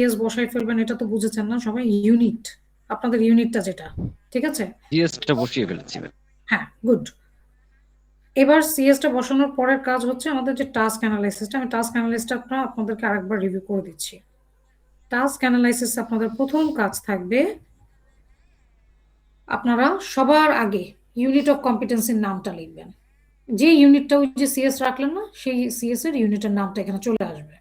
CS বসাই ফেলবেন, এটা তো বুঝেছেন না সবাই? ইউনিট, আপনাদের ইউনিটটা যেটা, ঠিক আছে? সিএসটা বসিয়ে ফেলেছি। হ্যাঁ, গুড। এবার সিএসটা বসানোর পরের কাজ হচ্ছে আমাদের যে টাস্ক অ্যানালাইসিসটা। আমি টাস্ক অ্যানালাইসিসটা আপনাদেরকে আরেকবার রিভিউ করে দিচ্ছি। টাস্ক অ্যানালাইসিস আপনাদের প্রথম কাজ থাকবে, আপনারা সবার আগে ইউনিট অফ কম্পিটেন্সির নামটা লিখবেন। যে ইউনিটটা ওই যে সিএস রাখলেন না, সেই সিএস এর ইউনিটের নামটা এখানে চলে আসবে।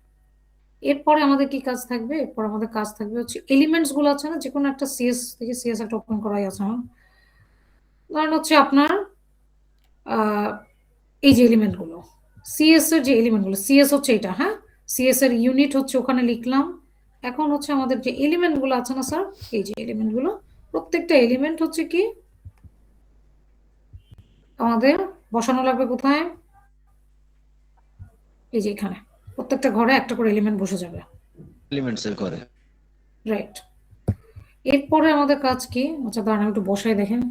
এরপরে আমাদের কি কাজ থাকবে? এরপর আমাদের কাজ থাকবে হচ্ছে এলিমেন্টস গুলো আছে না, যে কোনো একটা সিএস থেকে, সিএস একটা ওপেন করাই আছে আমার, ধরেন হচ্ছে আপনার এই যে এলিমেন্ট গুলো, সিএস এর যে এলিমেন্ট গুলো, সিএস হচ্ছে এটা, হ্যাঁ, সিএস এর ইউনিট হচ্ছে ওখানে লিখলাম। এখন হচ্ছে আমাদের যে এলিমেন্ট গুলো আছে না স্যার, এই যে এলিমেন্ট গুলো, প্রত্যেকটা এলিমেন্ট হচ্ছে কি আমাদের বসানো লাগবে কোথায়? এই যে এখানে প্রত্যেকটা ঘরে একটা করে এলিমেন্ট বসে যাবে, এলিমেন্টস এর ঘরে। রাইট। এরপরে আমাদের কাজ কি? আচ্ছা দাঁড়ান একটু বসাই দেখেন,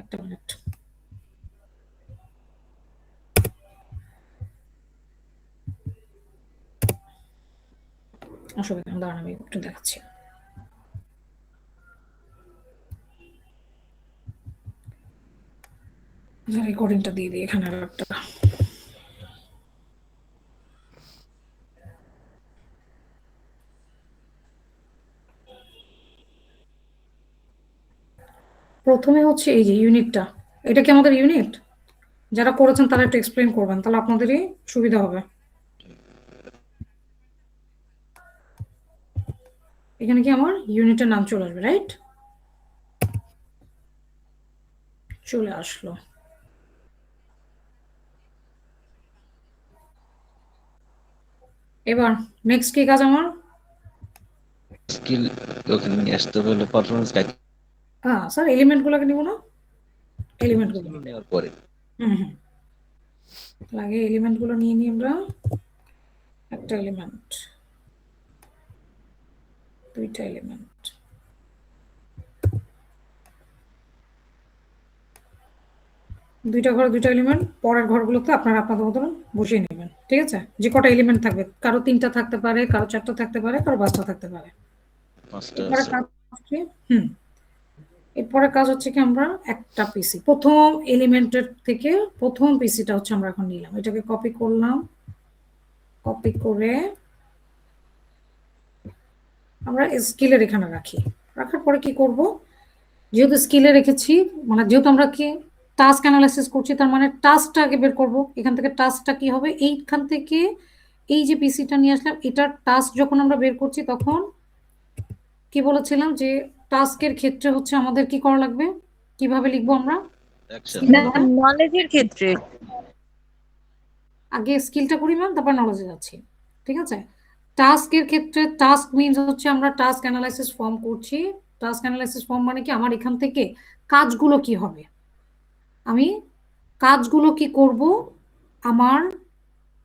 একটা মিনিট। অসুবিধা নেই, দাঁড়ান আমি একটু দেখাচ্ছি। রেকর্ডিংটা দিয়ে দিই এখানে আর একটা। প্রথমে হচ্ছে এই যে ইউনিটটা, এটা কি আমাদের ইউনিট? যারা করেছেন তারা একটু এক্সপ্লেন করবেন, তাহলে আপনাদেরই সুবিধা হবে। এখানে কি আমার ইউনিটের নাম চলে আসবে, রাইট? চলে আসলো। এবার নেক্সট কি কাজ আমার? স্কিল ওখানে নিয়ে আসতে হলে পারফরমেন্স গাইড হ্যাঁ স্যার, এলিমেন্ট গুলোকে নিব না, এলিমেন্ট গুলো নিব। নেওয়ার পরে হুম হুম, আগে এলিমেন্ট গুলো নিয়ে নিই আমরা। একটা এলিমেন্ট, দুইটা এলিমেন্ট, দুইটা ঘরে দুইটা এলিমেন্ট। পরের ঘরগুলোতে আপনারা আপনাদের মতন বসিয়ে নেবেন, ঠিক আছে? যে কটা এলিমেন্ট থাকবে, কারো 3টা থাকতে পারে, কারো 4টা থাকতে পারে, কারো 5টা থাকতে পারে। মাস্টার এরপরে কাজ হচ্ছে এরপরে কাজ হচ্ছে কি, আমরা একটা পিসি, প্রথম এলিমেন্টের থেকে প্রথম পিসিটা হচ্ছে আমরা এখন নিলাম, এটাকে কপি করলাম। কপি করে আমরা স্কিলের এখানে রাখি। রাখার পরে কি করব? যেহেতু স্কিলে রেখেছি, মানে যেহেতু আমরা কি টাস্ক অ্যানালাইসিস করছি, তার মানে টাস্কটা আগে বের করব। এখান থেকে টাস্কটা কি হবে, এইখান থেকে এই যে পিসিটা নিয়ে আসলাম, এটার টাস্ক যখন আমরা বের করছি তখন কি বলেছিলাম যে টাস্কের ক্ষেত্রে হচ্ছে আমাদের কি করা লাগবে, কিভাবে লিখবো আমরা? অ্যাকশন। না, নলেজের ক্ষেত্রে আগে স্কিলটা করি ম্যাম, তারপর নলেজে যাচ্ছি, ঠিক আছে? টাস্কের ক্ষেত্রে টাস্ক মিনস হচ্ছে আমরা টাস্ক অ্যানালাইসিস ফর্ম করছি। টাস্ক অ্যানালাইসিস ফর্ম মানে কি, আমার এখান থেকে কাজগুলো কি হবে, আমি কাজগুলো কি করব, আমার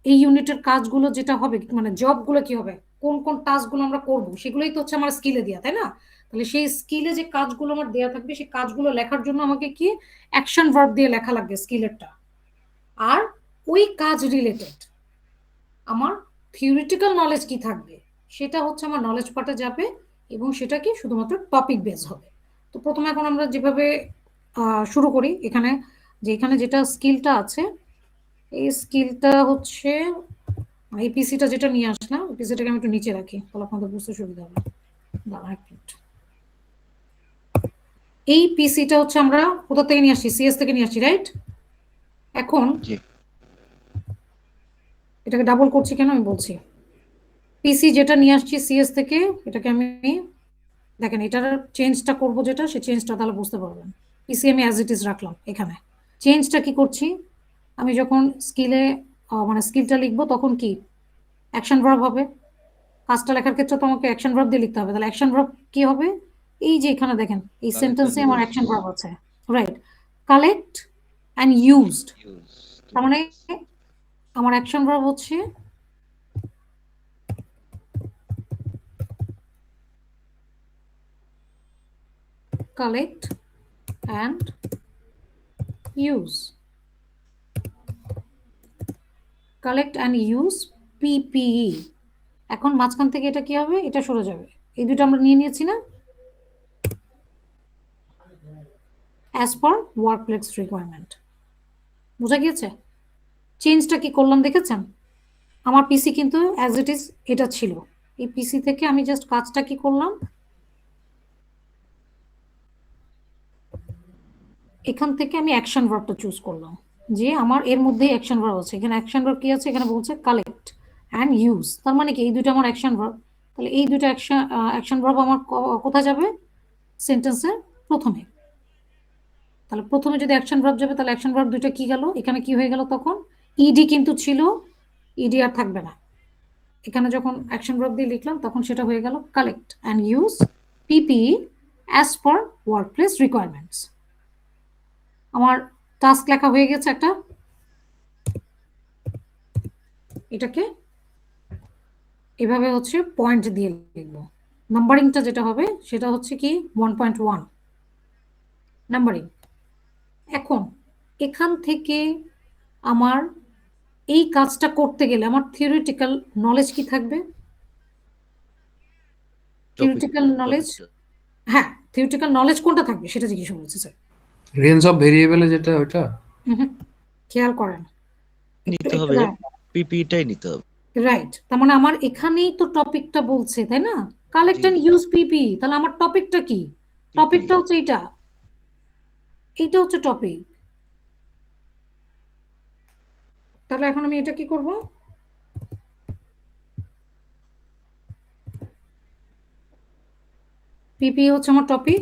এই ইউনিটের কাজগুলো যেটা হবে, মানে জবগুলো কি হবে, কোন কোন টাস্কগুলো আমরা করব, সেগুলোই তো হচ্ছে আমার স্কিলে দেওয়া, তাই না? তাহলে সেই স্কিলে যে কাজগুলো আমার দেওয়া থাকবে, সেই কাজগুলো লেখার জন্য আমাকে কি অ্যাকশন ভার্ব দিয়ে লেখা লাগবে স্কিলেরটা। আর ওই কাজ রিলেটেড আমার থিওরিটিক্যাল নলেজ কি থাকবে, সেটা হচ্ছে আমার নলেজ পার্টে যাবে, এবং সেটা কি শুধুমাত্র টপিক বেস হবে। তো প্রথমে এখন আমরা যেভাবে শুরু করি, এখানে যে এখানে যেটা স্কিলটা আছে, এই স্কিলটা হচ্ছে এই পিসিটা যেটা নিয়ে আসলাম, পিসিটাকে আমি একটু নিচে রাখি, তাহলে আপনাদের বুঝতে সুবিধা হবে। দাঁড়ান এক মিনিট। এই পিসিটা হচ্ছে আমরা কোথা থেকে নিয়ে আসছি? সিএস থেকে নিয়ে আসছি, রাইট? এখন জি। এটাকে ডাবল করছি কেন আমি বলছি। পিসি যেটা নিয়ে আসছি সিএস থেকে, এটাকে আমি, দেখেন এটার চেঞ্জটা করব যেটা, সেই চেঞ্জটা তাহলে বুঝতে পারবেন। পিসি আমি অ্যাজ ইট ইজ রাখলাম এখানে। চেঞ্জটা কি করছি, আমি যখন স্কিলে মানে স্কিলটা লিখবো তখন কি অ্যাকশন ভার্ব হবে। কাজটা লেখার ক্ষেত্রে তো আমাকে অ্যাকশন ভার্ব দিয়ে লিখতে হবে, তাহলে অ্যাকশন ভার্ব কি হবে? এই যে এখানে দেখেন এই সেন্টেন্সে আমার অ্যাকশন ভার্ব আছে, রাইট? কালেক্ট অ্যান্ড ইউজড, তার মানে আমার অ্যাকশন ভার্ব হচ্ছে collect and use. Collect and use PPE. এখন মাঝখান থেকে এটা কি হবে, এটা সরে যাবে, এই দুটো আমরা নিয়ে নিয়েছি না? As per workplace requirement. বোঝা গিয়েছে? চেঞ্জটা কি করলাম দেখেছেন? আমার পিসি কিন্তু অ্যাজ ইট ইজ এটা ছিল। এই পিসি থেকে আমি জাস্ট কাজটা কি করলাম, এখান থেকে আমি অ্যাকশন ভার্বটা চুজ করলাম, যে আমার এর মধ্যেই অ্যাকশন ভার্ব আছে। এখানে অ্যাকশন ভার্ব কি আছে? এখানে বলছে কালেক্ট অ্যান্ড ইউজ। তার মানে কি এই দুটো আমার অ্যাকশন ভার্ব। তাহলে এই দুটো অ্যাকশন ভার্ব আমার কোথায় যাবে? সেন্টেন্সের প্রথমে। তাহলে প্রথমে যদি অ্যাকশন ভার্ব যাবে, তাহলে অ্যাকশন ভার্ব দুটো কি গেল? এখানে কি হয়ে গেল তখন? ইডি কিন্তু ছিল, ইডি আর থাকবে না। এখানে যখন অ্যাকশন ভার্ব দিয়ে লিখলাম তখন সেটা হয়ে গেল collect and use PPE as per workplace requirements. আমার টাস্ক লেখা হয়ে গেছে একটা। এটাকে এভাবে হচ্ছে পয়েন্ট দিয়ে লিখবো। নাম্বারিংটা যেটা হবে সেটা হচ্ছে কি 1.1 নাম্বারিং। এখন এখান থেকে আমার এই কাজটা করতে গেলে আমার থিওরিটিক্যাল নলেজ কি থাকবে? থিওরিটিক্যাল নলেজ, হ্যাঁ থিওরিটিক্যাল নলেজ কোনটা থাকবে সেটা জিজ্ঞেস করেছে স্যার। রেঞ্জ অফ ভেরিয়েবলে যেটা ওটা খেয়াল করেন, নিতে হবে, পিপিটাই নিতে হবে। রাইট। তার মানে আমার এখানেই তো টপিকটা বলছে, তাই না? কালেক্ট এন্ড ইউজ পিপি। তাহলে আমার টপিকটা কি? টপিকটা হচ্ছে এইটা, এইটা হচ্ছে টপিক। তাহলে এখন আমি এটা কি করব? পিপি হচ্ছে আমার টপিক।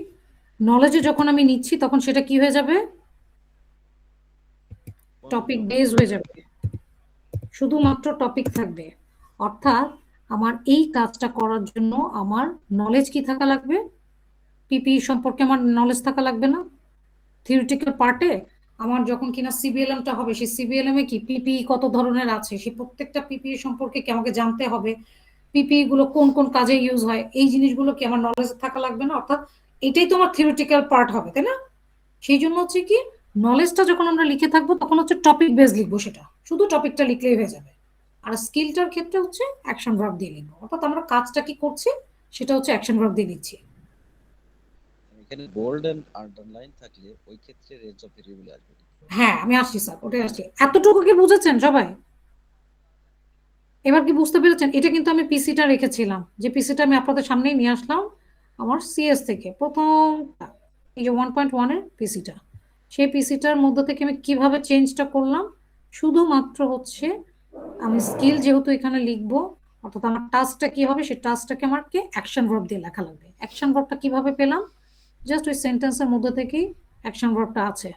নলেজে যখন আমি নিচ্ছি তখন সেটা কি হয়ে যাবে? টপিক বেস হয়ে যাবে, শুধুমাত্র টপিক থাকবে। অর্থাৎ আমার এই কাজটা করার জন্য আমার নলেজ কি থাকা লাগবে? পিপি সম্পর্কে আমার নলেজ থাকা লাগবে না? থিওরিটিক্যাল পার্টে আমার যখন কিনা সিবিএলএমটা হবে, সেই সিবিএলএম এ কি পিপিই কত ধরনের আছে, সেই প্রত্যেকটা পিপিই সম্পর্কে কি আমাকে জানতে হবে? পিপিই গুলো কোন কোন কাজে ইউজ হয়, এই জিনিসগুলো কি আমার নলেজ থাকা লাগবে না? অর্থাৎ এটাই তো আমার থিওরিটিক্যাল পার্ট হবে, তাই না? সেই জন্য হচ্ছে কি নলেজটা যখন আমরা লিখে থাকবো তখন হচ্ছে টপিক বেস লিখবো, সেটা শুধু টপিকটা লিখলেই হয়ে যাবে। আর স্কিলটার ক্ষেত্রে হচ্ছে অ্যাকশন ভার্ব দিয়ে লিখবো, অর্থাৎ আমরা কাজটা কি করছি সেটা হচ্ছে অ্যাকশন ভার্ব দিয়ে লিখছি। এখানে বোল্ড এন্ড আন্ডারলাইন থাকলে ওই ক্ষেত্রে রেঞ্জ অফ ভেরিয়েবল আসবে। হ্যাঁ আমি আসছি স্যার, ওটাই আসছি। এতটুকু কি বুঝেছেন সবাই? এবার কি বুঝতে পেরেছেন? এটা কিন্তু আমি পিসিটা রেখেছিলাম, যে পিসিটা আমি আপনাদের সামনেই নিয়ে আসলাম আমার সিএস থেকে প্রথম, এই যে 1.1 এর পিসিটা। সেই পিসিটার মধ্যে থেকে আমি কিভাবে চেঞ্জটা করলাম? শুধুমাত্র হচ্ছে আমি স্কিল যেহেতু এখানে লিখবো, অর্থাৎ আমার টাস্কটা কি হবে, সেই টাস্কটাকে আমাকে অ্যাকশন ভার্ব দিয়ে লেখা লাগবে। অ্যাকশন ভার্বটা কিভাবে পেলাম? জাস্ট ওই সেন্টেন্সের মধ্যে থেকেই অ্যাকশন ভার্বটা আছে,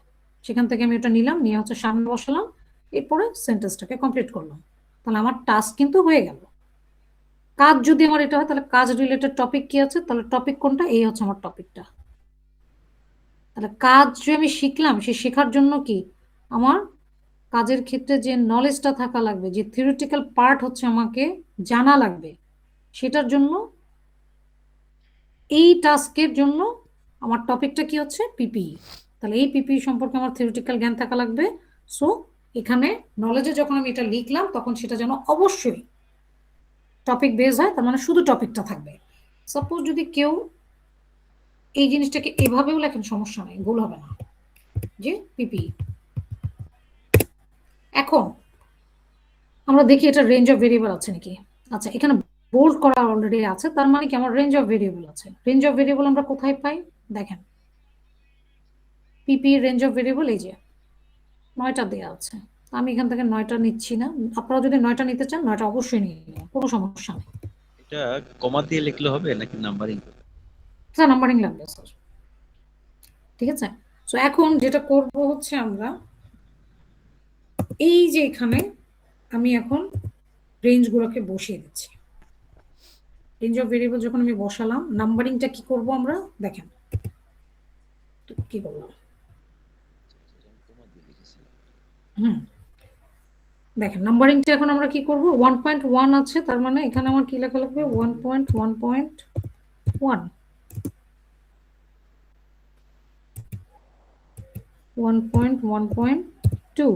সেখান থেকে আমি ওটা নিলাম, নিয়ে হচ্ছে সামনে বসালাম, এরপরে সেন্টেন্সটাকে কমপ্লিট করলাম। তাহলে আমার টাস্ক কিন্তু হয়ে গেল। কাজ যদি আমার এটা হয় তাহলে কাজ রিলেটেড টপিক কি আছে? তাহলে টপিক কোনটা? এই হচ্ছে আমার টপিকটা। তাহলে কাজ যে আমি শিখলাম, সে শেখার জন্য কি আমার কাজের ক্ষেত্রে যে নলেজটা থাকা লাগবে, যে থিওরিটিক্যাল পার্ট হচ্ছে আমাকে জানা লাগবে, সেটার জন্য এই টাস্কের জন্য আমার টপিকটা কি হচ্ছে? পিপিই। তাহলে এই পিপিই সম্পর্কে আমার থিওরিটিক্যাল জ্ঞান থাকা লাগবে। সো এখানে নলেজে যখন আমি এটা লিখলাম তখন সেটা যেন অবশ্যই টপিক বেস হয়, তার মানে শুধু টপিকটা থাকবে। সাপোজ যদি কেউ এই জিনিসটাকে এভাবেও লেখেন, সমস্যা নেই, ভুল হবে না, যে পিপি। এখন আমরা দেখি এটা রেঞ্জ অফ ভেরিয়েবল আছে নাকি। আচ্ছা, এখানে বোল্ড করা অলরেডি আছে, তার মানে কি আমার রেঞ্জ অফ ভেরিয়েবল আছে। রেঞ্জ অফ ভেরিয়েবল আমরা কোথায় পাই? দেখেন, পিপি রেঞ্জ অফ ভেরিয়েবল এই যে 9টা দেওয়া আছে। আমি এখান থেকে 9টা নিচ্ছি না, আপনারা যদি 9টা নিতে চান 9টা অবশ্যই নিয়ে নেবেন, কোনো সমস্যা নেই। এটা কমা দিয়ে লিখলে হবে নাকি নাম্বারিং? স্যার নাম্বারিং লাগবে স্যার। ঠিক আছে, তো এখন যেটা করব হচ্ছে আমরা এই যে এখানে আমি এখন রেঞ্জগুলোকে বসিয়ে দিচ্ছি। রেঞ্জ অফ ভেরিয়েবল যখন আমি বসালাম, নাম্বারিংটা কি করব আমরা? দেখেন কি করলাম। হুম, দেখেন নাম্বারিংটা এখন আমরা কি করব? 1.1 আছে, তার মানে এখানে আমার কি লেখা লাগবে? 1.1.1, 1.1.2,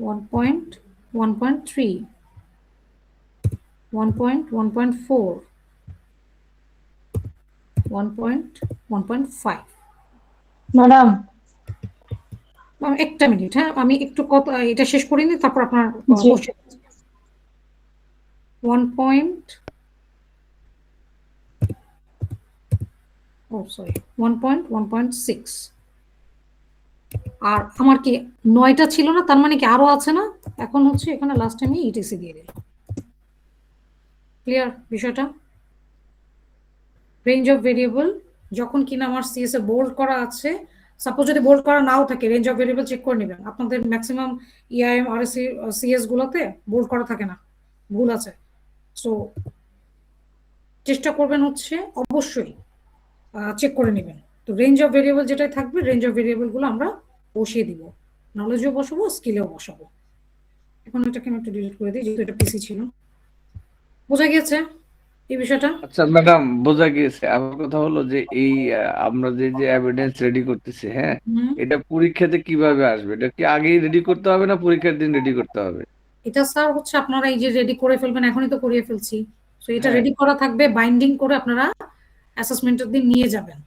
1.1.3, 1.1.4, 1.1.5। ম্যাডাম, একটা মিনিট, হ্যাঁ, আমি একটু এটা শেষ করিনি, তারপর আপনার জি। কোশ্চেন। 1 পয়েন্ট, ও সরি, 1.1.6। আর আমার কি 9টা ছিল না, তার মানে কি আরো আছে না? এখন হচ্ছে এখানে লাস্ট আমি ইটিসি দিয়ে দিলাম। ক্লিয়ার বিষয়টা? রেঞ্জ অফ ভেরিয়েবল যখন কিনা আমার সিএস এ বোল্ড করা আছে, সাপোজ যদি বোল্ড করা নাও থাকে, রেঞ্জ অফ ভেরিয়েবল চেক করে নেবেন। আপনাদের ম্যাক্সিমাম ইআইএম আর সিএস গুলোতে বোল্ড করা থাকে না, ভুল আছে। সো চেষ্টা করবেন হচ্ছে অবশ্যই চেক করে নেবেন। তো রেঞ্জ অফ ভেরিয়েবল যেটাই থাকবে, রেঞ্জ অফ ভেরিয়েবল গুলো আমরা বসিয়ে দিব, নলেজও বসাবো, স্কিলেও বসাবো। এখন এটাকে আমি একটু ডিলিট করে দিই, যেহেতু এটা পিসি ছিল। বোঝা গিয়েছে এই বিষয়টা? আচ্ছা ম্যাডাম, বোঝা গিয়েছে। আমার কথা হলো যে এই আমরা যে যে এভিডেন্স রেডি করতেছি, হ্যাঁ, হুম। এটা পরীক্ষাতে কিভাবে আসবে? এটা কি আগেই রেডি করতে হবে না পরীক্ষার দিন রেডি করতে হবে? এটা স্যার হচ্ছে আপনারা এই যে রেডি করে ফেলবেন, এখনই তো করিয়ে ফেলছি। তো এটা হ্যাঁ। রেডি করা থাকবে, বাইন্ডিং করে আপনারা অ্যাসেসমেন্টের দিন নিয়ে যাবেন।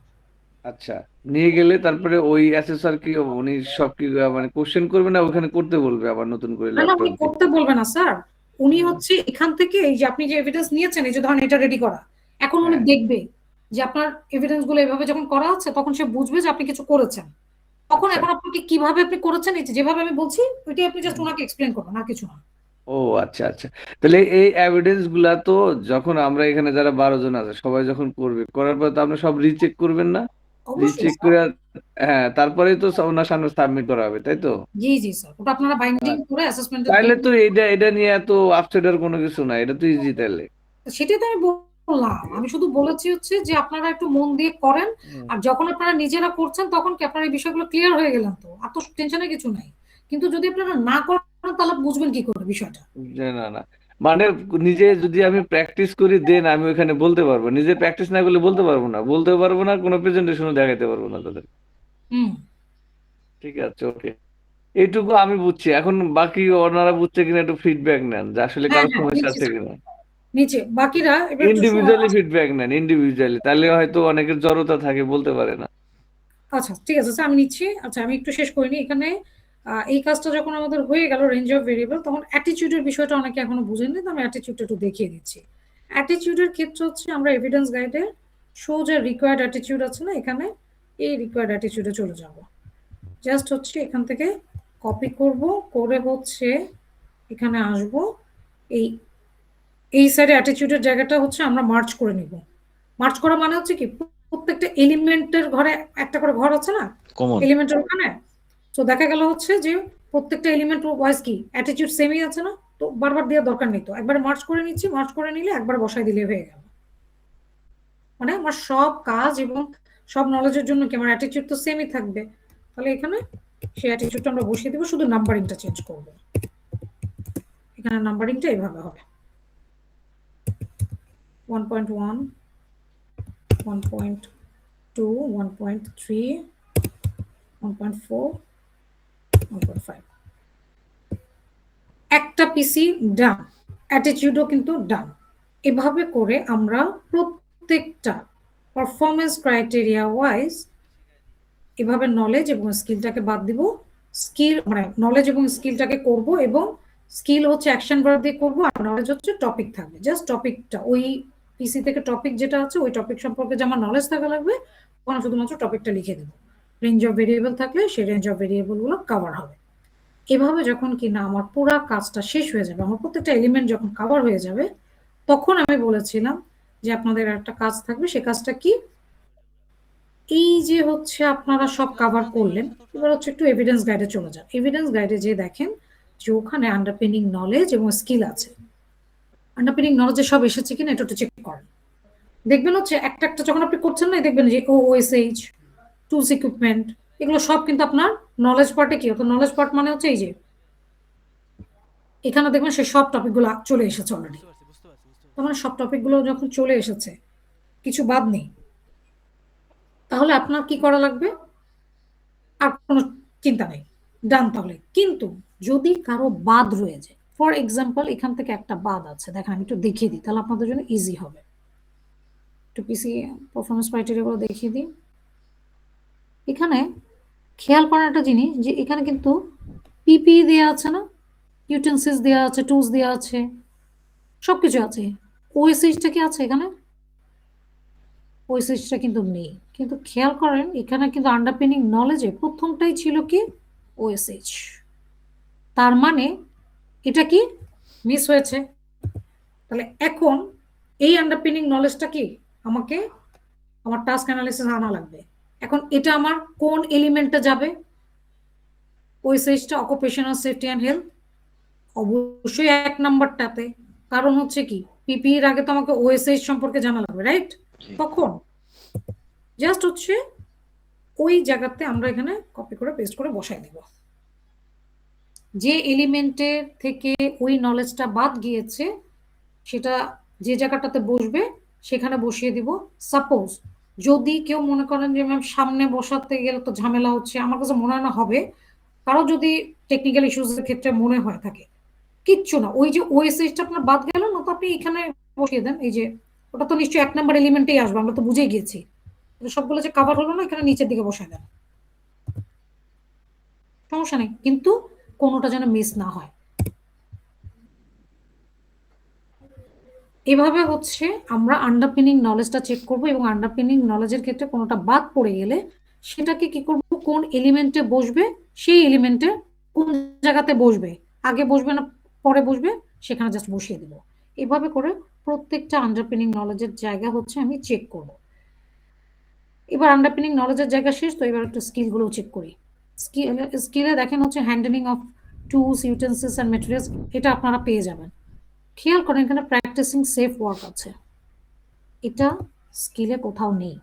আচ্ছা, নিয়ে গেলে তারপরে ওই অ্যাসেসর কি উনি সব কি মানে কোশ্চেন করবে না ওখানে করতে বলবে আবার নতুন করে না না, উনি ল্যাপটপ দিয়ে? করতে বলবে না স্যার। উনি হুম। হচ্ছে এখান থেকে এই যে আপনি যে এভিডেন্স নিয়েছেন, এই যে ধরেন এটা রেডি করা, এখন উনি হ্যাঁ। দেখবে যে আপনার এভিডেন্স গুলো এভাবে যখন করা হচ্ছে, তখন সে বুঝবে যে আপনি কিছু করেছেন। তখন আচ্ছা। এখন আপনাকে কিভাবে আপনি করেছেন, এই যে যেভাবে আমি বলছি, ওইটাই আপনি জাস্ট হুম। ওনাকে এক্সপ্লেন করবেন, আর কিছু না। ও আচ্ছা আচ্ছা। তাহলে এই এভিডেন্স গুলা তো যখন আমরা এখানে যারা 12 জন আছে সবাই যখন করবে, করার পর তো আপনি সব রিচেক করবেন না? অবশ্যই রিচেক স্যার। করে হ্যাঁ, তারপরেই তো ওনার সামনে সাবমিট করা হবে, তাই তো? জি জি স্যার, ওটা আপনারা বাইন্ডিং আহ, করে অ্যাসেসমেন্টের দিন। তাইলে তো এটা এটা নিয়ে এত আপসেটের কোনো কিছু না, এটা তো ইজি তাইলে। সেটাই তো আমি বললাম, আমি শুধু বলেছি হচ্ছে যে আপনারা একটু মন দিয়ে করেন। হুম। আর যখন আপনারা নিজেরা করছেন, তখন কি আপনার এই বিষয়গুলো ক্লিয়ার হয়ে গেলেন, তো এত টেনশনের কিছু নাই। কিন্তু যদি আপনারা না করেন, তাহলে বুঝবেন কি করে বিষয়টা? যে না না, মানে নিজে যদি আমি প্র্যাকটিস করি দেন আমি ওখানে বলতে পারবো, নিজে প্র্যাকটিস না করলে বলতে পারবো না, বলতে পারবো না, কোনো প্রেজেন্টেশনও দেখাতে পারবো না তাদের। হুম। ঠিক আছে, ওকে, এইটুকু আমি বুঝছি। এখন বাকি ওনারা বুঝছে কিনা একটু ফিডব্যাক নেন যে আসলে হ্যাঁ কারো হ্যাঁ, সমস্যা নিচ্ছি আছে স্যার, কিনা। নিচে বাকিরা এবার একটু ইন্ডিভিজুয়ালি ফিডব্যাক নেন, ইন্ডিভিজুয়ালি, তাহলে হয়তো অনেকের জড়তা থাকে বলতে পারে না। আচ্ছা ঠিক আছে স্যার, আমি নিচ্ছি। আচ্ছা, আমি একটু শেষ করিনি এখানে। এই কাজটা যখন আমাদের হয়ে গেল রেঞ্জ অফ ভেরিয়েবল, তখন অ্যাটিটিউডের বিষয়টা অনেকে এখনো বুঝেননি, তো আমি অ্যাটিটিউডটা একটু দেখিয়ে দিচ্ছি। অ্যাটিটিউডের ক্ষেত্রে হচ্ছে আমরা এভিডেন্স গাইডে শো যে রিকোয়ার্ড অ্যাটিটিউড আছে না, এখানে এই রিকোয়ার্ড অ্যাটিটিউডে চলে যাব। জাস্ট হচ্ছে এখান থেকে কপি করব, করে হচ্ছে এখানে আসব। এই এই সাইডে অ্যাটিটিউডের জায়গাটা হচ্ছে আমরা মার্চ করে নিব। মার্চ করা মানে হচ্ছে কি, প্রত্যেকটা এলিমেন্টের ঘরে একটা করে ঘর আছে না, কমন। এলিমেন্টের ওখানে। তো দেখা গেল হচ্ছে যে প্রত্যেকটা এলিমেন্ট ওয়াইজ কি অ্যাটিটিউড সেমই আছে না, তো বারবার দেওয়ার দরকার নেই। তো একবার মার্চ করে নিচ্ছি, মার্চ করে নিলে একবার বসাই দিলে হয়ে গেল। মানে আমার সব কাজ এবং সব নলেজের জন্য কি আমার অ্যাটিটিউড তো সেমই থাকবে। তাহলে এখানে সেই অ্যাটিটিউডটা আমরা বসিয়ে দিব, শুধু নাম্বারিংটা চেঞ্জ করব। এখানে নাম্বারিংটা এইভাবে হবে 1.1, 1.2, 1.3, 1.4, 1.5। একটা পিসি ডান, অ্যাটিটিউডও কিন্তু ডান। এভাবে করে আমরা প্রত্যেকটা পারফরমেন্স ক্রাইটেরিয়া ওয়াইজ এভাবে নলেজ এবং স্কিলটাকে বাদ দিব। স্কিল মানে নলেজ এবং স্কিলটাকে করব, এবং স্কিল হচ্ছে অ্যাকশন ভার্ব দিয়ে করব, আর নলেজ হচ্ছে টপিক থাকবে। জাস্ট টপিকটা ওই পিসি থেকে টপিক যেটা আছে, ওই টপিক সম্পর্কে যে আমার নলেজ থাকা লাগবে, ওখানে শুধুমাত্র টপিকটা লিখে দেবো। রেঞ্জ অফ ভেরিয়েবল থাকলে সেই রেঞ্জ অফ ভেরিয়েবল গুলো কভার হবে। এভাবে যখন কিনা আমার পুরো কাজটা শেষ হয়ে যাবে, আমার প্রত্যেকটা এলিমেন্ট যখন কভার হয়ে যাবে, তখন আমি বলেছিলাম যে আপনাদের একটা কাজ থাকবে। সে কাজটা কি, এই যে হচ্ছে আপনারা সব কভার করলেন, এবার হচ্ছে একটু এভিডেন্স গাইডে চলে যান। এভিডেন্স গাইডে যে দেখেন যে ওখানে আন্ডারপিনিং নলেজ এবং স্কিল আছে। আন্ডারপিনিং নলেজে সব এসেছে কিনা এটা একটু চেক করেন। দেখবেন হচ্ছে একটা একটা যখন আপনি করছেন না, দেখবেন যে ওএসএইচ, টুলস ইকুইপমেন্ট, এগুলো সব কিন্তু আপনার নলেজ পার্টে কি হতো। নলেজ পার্ট মানে হচ্ছে এই যে এখানে দেখবেন সে সব টপিকগুলো চলে এসেছে অলরেডি। তার মানে সব টপিকগুলো যখন চলে এসেছে, কিছু বাদ নেই, তাহলে আপনার কি করা লাগবে? আর কোনো চিন্তা নেই, ডান। তাহলে কিন্তু যদি কারো বাদ রয়ে যায়, ফর এক্সাম্পল এখান থেকে একটা বাদ আছে, দেখেন আমি একটু দেখিয়ে দিই তাহলে আপনাদের জন্য ইজি হবে। একটু পিসি পারফরমেন্স ক্রাইটেরিয়া গুলো দেখিয়ে দিই। এখানে খেয়াল করার একটা জিনিস যে এখানে কিন্তু পিপি দেওয়া আছে না, ইউটেন্সিলস দেওয়া আছে, টুলস দেওয়া আছে, সবকিছু আছে। ওএসএইচটা কি আছে এখানে? ওএসএইচটা কিন্তু নেই। কিন্তু খেয়াল করেন এখানে কিন্তু আন্ডারপিনিং নলেজে প্রথমটাই ছিল কি ওএসএইচ। তার মানে এটা কি মিস হয়েছে। তাহলে এখন এই আন্ডারপিনিং নলেজটা কি আমাকে আমার টাস্ক অ্যানালিসিস আনা লাগবে। এখন এটা আমার কোন এলিমেন্টে যাবে? ওএসএইচটা অকুপেশনাল সেফটি অ্যান্ড হেলথ, অবশ্যই 1 নাম্বারটাতে। কারণ হচ্ছে কি পিপি এর আগে তো আমাকে ওএসএইচ সম্পর্কে জানা লাগবে, রাইট? তখন জাস্ট হচ্ছে ওই জায়গাতে আমরা এখানে কপি করে পেস্ট করে বসাই দিব। যে এলিমেন্টের থেকে ওই নলেজটা বাদ গিয়েছে সেটা যে জায়গাটাতে বসবে সেখানে বসিয়ে দিব। সাপোজ যদি কেউ মনে করেন যে ম্যাম সামনে বসাতে গেলে তো ঝামেলা হচ্ছে, আমার কাছে মনে হয় না হবে। কারো যদি টেকনিক্যাল ইস্যুসের ক্ষেত্রে মনে হয় থাকে, কিচ্ছু না, ওই যে ওএসএইচটা আপনার বাদ গেল না, তো আপনি এখানে বসিয়ে দেন। এই যে ওটা তো নিশ্চয়ই 1 নাম্বার এলিমেন্টেই আসবে, আমরা তো বুঝেই গিয়েছি। সবগুলো যে কাভার হলো না, এখানে নিচের দিকে বসায় দেন, সমস্যা নেই, কিন্তু কোনোটা যেন মিস না হয়। এভাবে হচ্ছে আমরা আন্ডারপিনিং নলেজটা চেক করব, এবং আন্ডারপিনিং নলেজের ক্ষেত্রে কোনোটা বাদ পড়ে গেলে সেটাকে কি করব, কোন এলিমেন্টে বসবে, সেই এলিমেন্টে কোন জায়গাতে বসবে, আগে বসবে না পরে বসবে, সেখানে জাস্ট বসিয়ে দিব। এভাবে করে প্রত্যেকটা আন্ডারপিনিং নলেজের জায়গা হচ্ছে আমি চেক করব। এবার আন্ডারপিনিং নলেজের জায়গা শেষ, তো এবার একটু স্কিলগুলো চেক করি। স্কিলে দেখেন হচ্ছে handling of tools, utensils and materials, এটা আপনারা পেয়ে যাবেন। খেয়াল করেন এখানে প্র্যাকটিসিং সেফ ওয়ার্ক আছে, এটা স্কিলে কোথাও নেই।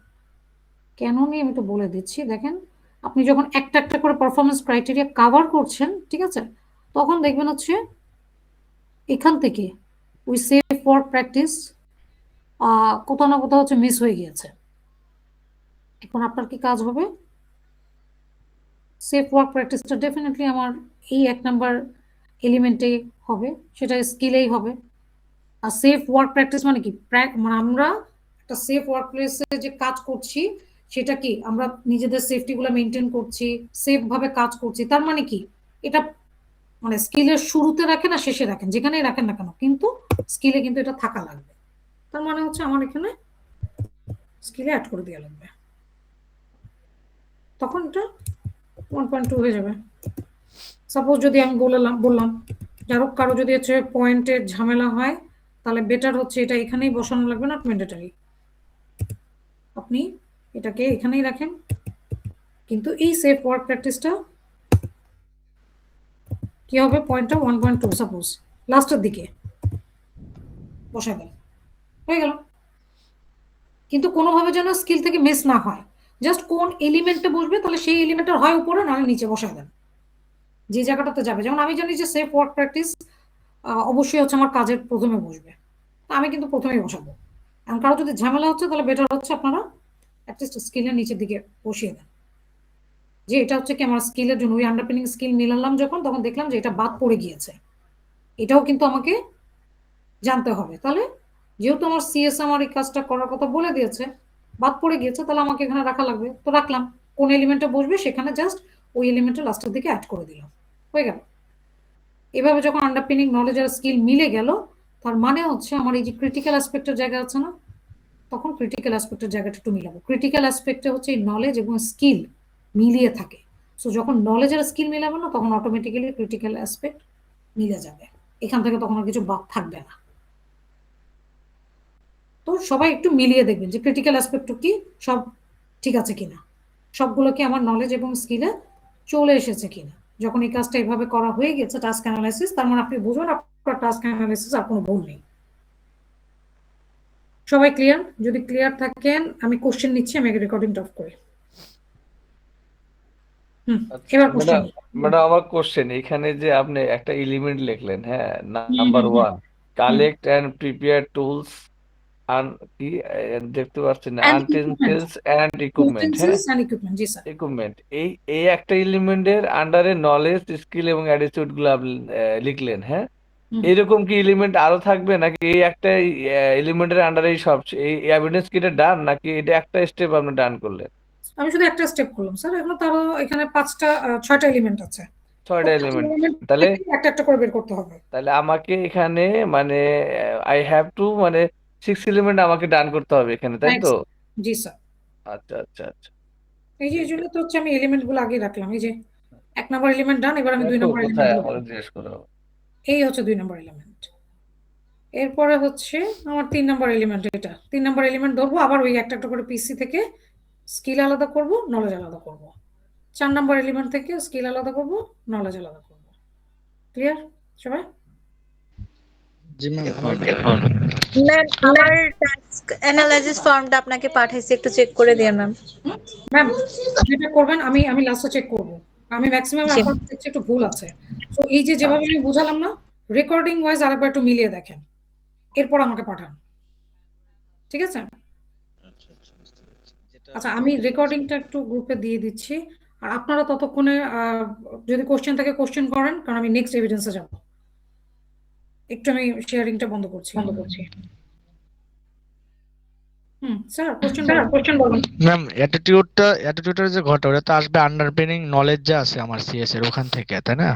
কেন নেই আমি একটু বলে দিচ্ছি। দেখেন আপনি যখন একটা একটা করে পারফরমেন্স ক্রাইটেরিয়া কভার করছেন, ঠিক আছে, তখন দেখবেন হচ্ছে এখান থেকে ওই সেফ ওয়ার্ক প্র্যাকটিস কোথাও না কোথাও হচ্ছে মিস হয়ে গিয়েছে। এখন আপনার কি কাজ হবে? সেফ ওয়ার্ক প্র্যাকটিসটা ডেফিনেটলি আমার এই 1 নাম্বার এলিমেন্টে হবে, সেটা স্কিলেই হবে। আর সেফ ওয়ার্ক প্র্যাকটিস মানে কি, মানে আমরা একটা সেফ ওয়ার্ক প্লেসে যে কাজ করছি সেটা কি আমরা নিজেদের সেফটি গুলো মেনটেন করছি, সেফ ভাবে কাজ করছি, তার মানে কি এটা মানে স্কিলের শুরুতে রাখেন আর শেষে রাখেন, যেখানেই রাখেন না কেন, কিন্তু স্কিলে কিন্তু এটা থাকা লাগবে। তার মানে হচ্ছে আমার এখানে স্কিলে অ্যাড করে দেওয়া লাগবে, তখন এটা 1.2 হয়ে যাবে। সাপোজ যদি আমি বললাম যাই হোক, কারো যদি হচ্ছে পয়েন্টের ঝামেলা হয় তাহলে বেটার হচ্ছে এটা এখানেই বসানো লাগবে, নট ম্যান্ডেটরি, আপনি এটাকে এখানেই রাখেন, কিন্তু এই সেফ ওয়ার্ক প্র্যাকটিসটা কি হবে, পয়েন্টটা 1.2 সাপোজ লাস্টের দিকে বসাই দেন, হয়ে গেল। কিন্তু কোনোভাবে যেন স্কিল থেকে মিস না হয়, জাস্ট কোন এলিমেন্টে বসবে তাহলে সেই এলিমেন্টের হয় উপরে না নিচে বসাই দেন, যে জায়গাটাতে যাবে। যেমন আমি জানি যে সেফ ওয়ার্ক প্র্যাকটিস অবশ্যই হচ্ছে আমার কাজের প্রথমে বসবে, আমি কিন্তু প্রথমেই বসাবো। এখন কারো যদি ঝামেলা হচ্ছে তাহলে বেটার হচ্ছে আপনারা অ্যাটলিস্ট স্কিলের নিচের দিকে বসিয়ে দেন, যে এটা হচ্ছে কি আমার স্কিলের জন্য। ওই আন্ডারপিনিং স্কিল মিলালাম যখন, তখন দেখলাম যে এটা বাদ পড়ে গিয়েছে, এটাও কিন্তু আমাকে জানতে হবে। তাহলে যেহেতু আমার সিএস আমার এই কাজটা করার কথা বলে দিয়েছে, বাদ পড়ে গিয়েছে, তাহলে আমাকে এখানে রাখা লাগবে, তো রাখলাম। কোন এলিমেন্টে বসবে সেখানে জাস্ট ওই এলিমেন্টের লাস্টের দিকে অ্যাড করে দিলাম, হয়ে গেল। এভাবে যখন আন্ডারপিনিং নলেজ আর স্কিল মিলে গেল, তার মানে হচ্ছে আমার এই যে ক্রিটিক্যাল অ্যাসপেক্টের জায়গা আছে না, তখন ক্রিটিক্যাল অ্যাসপেক্টের জায়গাটা একটু মিলাবো। ক্রিটিক্যাল অ্যাসপেক্টে হচ্ছে এই নলেজ এবং স্কিল মিলিয়ে থাকে। সো যখন নলেজ আর স্কিল মিলাবো না, তখন অটোমেটিক্যালি ক্রিটিক্যাল অ্যাসপেক্ট মিলে যাবে, এখান থেকে তখন আর কিছু বাদ থাকবে না। তো সবাই একটু মিলিয়ে দেখবেন যে ক্রিটিক্যাল অ্যাসপেক্ট কি, সব ঠিক আছে কিনা, সবগুলো কি আমার নলেজ এবং স্কিলে চলে এসেছে কিনা। যখন এই কাজটা এভাবে করা হয়ে গেছে টাস্ক অ্যানালাইসিস, তার মানে আপনি বুঝবেন আপনার টাস্ক অ্যানালাইসিস আর কোনো ভুল নেই। সবাই ক্লিয়ার? যদি ক্লিয়ার থাকেন আমি কোশ্চেন নিচ্ছি, আমি রেকর্ডিংটা অফ করি। এবার কোশ্চেন। ম্যাডাম আমার কোশ্চেন, এখানে যে আপনি একটা এলিমেন্ট লিখলেন, হ্যাঁ, number 1 collect and prepare tools কি দেখতে পাচ্ছি না, আনটেন্সিলস এন্ড ইকুইপমেন্ট, হ্যাঁ, জি স্যার। ইকুইপমেন্ট, এই একটা এলিমেন্টের আন্ডারে নলেজ, স্কিল এবং অ্যাটিটিউড গুলো আপনি লিখলেন, হ্যাঁ। হুম। এরকম কি এলিমেন্ট আরো থাকবে, নাকি এই একটা এলিমেন্টের আন্ডারেই সব, এই এভিডেন্স কি এটা ডান, নাকি এটা একটা স্টেপ আপনি ডান করলেন? আমি শুধু একটা স্টেপ করলাম স্যার, এখন তারও এখানে 6টা এলিমেন্ট আছে, 6টা প্রত্যেকটা এলিমেন্ট। এলিমেন্ট তাহলে থেকে একটা একটা করে বের করতে হবে। তাহলে আমাকে এখানে মানে আই হ্যাভ টু মানে 6 এলিমেন্ট আমাকে ডান করতে হবে এখানে, তাই রাইট তো? স্যার। জি স্যার। আচ্ছা আচ্ছা আচ্ছা, এই যে এই ঠিক জন্য আছে। তো হচ্ছে আমি এলিমেন্ট গুলো আগে রাখলাম। এই যে 1 নম্বর এলিমেন্ট ডান, এবার আমি 2 দেখো নম্বর এলিমেন্ট কোথায় গুলো আমাকে করবো। জিজ্ঞেস করো। এই হচ্ছে 2 নম্বর এলিমেন্ট। এরপরে হচ্ছে আমার 3 নম্বর এলিমেন্ট, এটা 3 নম্বর এলিমেন্ট ধরবো, আবার ওই একটা একটা করে পিসি থেকে স্কিল আলাদা করব, নলেজ আলাদা করব। 4 নম্বর এলিমেন্ট থেকে স্কিল আলাদা করব, নলেজ আলাদা করব। ক্লিয়ার সবাই? জি ম্যাম, এখন ম্যাম আমার টাস্ক অ্যানালাইসিস ফর্মটা আপনাকে পাঠাইছি, একটু চেক করে দিন ম্যাম। ম্যাম যেটা করবেন, আমি আমি লাস্টে চেক করব। আমি ম্যাক্সিমাম জি আপনার দেখছি একটু ভুল আছে। তো এই যে যেভাবে আমি বুঝালাম না, রেকর্ডিং ওয়াইজ আরেকবার একটু মিলিয়ে দেখেন, এরপর আমাকে পাঠান। ঠিক আছে? আচ্ছা আচ্ছা, বুঝতে পেরেছি। যেটা আচ্ছা, আমি রেকর্ডিংটা একটু গ্রুপে দিয়ে দিচ্ছি। আর আপনারা ততক্ষণে যদি কোশ্চেন থাকে কোশ্চেন করেন, কারণ আমি নেক্সট এভিডেন্সে যাব। একটু আমি শেয়ারিংটা বন্ধ করছি। স্যার কোশ্চেন বলুন। ম্যাম অ্যাটিটিউডটা যে ঘটে ওটা তো আসবে আন্ডারপিনিং নলেজ যা আছে আমার সিএস এর ওখান থেকে, তাই না?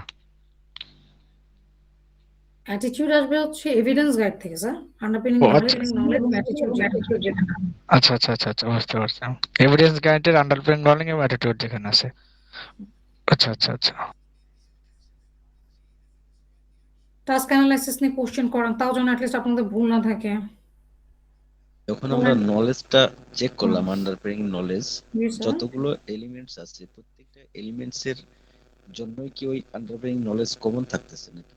অ্যাটিটিউড আসবে হচ্ছে এভিডেন্স গাইড থেকে স্যার, আন্ডারপিনিং ও নলেজ আচ্ছা এবং অ্যাটিটিউড যেখানে। আচ্ছা আচ্ছা আচ্ছা আচ্ছা, বুঝতে পারছি। এভিডেন্স গাইডের আন্ডারপিনিং নলেজ এবং অ্যাটিটিউড যেখানে আছে। আচ্ছা আচ্ছা আচ্ছা। টাস্ক অ্যানালাইসিস নিয়ে কোশ্চেন করান, তাও যেন অ্যাটলিস্ট আপনাদের ভুল না থাকে। যখন আমরা নলেজটা চেক হুম, করলাম, আন্ডারপিনিং নলেজ, জি স্যার। যতগুলো এলিমেন্টস আছে প্রত্যেকটা এলিমেন্টস এর জন্যই কি ওই আন্ডারপিনিং নলেজ কমন থাকতেছে নাকি?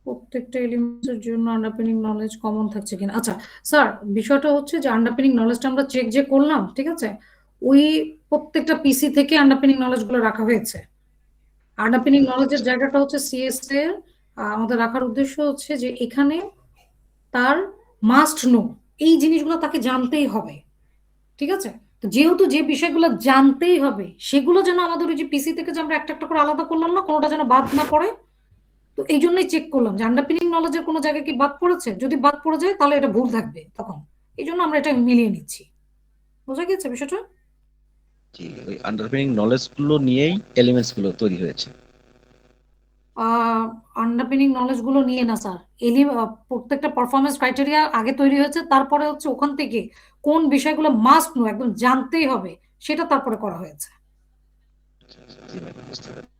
প্রত্যেকটা এলিমেন্টের জন্য আন্ডারপিনিং নলেজ কমন থাকছে কিনা। আচ্ছা স্যার, বিষয়টা হচ্ছে যে আন্ডারপিনিং নলেজটা আমরা চেক যে করলাম, ঠিক আছে, ওই প্রত্যেকটা পিসি থেকে আন্ডারপিনিং নলেজ গুলো রাখা হয়েছে। আন্ডারপিনিং নলেজের জায়গাটা হচ্ছে সিএস এর আমাদের রাখার উদ্দেশ্য হচ্ছে যে এখানে তার মাস্ট নো, এই জিনিসগুলো তাকে জানতেই হবে। ঠিক আছে? তো যেহেতু যে বিষয়গুলো জানতেই হবে, সেগুলো যেন আমাদের ওই যে পিসি থেকে যে আমরা একটা একটা করে আলাদা করলাম না, কোনোটা যেন বাদ না পড়ে। তো এই জন্যই চেক করলাম যে আন্ডারপিনিং নলেজের কোনো জায়গায় কি বাদ পড়েছে, যদি বাদ পড়ে যায় তাহলে এটা ভুল থাকবে তখন। এই জন্য আমরা এটা মিলিয়ে নিচ্ছি। বোঝা গেছে বিষয়টা? জি, ওই আন্ডারপিনিং নলেজ গুলো নিয়েই এলিমেন্টস গুলো তৈরি হয়েছে। আন্ডারপিনিং নলেজ গুলো নিয়ে না স্যার, প্রত্যেকটা পারফরমেন্স ক্রাইটেরিয়া আগে তৈরি হয়েছে, তারপরে হচ্ছে ওখান থেকে কোন বিষয়গুলো মাস্ট নো, একদম জানতেই হবে, সেটা তারপরে করা হয়েছে। জি ম্যাম, বুঝতে পেরেছি।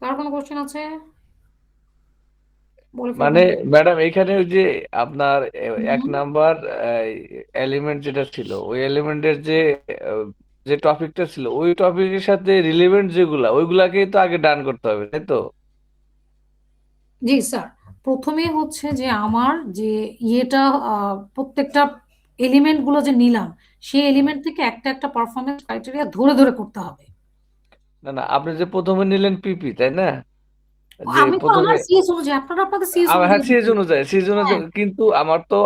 কার কোনো কোশ্চেন আছে বলে মানে ফেলবেন। ম্যাডাম এখানে ওই যে আপনার এক হুম। নাম্বার এলিমেন্ট যেটা ছিল, ওই এলিমেন্টের যে আহ, যে টপিকটা ছিল, ওই টপিকের সাথে রিলেভেন্ট যেগুলা, ওইগুলাকেই তো আগে ডান করতে হবে, তাই তো? জি স্যার, প্রথমে হচ্ছে যে আমার যে ইয়েটা প্রত্যেকটা এলিমেন্ট গুলো যে নিলাম, সেই এলিমেন্ট থেকে একটা একটা পারফরমেন্স ক্রাইটেরিয়া ধরে ধরে করতে হবে। না না, আপনি যে প্রথমে নিলেন পিপি, তাই না? যে আমি তো প্রথমে আমার সিএস অনুযায়ী, আপনারা আপনাদের সিএস আমার, হ্যাঁ অনুযায়ী সিরিজ দিচ্ছেন। অনুযায়ী, সিরিজ অনুযায়ী, হ্যাঁ কিন্তু আমার তো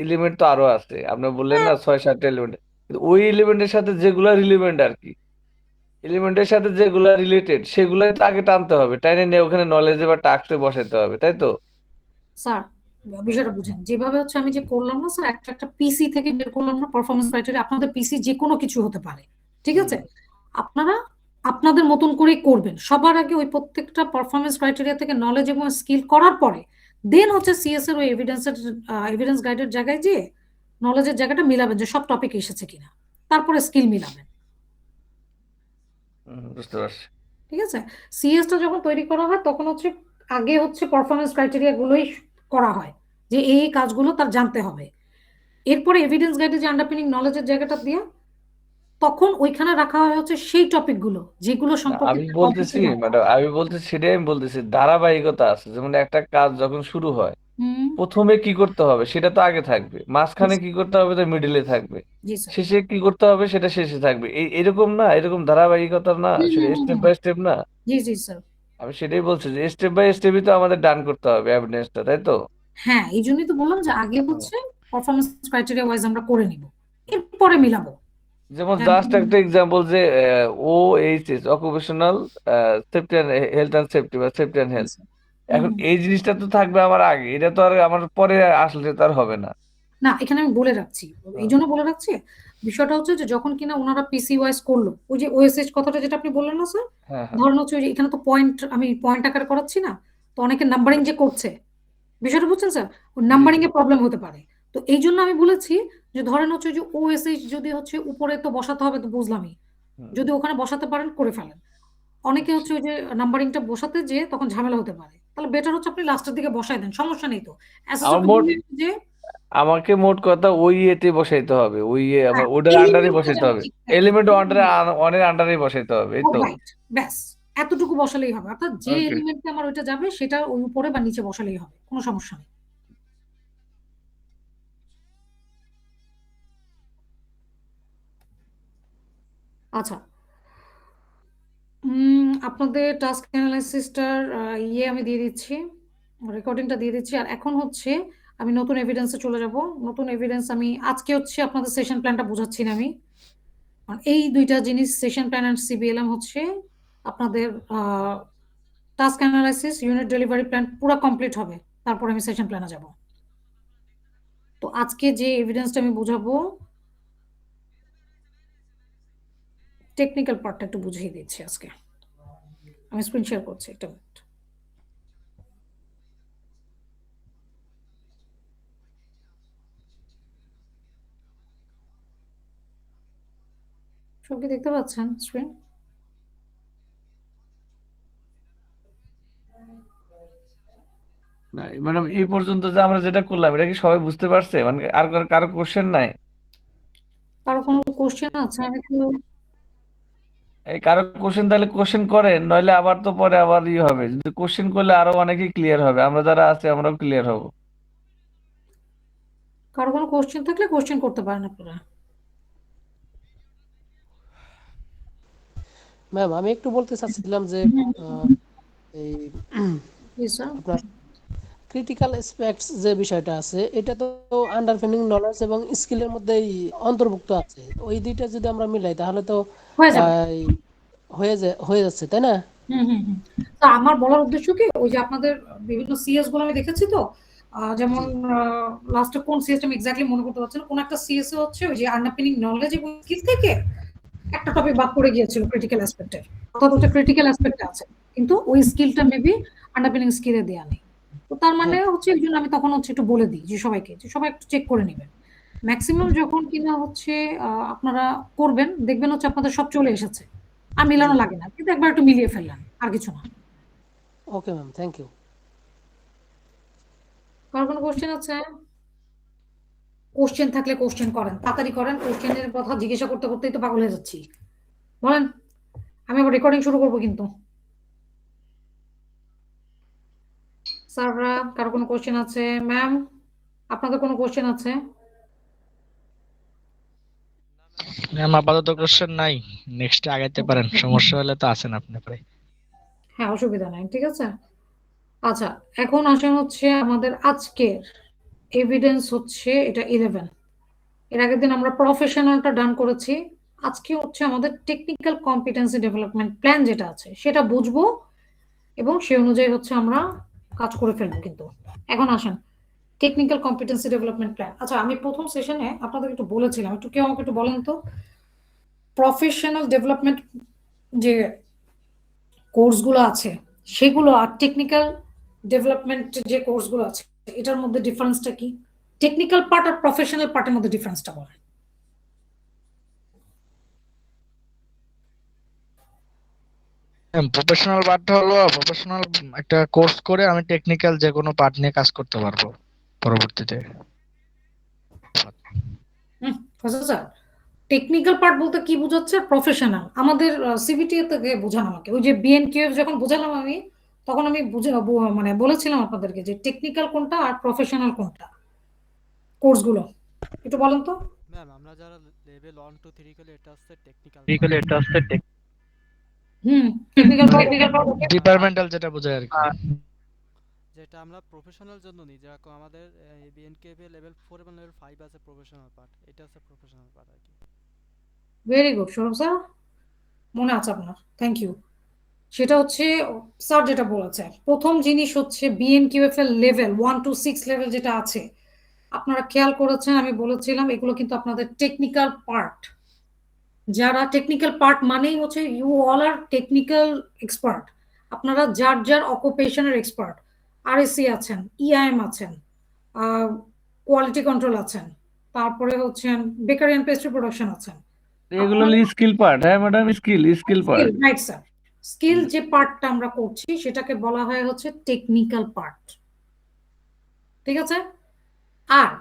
এলিমেন্ট তো আরো আছে, আপনি বললেন হ্যাঁ। না 6-7টা এলিমেন্ট, কিন্তু ওই এলিমেন্টের সাথে যেগুলা রিলেভেন্ট আর কি, এলিমেন্টের সাথে যেগুলা রিলেটেড সেগুলাই তো আগে টানতে হবে, টাইনে নিয়ে ওখানে নলেজে বা টাস্কে বসাতে হবে, তাই তো? স্যার বিষয়টা বুঝেন, যেভাবে হচ্ছে আমি যে করলাম না স্যার, একটা একটা পিসি থেকে বের করলাম না পারফরমেন্স ক্রাইটেরিয়া, আপনাদের পিসি যে কোনো কিছু হতে পারে। ঠিক হুম আছে? আপনারা আপনাদের মতন করেই করবেন। সবার আগে ওই প্রত্যেকটা পারফরমেন্স ক্রাইটেরিয়া থেকে নলেজ এবং স্কিল করার পরে দেন হচ্ছে সিএস এর ওই এভিডেন্স গাইডের জায়গায় যে নলেজের জায়গাটা মিলাবেন, যে সব টপিক এসেছে কিনা, তারপরে স্কিল মিলাবেন। বুঝতে পারছি। ঠিক আছে? সিএসটা যখন তৈরি করা হয় তখন হচ্ছে আগে হচ্ছে পারফরমেন্স ক্রাইটেরিয়া গুলোই করা হয়, যে এই কাজগুলো তার জানতে হবে। এরপরে এভিডেন্স গাইডে যে আন্ডারপিনিং নলেজের জায়গাটা দিয়ে তখন ওইখানে রাখা হয় হচ্ছে সেই টপিক গুলো যেগুলো না, সম্পর্কে আমি তার বলতেছি অবশ্যই জানতে ম্যাডাম, হবে। আমি বলতেছি সেটাই, আমি বলতেছি ধারাবাহিকতা আছে, যেমন একটা কাজ যখন শুরু হয় হুম। প্রথমে কি করতে হবে সেটা তো আগে থাকবে, জি মাঝখানে কি করতে হবে তো মিডিলে থাকবে, জি স্যার। শেষে কি করতে হবে সেটা শেষে থাকবে, এরকম না, এরকম ধারাবাহিকতা না, হুম সেটা হুম হুম স্টেপ হুম। বাই স্টেপ না। জি জি স্যার। আমি সেটাই বলছি যে স্টেপ বাই স্টেপই তো আমাদের ডান করতে হবে এভিডেন্সটা, তাই তো? হ্যাঁ, এই জন্যই তো বললাম যে আগে হুম। হচ্ছে পারফরমেন্স ক্রাইটেরিয়া ওয়াইজ আমরা করে নিব, এরপরে মিলাবো। যেমন হ্যাঁ, জাস্ট একটা এক্সাম্পল যে OHS occupational safety and health and safety বা সেফটি অ্যান্ড হেলথ, এখন এই জিনিসটা তো থাকবে আমার আগে, এটা তো আর আমার পরে আসলে তো আর হবে না। না এখানে আমি বলে রাখছি, এই হ্যাঁ জন্য বলে রাখছি, বিষয়টা হচ্ছে যে যখন কিনা ওনারা পিসি ওয়াইজ করলো, ওই যে ওএসএইচ কথাটা যেটা আপনি বললেন না স্যার, হ্যাঁ হ্যাঁ ধরেন হচ্ছে ওই যে এখানে তো পয়েন্ট, আমি পয়েন্ট আকারে করাচ্ছি না, তো অনেকে নাম্বারিং যে করছে, বিষয়টা বুঝছেন স্যার, ওই জি নাম্বারিং জি। এ প্রবলেম হতে পারে। তো এই জন্য আমি বলেছি যে ধরেন হচ্ছে যে ওএসএইচ যদি হচ্ছে উপরে তো বসাতে হবে, তো বুঝলামই, হুম। যদি ওখানে বসাতে পারেন করে ফেলেন। অনেকে হচ্ছে ওই যে নাম্বারিংটা বসাতে যে তখন ঝামেলা হতে পারে, তাহলে বেটার হচ্ছে আপনি লাস্টের দিকে বসাই দেন, সমস্যা নেই তো। আমার অ্যাসেসরকে মোট বললেন যে আমাকে মোট কথা ওই ইয়েতে বসাইতে হবে, ওই ইয়ে আমার হ্যাঁ ওটার আন্ডারে এলিমেন্টটা বসাইতে যেন হবে, ঠিকঠাক হয়, এলিমেন্ট ওয়ানের আন্ডারে বসাইতে হবে, এই তো। রাইট, ব্যাস এতটুকু বসালেই হবে, অর্থাৎ যে ওকে। এলিমেন্টে আমার ওইটা যাবে সেটা ওই উপরে বা নিচে বসালেই হবে, কোনো সমস্যা নেই। আচ্ছা, আপনাদের টাস্ক অ্যানালাইসিসটার ইয়ে আমি দিয়ে দিচ্ছি, রেকর্ডিংটা দিয়ে দিচ্ছি। আর এখন হচ্ছে আমি নতুন এভিডেন্সে চলে যাব। নতুন এভিডেন্স আমি আজকে হচ্ছে আপনাদের সেশন প্ল্যানটা বুঝাচ্ছি না আমি, আর এই দুইটা জিনিস সেশন প্ল্যান অ্যান্ড সিবিএলএম হচ্ছে আপনাদের task analysis unit delivery plan পুরো কমপ্লিট হবে, তারপর আমি সেশন প্ল্যানে যাব। তো আজকে যে এভিডেন্সটা আমি বুঝাবো, টেকনিক্যাল পার্টটা একটু বুঝিয়ে দিচ্ছি আজকে। আমি স্ক্রিন শেয়ার করছি, একটা মিনিট। সব কি দেখতে পাচ্ছেন স্ক্রিন? না ম্যাডাম, এই পর্যন্ত যে আমরা যেটা করলাম এটা কি সবাই বুঝতে পারছে, মানে আর কারো কোশ্চেন নাই? কারো কোনো কোশ্চেন আছে? আমি একটু এই কারো কোশ্চেন তাহলে কোশ্চেন করেন, নইলে আবার তো পরে আবার ইয়ে হবে, যদি কোশ্চেন করলে আরো অনেকেই ক্লিয়ার হবে, আমরা যারা আছি আমরাও ক্লিয়ার হব। কারো কোনো কোশ্চেন থাকলে কোশ্চেন করতে পারেন আপনারা। ম্যাম আমি একটু বলতে চাচ্ছিলাম যে আহ, এই প্লিজ স্যার। আপনার ক্রিটিক্যাল অ্যাসপেক্টস যে বিষয়টা আছে এটা তো আন্ডারস্ট্যান্ডিং নলেজ এবং স্কিলের মধ্যেই অন্তর্ভুক্ত আছে, ওই দুইটা যদি আমরা মিলাই তাহলে তো হয়ে যাবে। এই হয়ে যাচ্ছে তাই না? হুম। তো আমার বলার উদ্দেশ্য কি, ওই যে আপনাদের বিভিন্ন সিএস গুলো আমি দেখেছি তো, যেমন জি লাস্টে কোন সিএস আমি এক্স্যাক্টলি মনে করতে পারছি না, কোন একটা সিএস এ হচ্ছে ওই যে আন্ডারপিনিং নলেজ এবং স্কিল থেকে একটা টপিক বাদ পড়ে গিয়েছিল ক্রিটিক্যাল অ্যাসপেক্টের, অর্থাৎ ওটা ক্রিটিক্যাল অ্যাসপেক্টে আছে, কিন্তু ওই স্কিলটা মেবি আন্ডারপিনিং স্কিলে দেয়া নেই। তো তার মানে হ্যাঁ হচ্ছে এই জন্য আমি তখন হচ্ছে একটু বলে দিই যে সবাইকে, যে সবাই একটু চেক করে নেবেন। ম্যাক্সিমাম যখন কিনা হচ্ছে আপনারা করবেন, দেখবেন হচ্ছে আপনাদের সব চলে এসেছে, আর জি মিলানো লাগে না, কিন্তু একবার একটু মিলিয়ে ফেললেন, আর কিছু না। Okay ma'am thank you. কার কোনো কোশ্চেন আছে? কোশ্চেন থাকলে কোশ্চেন করেন, তাড়াতাড়ি করেন, কোশ্চেনের কথা জিজ্ঞাসা করতে করতেই তো পাগল হয়ে যাচ্ছি। বলেন, আমি আবার রেকর্ডিং শুরু করবো কিন্তু। স্যাররা কারো কোনো কোশ্চেন আছে? ম্যাম আপনাদের কোনো কোশ্চেন আছে? ম্যাম আপাতত কোশ্চেন নাই, নেক্সট আগাইতে পারেন, সমস্যা হলে তো আছেন আপনি পরে। হ্যাঁ অসুবিধা নাই, ঠিক আছে। আচ্ছা, এখন আসেন হচ্ছে আমাদের আজকের এভিডেন্স হচ্ছে এটা 11। এর আগের দিন আমরা প্রফেশনালটা ডান করেছি, আজকে হচ্ছে আমাদের টেকনিক্যাল কম্পিটেন্সি ডেভেলপমেন্ট প্ল্যান যেটা আছে সেটা বুঝবো, এবং সেই অনুযায়ী হচ্ছে আমরা কাজ করে ফেলবো কিন্তু। এখন আসেন টেকনিক্যাল কম্পিটেন্সি ডেভেলপমেন্ট প্ল্যান। আচ্ছা, আমি প্রথম সেশনে আপনাদের একটু বলেছিলাম, একটু কেউ আমাকে একটু বলেন তো, প্রফেশনাল ডেভেলপমেন্ট যে কোর্সগুলো আছে সেগুলো আর টেকনিক্যাল ডেভেলপমেন্ট যে কোর্সগুলো আছে এটার মধ্যে ডিফারেন্সটা কি? টেকনিক্যাল পার্ট আর প্রফেশনাল পার্টের মধ্যে ডিফারেন্সটা বলেন। প্রফেশনাল পার্টটা হলো, প্রফেশনাল একটা কোর্স করে আমি টেকনিক্যাল যে কোনো পার্ট নিয়ে কাজ করতে পারবো পরবর্তীতে। স্যার টেকনিক্যাল পার্ট বলতে কি বোঝাচ্ছে? প্রফেশনাল আমাদের সিবিটি থেকে বোঝানো, আমাকে ওই যে বিএনকিউ যখন বোঝালাম আমি, তখন আমি মানে বলেছিলাম আপনাদেরকে যে টেকনিক্যাল কোনটা আর প্রফেশনাল কোনটা কোর্সগুলো, একটু বলেন তো। ম্যাম আমরা যারা লেভেল 1 2 3 খেলি এটা হচ্ছে টেকনিক্যাল পার্ট, টেকনিক্যাল এটা হচ্ছে হুম, টেকনিক্যাল পার্ট। ডিপার্টমেন্টাল যেটা বোঝায় আর কি। যেটা আমরা প্রফেশনাল জন্য নিই, যেরকম আমাদের বিএনকেএফ লেভেল 4 এবং লেভেল 5 আছে প্রফেশনাল পার্ট, এটা হচ্ছে প্রফেশনাল পার্ট আর কি। ভেরি গুড সৌরভ স্যার, মনে আছে আপনার, থ্যাংক ইউ। সেটা হচ্ছে স্যার যেটা বলেছে, প্রথম জিনিস হচ্ছে বিএনকিউএফ এর লেভেল 1 to 6 লেভেল যেটা আছে, আপনারা খেয়াল করেছেন আমি বলেছিলাম এগুলো কিন্তু আপনাদের টেকনিক্যাল পার্ট। যারা টেকনিক্যাল পার্ট মানেই হচ্ছে you all are technical expert, আপনারা যার যার অকুপেশনের এক্সপার্ট। আরএসসি আছেন, ইআইএম আছেন, কোয়ালিটি কন্ট্রোল আছেন, তারপরে হচ্ছেন বেকারি অ্যান্ড পেস্ট্রি প্রোডাকশন আছেন। এগুলো স্কিল পার্ট, হ্যাঁ madam, skill part. Right sir, skill যে পার্টটা আমরা করছি সেটাকে বলা হয় হচ্ছে টেকনিক্যাল পার্ট, ঠিক আছে। আর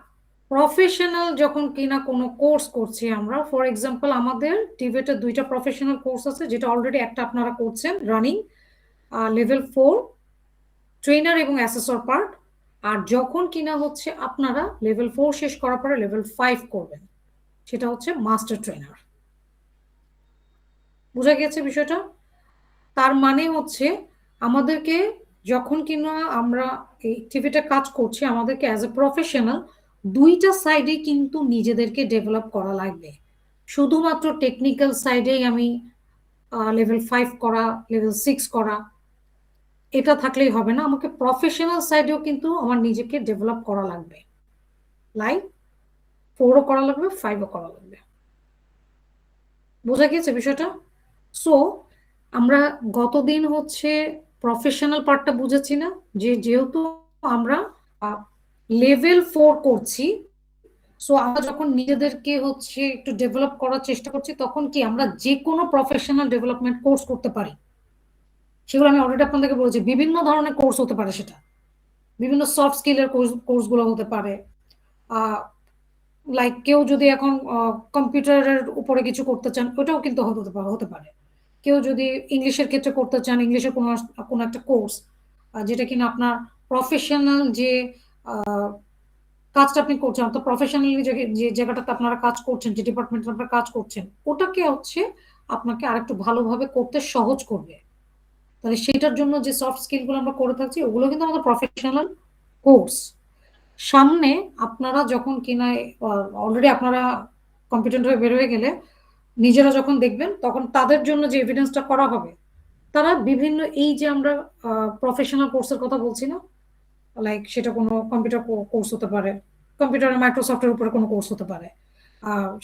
প্রফেশনাল যখন কিনা কোনো কোর্স করছি আমরা, ফর এক্সাম্পল আমাদের টিভেটের 2টা প্রফেশনাল কোর্স আছে, যেটা অলরেডি একটা আপনারা করছেন রানিং, লেভেল 4 ট্রেনার এবং অ্যাসেসর পার্ট। আর যখন কিনা হচ্ছে আপনারা লেভেল 4 শেষ করার পরে লেভেল 5 করবেন, সেটা হচ্ছে মাস্টার ট্রেনার। বুঝা গেছে বিষয়টা? তার মানে হচ্ছে আমাদেরকে যখন কিনা আমরা এই টিভিতে কাজ করছি, আমাদেরকে অ্যাজ এ প্রফেশনাল 2টা সাইডে কিন্তু নিজেদেরকে ডেভেলপ করা লাগবে। শুধুমাত্র টেকনিক্যাল সাইডেই আমি লেভেল 5 করা, লেভেল 6 করা, এটা থাকলেই হবে না, আমাকে প্রফেশনাল সাইডেও কিন্তু আমার নিজেকে ডেভেলপ করা লাগবে। লাইক 4ও করা লাগবে, 5ও করা লাগবে। বোঝা গিয়েছে বিষয়টা? সো আমরা গতদিন হচ্ছে প্রফেশনাল পার্টটা বুঝেছি না, যে যেহেতু আমরা লেভেল 4 করছি, সো আমরা যখন নিজেদেরকে হচ্ছে একটু ডেভেলপ করার চেষ্টা করছি, তখন কি আমরা যে কোনো প্রফেশনাল ডেভেলপমেন্ট কোর্স করতে পারি। সেগুলো আমি অলরেডি আপনাদেরকে বলেছি, বিভিন্ন ধরনের কোর্স হতে পারে, সেটা বিভিন্ন সফট স্কিলের কোর্সগুলো হতে পারে। লাইক কেউ যদি এখন কম্পিউটারের উপরে কিছু করতে চান, ওটাও কিন্তু হতে পারে। কেউ যদি ইংলিশের ক্ষেত্রে করতে চান, ইংলিশের কোনো একটা কোর্স, যেটা কিনা আপনার প্রফেশনাল যে কাজটা আপনি করছেন, অর্থাৎ প্রফেশনালি যে জায়গাটাতে আপনারা কাজ করছেন, যে ডিপার্টমেন্টে আপনারা কাজ করছেন, ওটাকে হচ্ছে আপনাকে আরেকটু ভালোভাবে করতে সহজ করবে। তাহলে সেটার জন্য যে সফট স্কিলগুলো আমরা করে থাকছি, ওগুলো কিন্তু আমাদের প্রফেশনাল কোর্স। সামনে আপনারা যখন কিনা অলরেডি আপনারা কম্পিটেন্ট হয়ে বের হয়ে গেলে নিজেরা যখন দেখবেন, তখন তাদের জন্য যে এভিডেন্সটা করা হবে, তারা বিভিন্ন এই যে আমরা প্রফেশনাল কোর্সের কথা বলছি না, লাইক সেটা কোনো কম্পিউটার কোর্স হতে পারে, কম্পিউটার মাইক্রোসফটের উপরে কোনো কোর্স হতে পারে,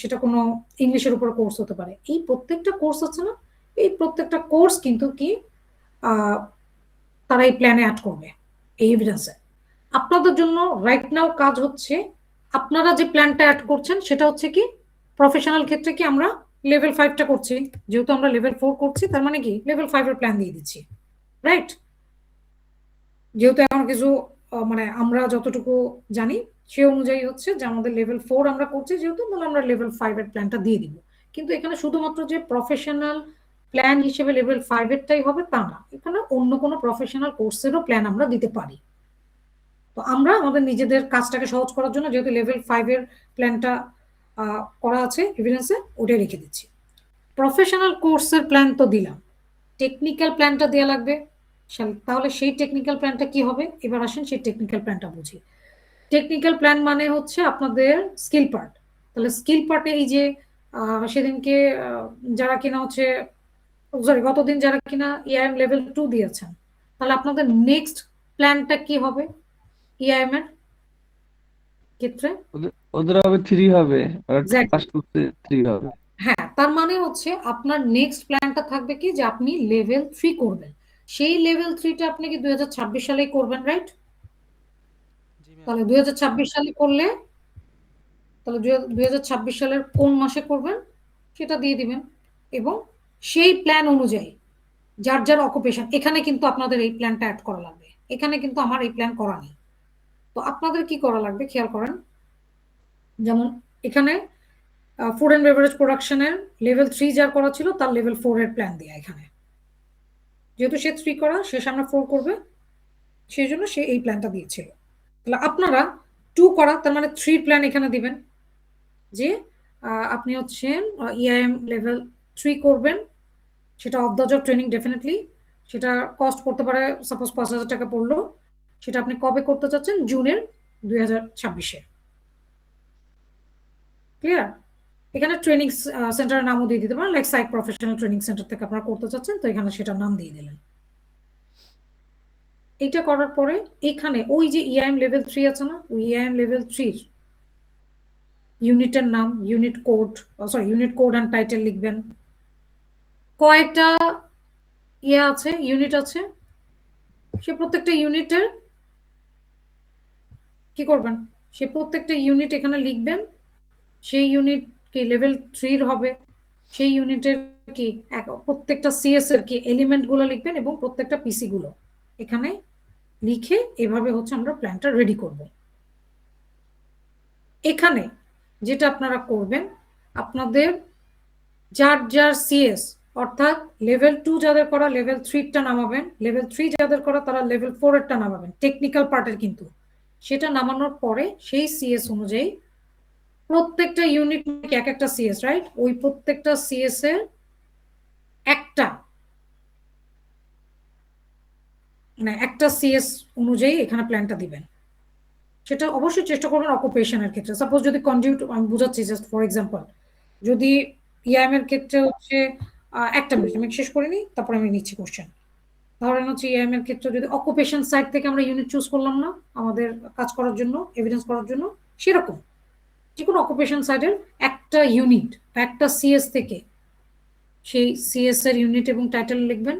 সেটা কোনো ইংলিশের উপরে কোর্স হতে পারে, এই প্রত্যেকটা কোর্স আছে না, এই প্রত্যেকটা কোর্স কিন্তু কি তারা এই প্ল্যানে অ্যাড করবে এই এভিডেন্সে। আপনাদের জন্য রাইট নাও কাজ হচ্ছে, আপনারা যে প্ল্যানটা অ্যাড করছেন সেটা হচ্ছে কি প্রফেশনাল ক্ষেত্রে কি আমরা লেভেল 5টা করছি, যেহেতু আমরা লেভেল 4 করছি, তার মানে কি লেভেল 5 এর প্ল্যান দিয়ে দিচ্ছি, রাইট। যেহেতু এখন কিছু মানে আমরা যতটুকু জানি সে অনুযায়ী হচ্ছে যে আমাদের লেভেল 4 আমরা করছি, যেহেতু আমরা লেভেল 5 এর প্ল্যানটা দিয়ে দিব। কিন্তু এখানে শুধুমাত্র যে প্রফেশনাল প্ল্যান হিসেবে লেভেল 5 এরটাই হবে তা না, এখানে অন্য কোনো প্রফেশনাল কোর্সেরও প্ল্যান আমরা দিতে পারি। তো আমরা আমাদের নিজেদের কাজটাকে সহজ করার জন্য যেহেতু লেভেল 5 এর প্ল্যানটা করা আছে এভিডেন্সে, ওটাই রেখে দিচ্ছি। প্রফেশনাল কোর্সের প্ল্যান তো দিলাম, টেকনিক্যাল প্ল্যানটা দেওয়া লাগবে। তাহলে সেই টেকনিক্যাল প্ল্যানটা কি হবে, এবার আসেন সেই টেকনিক্যাল প্ল্যানটা বুঝি। টেকনিক্যাল প্ল্যান মানে হচ্ছে আপনাদের স্কিল পার্ট। তাহলে স্কিল পার্টে এই যে সেদিনকে যারা কিনা হচ্ছে গতদিন যারা কিনা ইআইএম লেভেল 2 দিয়েছেন, তাহলে আপনাদের নেক্সট প্ল্যানটা কি হবে ইআইএম এর ক্ষেত্রে? ওদের হবে 3 হবে, Exactly. ফার্স্ট করতে 3 হবে। হ্যাঁ, তার মানে হচ্ছে আপনার নেক্সট প্ল্যানটা থাকবে কি যে আপনি লেভেল 3 করবেন। সেই লেভেল 3টা আপনি কি 2026 সালেই করবেন, রাইট? জি ম্যাম। তাহলে 2026 সালে করলে, তাহলে 2026 সালের কোন মাসে করবেন সেটা দিয়ে দিবেন, এবং সেই প্ল্যান অনুযায়ী যার যার অকুপেশন, এখানে কিন্তু আপনাদের এই প্ল্যানটা অ্যাড করা লাগবে। এখানে কিন্তু আমার এই প্ল্যান করা নেই, তো আপনাদের কি করা লাগবে খেয়াল করেন। যেমন এখানে ফুড অ্যান্ড বেভারেজ প্রোডাকশনের লেভেল 3 যার করা ছিল, তার লেভেল 4 এর প্ল্যান দেয়া এখানে, যেহেতু সে 3 করা, সে সামনে 4 করবে, সেই জন্য সে এই প্ল্যানটা দিয়েছিল। তাহলে আপনারা 2 করা, তার মানে 3 প্ল্যান এখানে দিবেন, যে আপনি হচ্ছেন ইআইএম লেভেল 3 করবেন, সেটা of the job training definitely, সেটা কস্ট করতে পারে সাপোজ 5,000 টাকা পড়লো, সেটা আপনি কবে করতে চাচ্ছেন, জুনের 2026-এ। ক্লিয়ার? এখানে ট্রেনিং সেন্টারের নামও দিয়ে দিতে পারেন, like psych professional training centre থেকে আপনারা করতে চাচ্ছেন, তো এখানে সেটার নাম দিয়ে দিলেন। এটা করার পরে এখানে ওই যে ইআইএম লেভেল 3 আছে না, ওই ইআইএম লেভেল 3 ইউনিটের নাম, unit code, unit code and title লিখবেন। কয়টা আছে, ইউনিট আছে, সে প্রত্যেকটা ইউনিটের কি করবেন, সে প্রত্যেকটা ইউনিট এখানে লিখবেন। সেই ইউনিট কি লেভেল 3 হবে, সেই ইউনিটের কি প্রত্যেকটা সিএস এর কি এলিমেন্ট গুলো লিখবেন এবং প্রত্যেকটা পিসি গুলো এখানে লিখে এভাবে হচ্ছে আমরা প্ল্যানটা রেডি করব। এখানে যেটা আপনারা করবেন, আপনাদের যার যার সিএস অর্থাৎ লেভেল 2 যাদের করা লেভেল 3টা নামাবেন, লেভেল 3 যাদের করা তারা লেভেল 4 এরটা নামাবেন, টেকনিক্যাল পার্টের। কিন্তু সেটা নামানোর পরে সেই সিএস অনুযায়ী প্রত্যেকটা ইউনিট এক একটা সিএস, রাইট, ওই প্রত্যেকটা সিএস এর একটা সিএস অনুযায়ী এখানে প্ল্যানটা দিবেন। সেটা অবশ্যই চেষ্টা করবেন অকুপেশনের ক্ষেত্রে। সাপোজ যদি কনজিউট, আমি বুঝাচ্ছি জাস্ট ফর এক্সাম্পল, যদি ইআইএম এর ক্ষেত্রে হচ্ছে একটা মিনিট আমি শেষ করিনি, তারপরে আমি নিচ্ছি কোশ্চেন। ধরেন হচ্ছে ইআইএম এর ক্ষেত্রে যদি অকুপেশন সাইড থেকে আমরা ইউনিট চুজ করলাম না আমাদের কাজ করার জন্য, এভিডেন্স করার জন্য, সেরকম যে কোনো অকুপেশন সাইডের একটা ইউনিট বা একটা সিএস থেকে সেই সিএস এর ইউনিট এবং টাইটেল লিখবেন।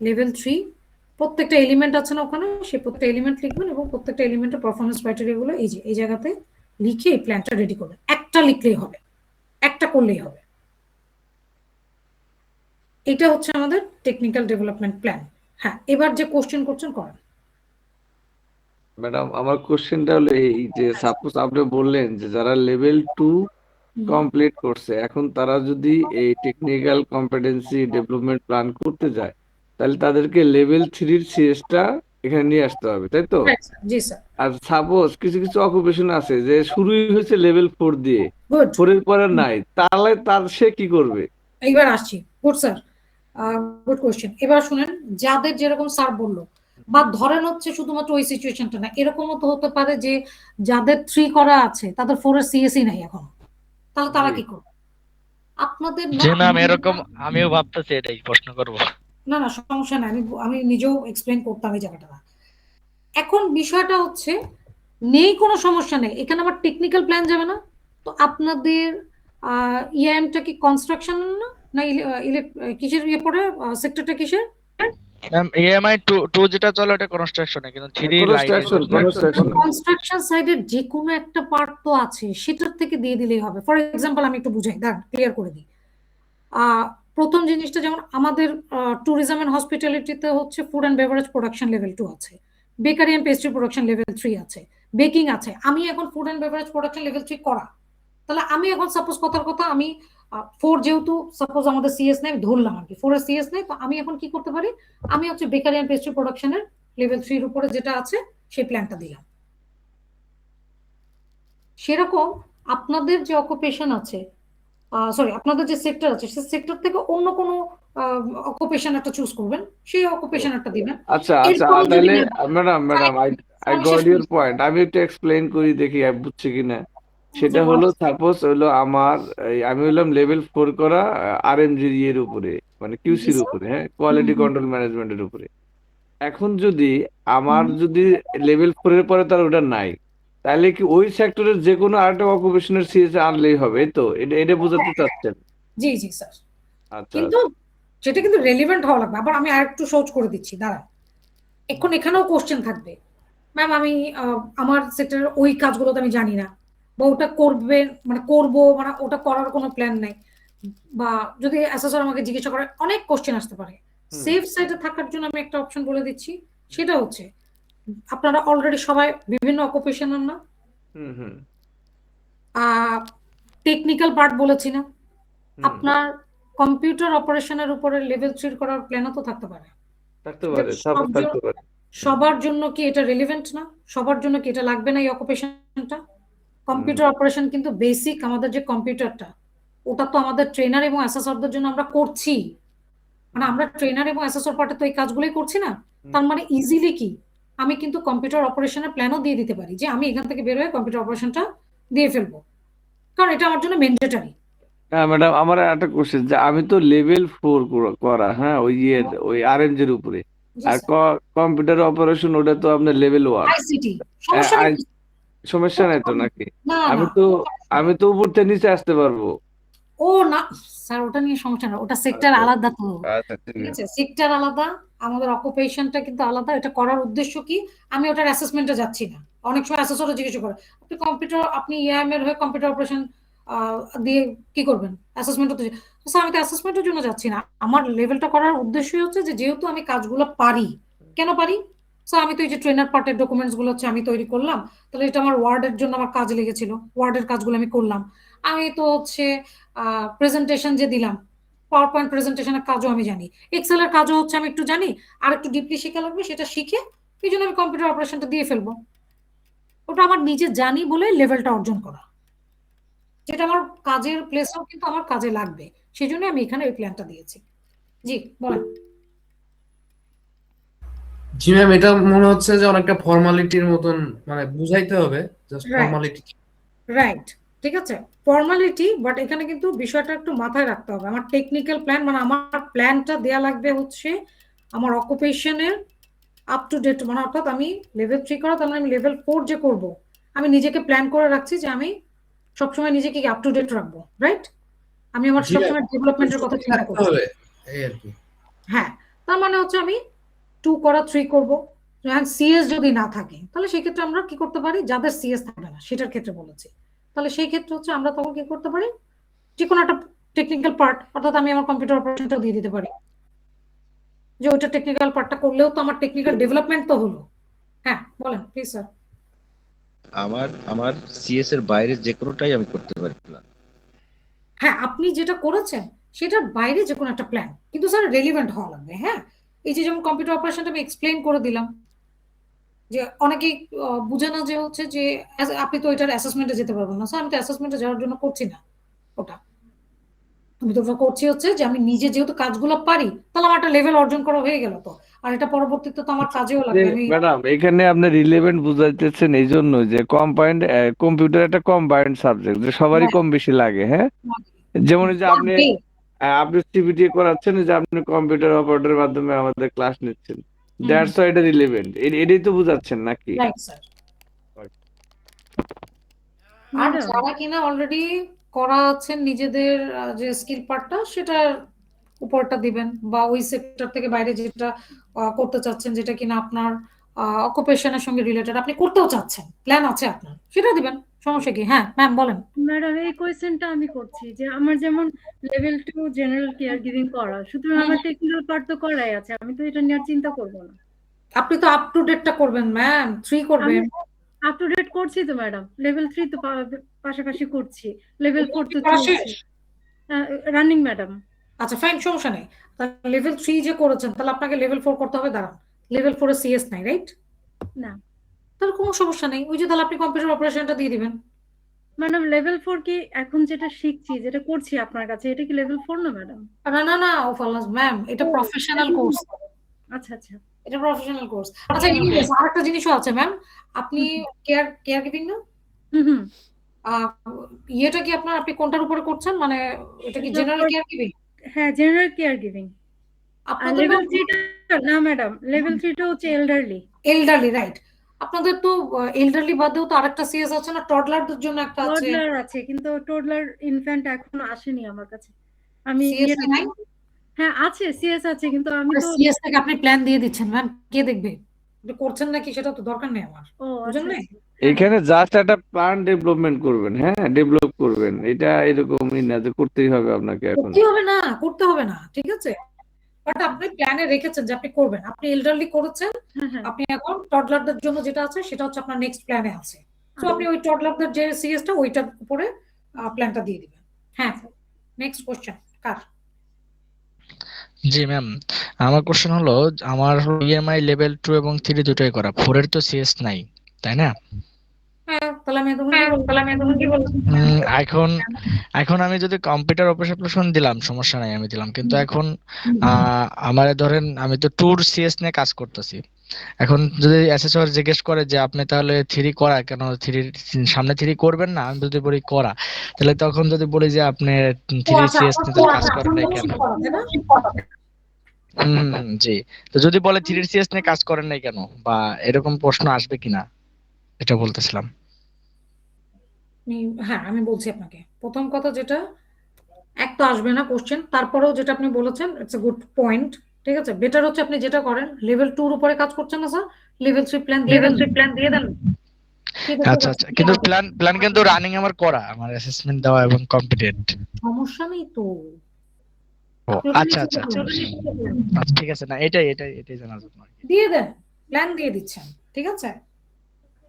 লেভেল 3 প্রত্যেকটা এলিমেন্ট আছে না ওখানে, সেই প্রত্যেকটা এলিমেন্ট লিখবেন এবং প্রত্যেকটা এলিমেন্টের পারফরমেন্স ক্রাইটেরিয়া গুলো এই জায়গাতে লিখে এই প্ল্যানটা রেডি করবেন। একটা লিখলেই হবে, একটা করলেই হবে। এটা হচ্ছে আমাদের টেকনিক্যাল ডেভেলপমেন্ট প্ল্যান। হ্যাঁ, এবার যে কোশ্চেন করছেন করেন। ম্যাডাম, আমার কোশ্চেনটা হলো এই যে সাপোজ আপনি বললেন যে যারা লেভেল 2 কমপ্লিট করছে, এখন তারা যদি এই টেকনিক্যাল কম্পিটেন্সি ডেভেলপমেন্ট প্ল্যান করতে যায়, তাহলে তাদেরকে লেভেল 3 সিএসটা এখানে নিয়ে আসতে হবে, তাই তো? জি স্যার। আর সাপোজ কিছু কিছু অকুপেশন আছে যে শুরুই হয়েছে লেভেল 4 দিয়ে, গুড, 4 এর পরে নাই, তাহলে সে কি করবে? এইবার আসছি। Good sir, good question. এবার শুনেন, যাদের যেরকম স্যার বললো, বা ধরেন হচ্ছে শুধুমাত্র ওই সিচুয়েশনটা না, এরকমও তো হতে পারে যে যাদের 3 করা আছে তাদের 4 এর সিএসই নাই এখন, তাহলে তারা কি করবে? আপনাদের জি ম্যাম, এরকম আমিও ভাবতেছি, এটাই প্রশ্ন করব। না না, সমস্যা নাই, আমি নিজেও এক্সপ্লেন করতাম এই জায়গাটা। এখন বিষয়টা হচ্ছে নেই, কোনো সমস্যা নেই, এখানে আমার টেকনিক্যাল প্ল্যান যাবে না। তো আপনাদের ইআইএমটা কি কনস্ট্রাকশন না, না কিসের ইয়ে পড়ে, সেক্টরটা কিসের? ম্যাম ইএমআই 2 যেটা চলে ওটা কনস্ট্রাকশনে, কিন্তু 3 কনস্ট্রাকশন সাইডের যে কোনো একটা পার্ট তো আছে, সেটার থেকে দিয়ে দিলেই হবে। ফর এক্সাম্পল আমি একটু বুঝাই, দাঁড়ান ক্লিয়ার করে দিই। প্রথম জিনিসটা, যেমন আমাদের ট্যুরিজম এন্ড হসপিটালিটিতে হচ্ছে food and beverage production level 2 আছে, bakery and pastry production level 3 আছে, বেকিং আছে। আমি এখন food and beverage production level 3 করা, তাহলে আমি এখন সাপোজ কথার কথা আমি 4 যেহেতু সাপোজ আমাদের সিএস নেই, ধরলাম আর কি 4 এর সিএস নেই, তো আমি এখন কি করতে পারি, আমি হচ্ছে বেকারি এন্ড পেস্ট্রি প্রোডাকশনের লেভেল 3 এর উপরে যেটা আছে সেই প্ল্যানটা দিলাম। সেরকম আপনাদের যে অকুপেশন আছে, আপনাদের যে সেক্টর আছে, সেই সেক্টর থেকে অন্য কোনো অকুপেশন একটা চুজ করবেন, সেই অকুপেশন একটা দিবেন। আচ্ছা আচ্ছা, তাহলে madam I got your point. আমি একটু এক্সপ্লেইন করি, দেখি বুঝছি কিনা। সেটা হলো সাপোজ হলো আমার আমি হলাম লেভেল 4 করা আরএমজি এর উপরে, মানে কিউসির উপরে, হ্যাঁ, কোয়ালিটি কন্ট্রোল ম্যানেজমেন্টের উপরে। এখন যদি আমার যদি লেভেল 4 এর পরে তার ওটা নাই, তাহলে কি ওই সেক্টরের যে কোনো আরেকটা অকুপেশনের সিএস আনলেই হবে, এই তো? এটা বোঝাতে চাচ্ছেন? জি জি স্যার, আচ্ছা কিন্তু সেটা কিন্তু রেলিভেন্ট হওয়া লাগবে। আবার আমি আরেকটু সহজ করে দিচ্ছি, দাঁড়ান। এখন এখানেও কোশ্চেন থাকবে, ম্যাম আমি আমার সেক্টরের ওই কাজগুলো তো আমি জানি না, বা ওটা করবে মানে করবো, মানে ওটা করার কোনো প্ল্যান নাই, বা যদি অ্যাসেসর আমাকে জিজ্ঞাসা করে, অনেক কোশ্চেন আসতে পারে। সেফ সাইডে থাকার জন্য আমি একটা অপশন বলে দিচ্ছি, সেটা হচ্ছে আপনারা অলরেডি সবাই বিভিন্ন অকুপেশনের না, টেকনিক্যাল পার্ট বলেছি না, আপনার কম্পিউটার অপারেশনের উপরে লেভেল 3 করার প্ল্যানও তো থাকতে পারে। সবার জন্য কি এটা রেলিভেন্ট না? সবার জন্য কি এটা লাগবে না এই অকুপেশনটা? কম্পিউটার অপারেশন কিন্তু বেসিক, আমাদের যে কম্পিউটারটা ওটা তো আমাদের ট্রেনার এবং অ্যাসেসরদের জন্য আমরা করছি, মানে আমরা ট্রেনার এবং অ্যাসেসর পার্টে তো এই কাজগুলোই করছি না। তার মানে ইজিলি কি আমি কিন্তু কম্পিউটার অপারেশনের প্ল্যানও দিয়ে দিতে পারি, যে আমি এখান থেকে বের হয়ে কম্পিউটার অপারেশনটা দিয়ে ফেলবো, কারণ এটা আমার জন্য ম্যান্ডেটরি। হ্যাঁ ম্যাডাম, আমার একটা কোশ্চেন, যে আমি তো লেভেল 4 করা, হ্যাঁ, ওই আরএমজি এর উপরে, জি আর স্যার, কম্পিউটার অপারেশন ওটা তো আপনার লেভেল 1। আইসিটি, সমস্যা নেই তো, সমস্যা করতে নাই তো পারবেন। নাকি? না আমি না, তো কোনো সমস্যা নেই। আমি তো উপর থেকে নিচে আসতে পারবো। ও না স্যার, ওটা নিয়ে সমস্যা না, ওটা সেক্টর আচ্ছা আলাদা তো। আচ্ছা, ঠিক ঠিক আছে। আছে, সেক্টর আলাদা, আমাদের অকুপেশনটা কিন্তু আলাদা। এটা করার উদ্দেশ্য কি, আমি ওটার অ্যাসেসমেন্টে যাচ্ছি না। অনেক সময় অ্যাসেসরও জিজ্ঞেস করে, আপনি ইআইএম এর হয়ে কম্পিউটার অপারেশন দিয়ে কি করবেন, অ্যাসেসমেন্ট তো। স্যার আমি তো অ্যাসেসমেন্টের জন্য যাচ্ছি না, আমার লেভেলটা করার উদ্দেশ্যই হচ্ছে যে যেহেতু আমি কাজগুলো পারি। কেন পারি স্যার, আমি তো এই যে ট্রেনার পার্টের ডকুমেন্টস গুলো হচ্ছে আমি তৈরি করলাম, তাহলে এটা আমার ওয়ার্ডের জন্য আমার কাজ লেগেছিল, ওয়ার্ডের কাজগুলো আমি করলাম। আমি তো হচ্ছে প্রেজেন্টেশন যে দিলাম, পাওয়ার পয়েন্ট প্রেজেন্টেশনের কাজও আমি জানি, এক্সেল এর কাজও হচ্ছে আমি একটু জানি, আর একটু ডিপলি শেখা লাগবে, সেটা শিখে এই জন্য আমি কম্পিউটার অপারেশনটা দিয়ে ফেলবো। ওটা আমার নিজে জানি বলে লেভেলটা অর্জন করা, যেটা আমার কাজের প্লেসেও কিন্তু আমার কাজে লাগবে, সেই জন্য আমি এখানে ওই প্ল্যানটা দিয়েছি। জি বলেন। জি ম্যাম, এটা মনে হচ্ছে যে অনেকটা ফর্মালিটির মতন, মানে বুঝাইতে হবে, জাস্ট রাইট, ফর্মালিটি। রাইট, ঠিক আছে, ফর্মালিটি, বাট এখানে কিন্তু বিষয়টা একটু মাথায় রাখতে হবে। আমার টেকনিক্যাল প্ল্যান, মানে আমার প্ল্যানটা দেয়া লাগবে হচ্ছে আমার অকুপেশনের আপ টু ডেট, মানে অর্থাৎ আমি লেভেল 3 করা, তাহলে আমি লেভেল 4 যে করব, আমি নিজেকে প্ল্যান করে রাখছি যে আমি সবসময় নিজেকে আপ টু ডেট রাখবো, রাইট। আমি আমার জি ম্যাম, সবসময় ডেভেলপমেন্টের কথা চিন্তা রাখতে করছি। হবে এই আর কি। হ্যাঁ, তার মানে হচ্ছে আমি 2 করা 3 করব। সিএস যদি না থাকে তাহলে সেই ক্ষেত্রে আমরা কি করতে পারি, যাদের সিএস থাকবে না সেটার ক্ষেত্রে বলেছি, তাহলে সেই ক্ষেত্রে হচ্ছে আমরা তখন কি করতে পারি, যে কোনো একটা টেকনিক্যাল পার্ট, অর্থাৎ আমি আমার কম্পিউটার অপারেশনটা দিয়ে দিতে পারি, যে ওইটা টেকনিক্যাল পার্টটা করলেও তো আমার টেকনিক্যাল ডেভেলপমেন্ট তো হলো। হ্যাঁ বলেন প্লিজ স্যার। আমার আমার সিএস এর বাইরে যে কোনোটাই আমি করতে পারি প্ল্যান। হ্যাঁ, আপনি যেটা করেছেন সেটার বাইরে যে কোনো একটা প্ল্যান, কিন্তু স্যার রেলিভেন্ট হওয়া লাগবে। হ্যাঁ, এই যে যেমন কম্পিউটার অপারেশনটা আমি এক্সপ্লেইন করে দিলাম, যে অনেকেই বুঝে না যে হচ্ছে যে আপনি তো এটার অ্যাসেসমেন্টে যেতে পারবেন না। স্যার আমি তো অ্যাসেসমেন্টে যাওয়ার জন্য করছি না ওটা, আমি তো ওটা করছি হচ্ছে যে আমি নিজে যেহেতু কাজগুলো পারি, তাহলে আমার একটা লেভেল অর্জন করা হয়ে গেল তো, আর এটা পরবর্তীতে তো আমার কাজেও লাগবে। আমি ম্যাডাম, এখানে আপনি রিলেভেন্ট বুঝাইতেছেন এই জন্য যে কম্পিউটার একটা কম্বাইন্ড সাবজেক্ট, যে সবারই কম বেশি লাগে, হ্যাঁ। যেমন এই যে আপনি লাগবে, আপনি সিবিটি করাচ্ছেন, যে আপনি কম্পিউটার অপারেটরের মাধ্যমে আমাদের ক্লাস নিচ্ছেন, দ্যাটস ওয়াই এটা রিলেভেন্ট, এটাই তো বুঝাচ্ছেন নাকি? Right sir. আর যারা কিনা অলরেডি করা আছেন নিজেদের যে স্কিল পার্টটা, সেটার উপরটা দিবেন, বা ওই সেক্টর থেকে বাইরে যেটা করতে চাচ্ছেন, যেটা কিনা আপনার অকুপেশনের সঙ্গে রিলেটেড, আপনি করতেও চাচ্ছেন, প্ল্যান আছে আপনার, সেটা দিবেন, সমস্যা কি। হ্যাঁ ম্যাম বলেন। ম্যাডাম এই কোয়েশ্চেনটা আমি করছি যে আমার যেমন লেভেল 2 জেনারেল কেয়ার গিভিং করা, সুতরাং আমার টেকনিক্যাল পার্ট তো করাই আছে, আমি তো এটা নিয়ে আর চিন্তা করব না। আপনি তো আপ টু ডেটটা করবেন ম্যাম, 3 আমি করবেন। আপ টু ডেট করছি তো ম্যাডাম, লেভেল 3 তো পাশাপাশি করছি, লেভেল 4 তো করা চলছে শেষ? Running madam. আচ্ছা ফাইন, সমস্যা নেই। লেভেল 3 যে করেছেন, তাহলে আপনাকে লেভেল 4 করতে হবে। দাঁড়ান, লেভেল 4 এ সিএস নাই, রাইট? না তাহলে কোনো সমস্যা নেই, ওই যে তাহলে আপনি কম্পিউটার অপারেশনটা দিয়ে দিবেন। ম্যাডাম, লেভেল 4 কি এখন যেটা শিখছি, যেটা করছি আপনার কাছে, এটা কি লেভেল 4 না ম্যাডাম? না না না, ও ফাল্লাস ম্যাম, এটা প্রফেশনাল কোর্স। আচ্ছা আচ্ছা। এটা প্রফেশনাল কোর্স। আচ্ছা এনিওয়েজ, আরেকটা জিনিসও আছে ম্যাম, আপনি কেয়ার গিভিং না, হুম হুম। আহ, ইয়েটা কি আপনি কোনটার উপরে করছেন, মানে এটা কি জেনারেল কেয়ার গিভিং? হ্যাঁ, জেনারেল কেয়ার গিভিং। আর আপনাদের লেভেল 3টা না ম্যাডাম, লেভেল 3টা হচ্ছে এল্ডারলি। Elderly, right. আপনাদের তো এল্ডারলি বাদেও তো আরেকটা সিএস আছে না, টডলারদের জন্য একটা আছে। টডলার আছে, কিন্তু টডলার ইনফ্যান্ট এখনো আসেনি আমার কাছে। আমি সিএস নাই? হ্যাঁ আছে, সিএস আছে, কিন্তু আমি তো সিএস থেকে আপনি প্ল্যান দিয়ে দিচ্ছেন ম্যাম, কে দেখবে এটা করছেন নাকি, সেটা তো দরকার নেই আমার, ও বুঝলেন আচ্ছা না? আচ্ছা। হ্যাঁ, এখানে জাস্ট একটা প্ল্যান ডেভেলপমেন্ট করবেন, হ্যাঁ, ডেভেলপ করবেন, এটা এরকমই না যে করতেই হবে আপনাকে এখন। করতে হবে না, করতে হবে না, ঠিক আছে, বাট আপনি প্ল্যানে রেখেছেন যে আপনি করবেন, আপনি এল্ডারলি করেছেন, হ্যাঁ হ্যাঁ। আপনি এখন টডলারদের জন্য যেটা আছে সেটা হচ্ছে আপনার নেক্সট প্ল্যানে আছে, তো আপনি ওই টডলারদের যে সিএসটা ওইটার উপরে প্ল্যানটা দিয়ে দিবেন। হ্যাঁ, নেক্সট কোশ্চেন কার? জি ম্যাম, আমার কোশ্চেন হলো, আমার ইএমআই লেভেল 2 এবং 3 দুটোই করা, 4 এর তো সিএস নাই, তাই না? হ্যাঁ, তাহলে আমি তখন কি বলবো? এখন এখন আমি যদি কম্পিউটার অপারেশন দিলাম, সমস্যা নাই, আমি দিলাম, কিন্তু এখন আমার ধরেন আমি তো ট্যুর সিএস নিয়ে কাজ করতেছি, এখন যদি অ্যাসেসর জিজ্ঞেস করে যে আপনি তাহলে থ্রি করা কেন, থ্রির সামনে থ্রি করবেন না, আমি যদি বলি করা, তাহলে তখন যদি বলি যে আপনি ও থ্রি আচ্ছা, সিএস আপনার নিয়ে করা কাজ না, করেন আপনি নাই কেন? বলছেন করা, তাই না? জি। তো যদি বলে থ্রি সিএস নিয়ে কাজ করেন নাই কেন, বা এরকম প্রশ্ন আসবে কিনা, এটা বলতেছিলাম। হ্যাঁ, আমি বলছি আপনাকে প্রথম কথা যেটা, এক তো আসবে না কোশ্চেন, তারপরেও যেটা আপনি বলেছেন ইটস এ গুড পয়েন্ট। ঠিক আছে, বেটার হচ্ছে আপনি যেটা করেন, লেভেল 2 এর উপরে কাজ করছেন না স্যার, লেভেল 3 প্ল্যান দিয়ে দেন। কি করতে আচ্ছা আচ্ছা, চাচ্ছেন? কিন্তু প্ল্যান কিন্তু রানিং আমার করা, আমার অ্যাসেসমেন্ট দেওয়া এবং কমপ্লিটেড। সমস্যা নেই তো, ও আপনি ওটা আচ্ছা নিয়ে আচ্ছা চিন্তা আচ্ছা করবেন না। আচ্ছা, ঠিক আছে, না এটাই জানার জন্য আর কি। দিয়ে দেন, প্ল্যান দিয়ে দিচ্ছেন, ঠিক আছে,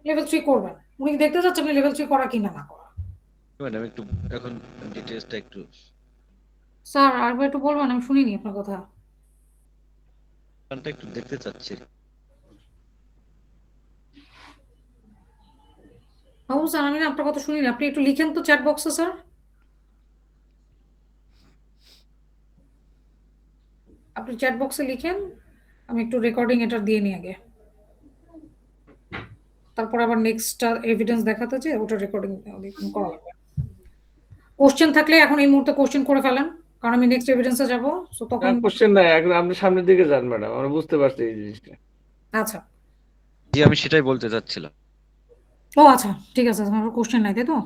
লেভেল 3 করবেন। উনি দেখতে চাচ্ছেন আপনি লেভেল 3 করা কিনা না করা। ম্যাডাম একটু এখন ডিটেইলসটা একটু স্যার আরেকবার একটু বলবেন, আমি শুনিনি আপনার কথা। প্ল্যানটা একটু দেখতে চাচ্ছি। বাবু স্যার, আমি না আপনার কথা শুনিনি, আপনি একটু লিখেন তো চ্যাট বক্সে স্যার। আপনি চ্যাট বক্সে লিখেন, আমি একটু রেকর্ডিং এটা দিয়ে নিই আগে, তারপর আবার নেক্সট এভিডেন্স দেখাতে যে ওটা রেকর্ডিং করা লাগবে। কোশ্চেন থাকলে এখন এই মুহূর্তে কোশ্চেন করে ফেলেন, কারণ আমি নেক্সট এভিডেন্সে যাব, সো তখন। কোশ্চেন নাই, এখন আপনি সামনের দিকে যান ম্যাডাম, আমরা বুঝতে পারছি এই জিনিসটা। আচ্ছা, জি, আমি সেটাই বলতে চাচ্ছিলাম। ও আচ্ছা, ঠিক আছে, আমার কোশ্চেন নাই তাই তো।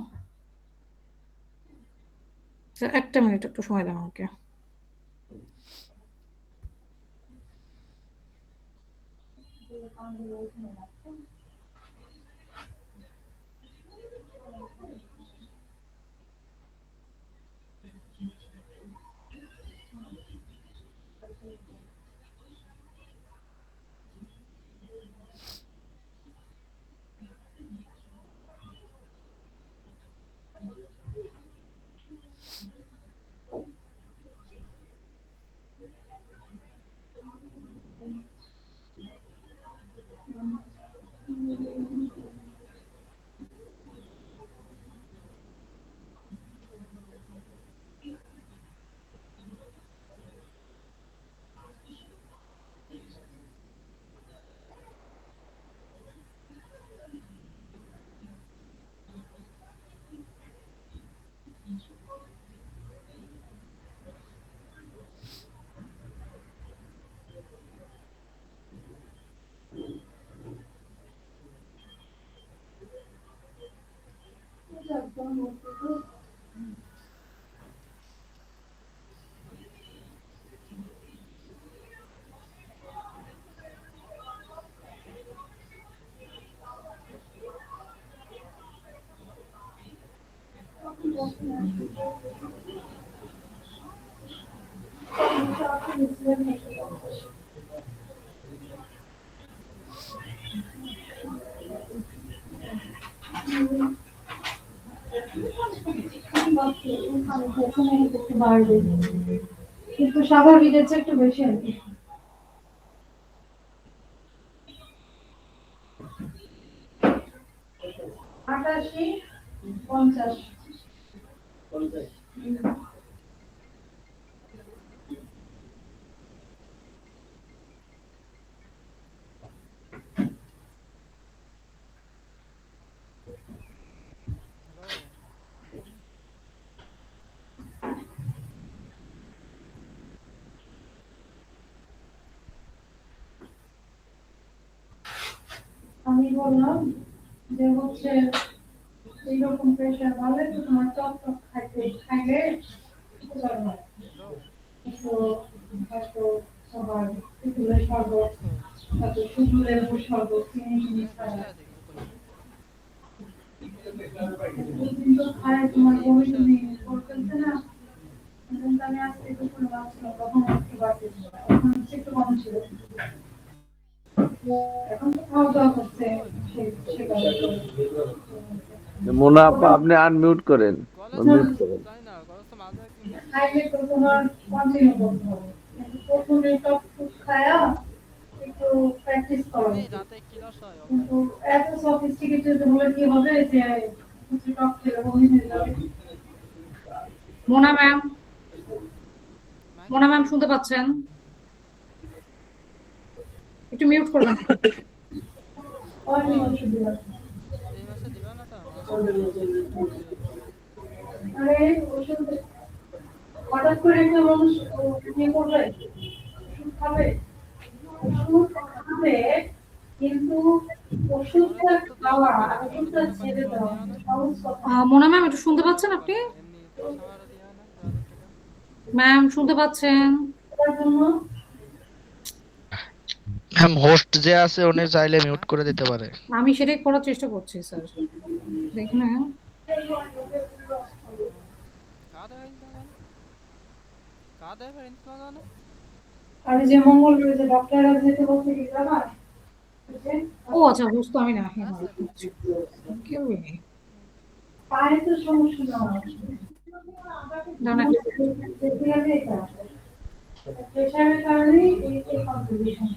স্যার, একটা মিনিট একটু সময় দেন আমাকে। কিন্তু স্বাভাবিকের চেয়ে একটু বেশি আর কি। 88, 50। আমি বললাম যে হচ্ছে এইরকম প্রেশার ভালো তো তোমার টক টক খাইলে উপকার হয়। তো হয়তো সবার তেঁতুলের শরবত, তারপর শুধু লেবুর শরবত, চিনি ছাড়া কিন্তু খায় তোমার বমি টমি করতেছে না। কিন্তু আমি আজকে একটু করে ভাবছিলাম তখন একটু বাড়তে ছিল, এখন একটু কম ছিল, এখন তো খাওয়া দাওয়া করছে মোনা আপা, আপনি আনমিউট করেন, মিউট করেন। জানি না গরজ তো মাঝে একদিন খাইলে তো তোমার কন্টিনিউ করতে হবে, কিন্তু প্রথমে টক টক খায়া একটু প্র্যাকটিস করা এই উচিত। রাতে কি রস হয় কিন্তু এত সফিস্টিকেটেড হলে কি হবে যে কিছু টক খেলে বমি হয়ে যাবে। মোনা ম্যাম, মোনা ম্যাম শুনতে পাচ্ছেন? একটু মিউট করবেন। এই মাসে দিবা না তো মাসে হঠাৎ করে একটা মানুষ ইয়ে করবে, ওষুধ খাবে, ওষুধ খাবে, কিন্তু ওষুধটা খাওয়া আর ওষুধটা ছেড়ে দেওয়া সহজ কথা না। মোনা ম্যাম একটু শুনতে পাচ্ছেন আপনি? এমনি পয়সা মারা দিও না 2000 টাকা। ম্যাম শুনতে পাচ্ছেন? তার জন্য ম্যাম হোস্ট যে আছে উনি চাইলে মিউট করে দিতে পারে। আমি সেটাই করার চেষ্টা করছি স্যার। দেখুন কাদের ইনফ্লুয়েন্স না আর যে মঙ্গলবার যে ডক্টররা যেতে বলছে কি জানা, ও আচ্ছা বুঝতো আমি না। হ্যাঁ কেউ নেই। পায়ে তো সমস্যা না, দাঁড়ান প্রেশারের কারণে এই কন্ট্রিবিউশন।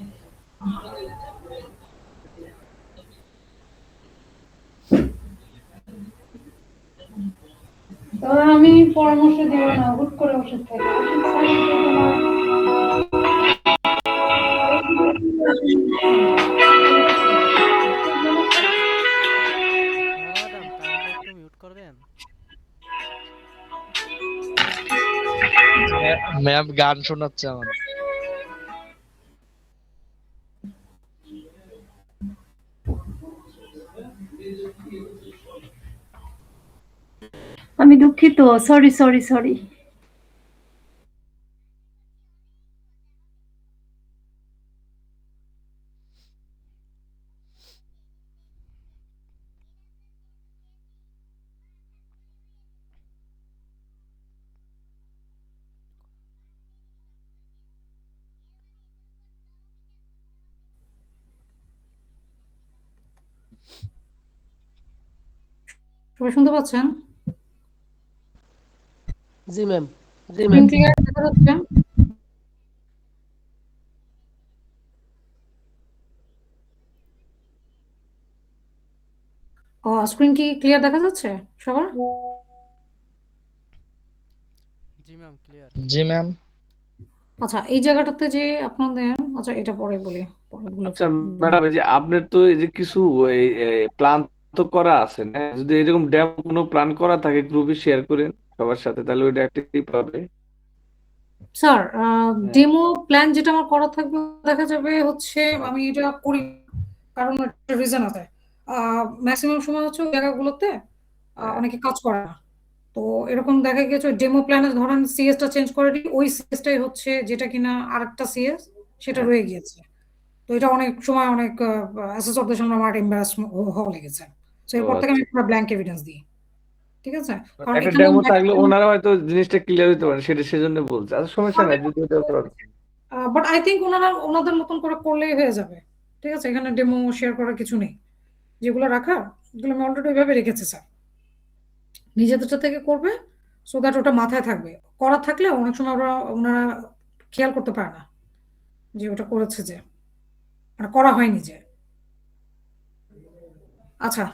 তবে আমি পরামর্শ দিব না হুট করে ওষুধ খাই, ওষুধ খাই ম্যাডাম কাইন্ডলি একটু মিউট করবেন। ম্যাম গান শোনাচ্ছে আমার। আমি দুঃখিত, সরি। সবাই শুনতে পাচ্ছেন? জি ম্যাম। স্ক্রিন ক্লিয়ার দেখা যাচ্ছে? স্ক্রিন কি ক্লিয়ার দেখা যাচ্ছে সবার? জি ম্যাম ক্লিয়ার। জি ম্যাম। আচ্ছা এই জায়গাটাতে যে আপনাদের, আচ্ছা এটা পরে বলি, পরেরগুলো আচ্ছা ম্যাডাম, এই যে আপনার তো এই যে কিছু প্ল্যান তো করা আছে না, যদি এরকম ডেমো কোনো প্ল্যান করা থাকে গ্রুপে শেয়ার করেন সবার সাথে, তাহলে ওইটা একটা টিপ পাবে। স্যার ডেমো প্ল্যান যেটা আমার করা থাকবে দেখা যাবে হচ্ছে আমি এটা করি কারণ একটা রিজন আছে। ম্যাক্সিমাম সময় হচ্ছে ওই জায়গাগুলোতে অনেকে কাজ করে না। তো এরকম দেখা গেছে ডেমো প্ল্যানে ধরেন সিএসটা চেঞ্জ করে দিই, ওই সিএসটাই হচ্ছে যেটা কিনা আরেকটা সিএস সেটা রয়ে গিয়েছে। তো এটা অনেক সময় অনেক অ্যাসেসরদের সামনে আমার এম্বারাস হওয়া লেগেছে। তো এরপর থেকে আমি পুরো ব্ল্যাঙ্ক এভিডেন্স দিই, ঠিক আছে? কারণ একটা এখানে ডেমো থাকলে ওনারা হয়তো জিনিসটা ক্লিয়ার হতে পারে, সেটা সেজন্য বলছে। আচ্ছা সমস্যা নাই, যদি ওটা করা- বাট আই থিঙ্ক ওনাদের মতন করে করলেই হয়ে যাবে, ঠিক আছে? এখানে ডেমো শেয়ার করার কিছু নেই। যেগুলো রাখা এগুলো আমি অলরেডি ওইভাবে রেখেছি স্যার, নিজেদেরটা থেকে করবে সো দ্যাট ওটা মাথায় থাকবে। করা থাকলে অনেক সময় ওনারা খেয়াল করতে পারে না যে ওটা করেছে, যে মানে করা হয়নি যে। আচ্ছা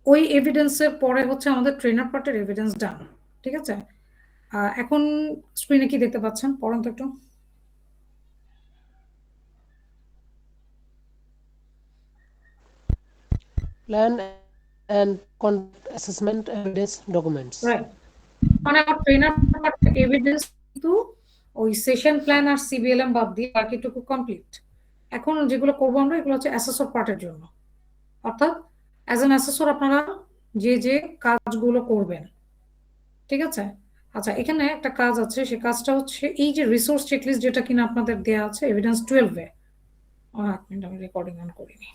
ওই এভিডেন্সের পরে হচ্ছে আমাদের ট্রেনার পার্টের এভিডেন্স ডান, ঠিক আছে? এখন স্ক্রিনে কি দেখতে পাচ্ছেন পড়েন তো একটু। Plan and assessment evidence documents. মানে আমার ট্রেনার পার্টের এভিডেন্স কিন্তু ওই সেশন প্ল্যান আর সিবিএলএম বাদ দিয়ে বাকিটুকু কমপ্লিট। এখন যেগুলো করবো আমরা এগুলো হচ্ছে অ্যাসেসর পার্টের জন্য, অর্থাৎ অ্যাজ এন অ্যাসেসর আপনারা যে যে কাজগুলো করবেন, ঠিক আছে? আচ্ছা এখানে একটা কাজ আছে, সে কাজটা হচ্ছে এই যে রিসোর্স চেকলিস্ট যেটা কিনা আপনাদের দেয়া আছে এভিডেন্স 12-এ। এক মিনিট আমি রেকর্ডিং অন করিনি।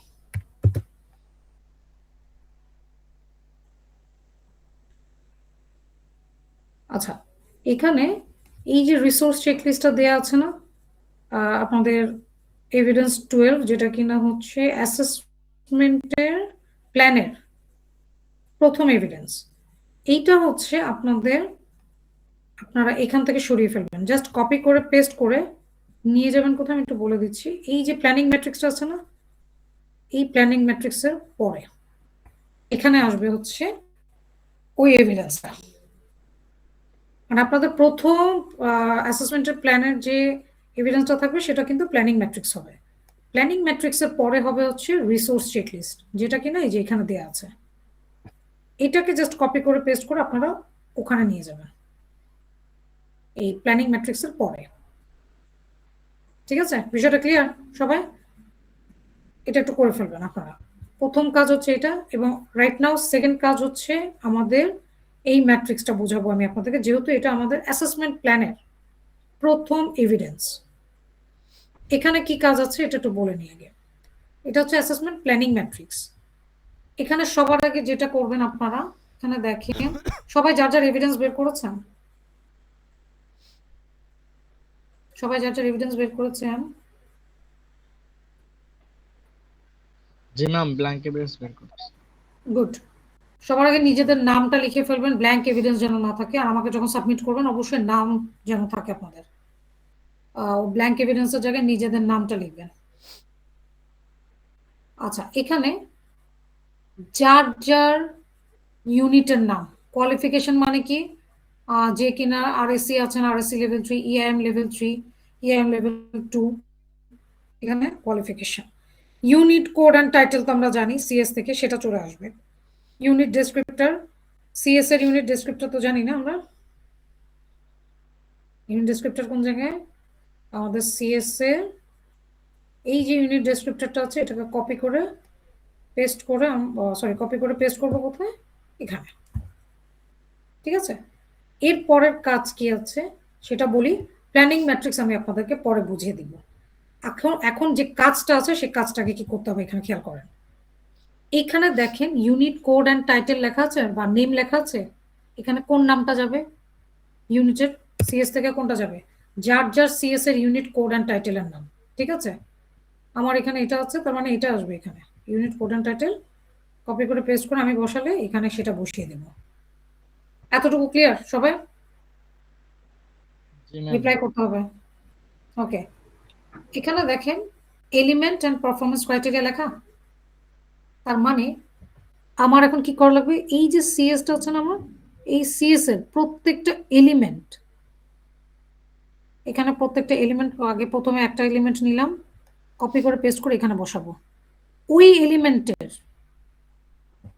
আচ্ছা এখানে এই যে রিসোর্স চেকলিস্টটা দেয়া আছে না আপনাদের এভিডেন্স 12, যেটা কিনা হচ্ছে অ্যাসেসমেন্টের প্ল্যানের প্রথম এভিডেন্স। এইটা হচ্ছে আপনারা এখান থেকে সরিয়ে ফেলবেন, জাস্ট কপি করে পেস্ট করে নিয়ে যাবেন কোথায় আমি একটু বলে দিচ্ছি। এই যে প্ল্যানিং ম্যাট্রিক্সটা আছে না, এই প্ল্যানিং ম্যাট্রিক্সের পরে এখানে আসবে হচ্ছে ওই এভিডেন্সটা। মানে আপনাদের প্রথম অ্যাসেসমেন্টের প্ল্যানের যে এভিডেন্সটা থাকবে সেটা কিন্তু প্ল্যানিং ম্যাট্রিক্স হবে। প্ল্যানিং ম্যাট্রিক্সের পরে হবে হচ্ছে রিসোর্স চেকলিস্ট, যেটা কিনা এই যে এখানে দেওয়া আছে। এটাকে জাস্ট কপি করে পেস্ট করে আপনারা ওখানে নিয়ে যাবেন এই প্ল্যানিং ম্যাট্রিক্সের পরে। ঠিক আছে, বিষয়টা ক্লিয়ার সবাই? এটা একটু করে ফেলবেন আপনারা। প্রথম কাজ হচ্ছে এটা, এবং রাইট নাও সেকেন্ড কাজ হচ্ছে আমাদের এই ম্যাট্রিক্সটা বোঝাবো আমি আপনাদেরকে, যেহেতু এটা আমাদের অ্যাসেসমেন্ট প্ল্যানের প্রথম এভিডেন্স। এখানে কি কাজ আছে এটা একটু বলে নিয়ে আগে। এটা হচ্ছে অ্যাসেসমেন্ট প্ল্যানিং ম্যাট্রিক্স। এখানে সবার আগে যেটা করবেন আপনারা, এখানে দেখেন সবাই যার যার এভিডেন্স বের করেছেন, সবাই যার যার এভিডেন্স বের করেছেন। জি ম্যাম, ব্ল্যাঙ্ক এভিডেন্স বের করছি। গুড। সবার আগে নিজেদের নামটা লিখে ফেলবেন, ব্ল্যাঙ্ক এভিডেন্স যেন না থাকে। আর আমাকে যখন সাবমিট করবেন অবশ্যই নাম যেন থাকে আপনাদের। ব্ল্যাঙ্ক এভিডেন্সের জায়গায় নিজেদের নামটা লিখবেন। আচ্ছা, এখানে যার যার ইউনিটের নাম, কোয়ালিফিকেশন মানে কি, যে কিনা আরএসসি আছেন, আরএসসি লেভেল 3, ইআইএম লেভেল 3, ইআইএম লেভেল 2, এখানে qualification. Unit code and title তো আমরা জানি সিএস থেকে, সেটা চলে আসবে। ইউনিট ডেসক্রিপ্টর, সিএস এর ইউনিট ডেসক্রিপ্টর তো জানি না আমরা। ইউনিট ডেসক্রিপ্টর কোন জায়গায়? আমাদের সিএস এর এই যে ইউনিট ডেসক্রিপ্টরটা আছে, এটাকে কপি করে পেস্ট করে, কপি করে পেস্ট করবো কোথায়? এখানে। ঠিক আছে, এর পরের কাজ কি আছে সেটা বলি। প্ল্যানিং ম্যাট্রিক্স আমি আপনাদেরকে পরে বুঝিয়ে দিব। এখন যে কাজটা আছে সেই কাজটাকে কি করতে হবে এখানে খেয়াল করেন। এখানে দেখেন ইউনিট কোড অ্যান্ড টাইটেল লেখা আছে বা নেম লেখা আছে। এখানে কোন নামটা যাবে? ইউনিটের সিএস থেকে কোনটা যাবে? যার যার সিএস এর ইউনিট কোড অ্যান্ড টাইটেলের নাম। ঠিক আছে, আমার এখানে এটা আছে, তার মানে এটা আসবে এখানে। Unit code and title copy করে পেস্ট করে আমি বসালে এখানে সেটা বসিয়ে দেব। এতটুকু ক্লিয়ার সবাই? জি ম্যাম। রিপ্লাই করতে হবে। ওকে, এখানে দেখেন এলিমেন্ট অ্যান্ড পারফরমেন্স ক্রাইটেরিয়া লেখা। তার মানে আমার এখন কি করা লাগবে? এই যে সিএসটা হচ্ছে না আমার, এই সিএস এর প্রত্যেকটা এলিমেন্ট, এখানে প্রত্যেকটা এলিমেন্ট আগে প্রথমে একটা এলিমেন্ট নিলাম, কপি করে পেস্ট করে এখানে বসাবো। ওই এলিমেন্টের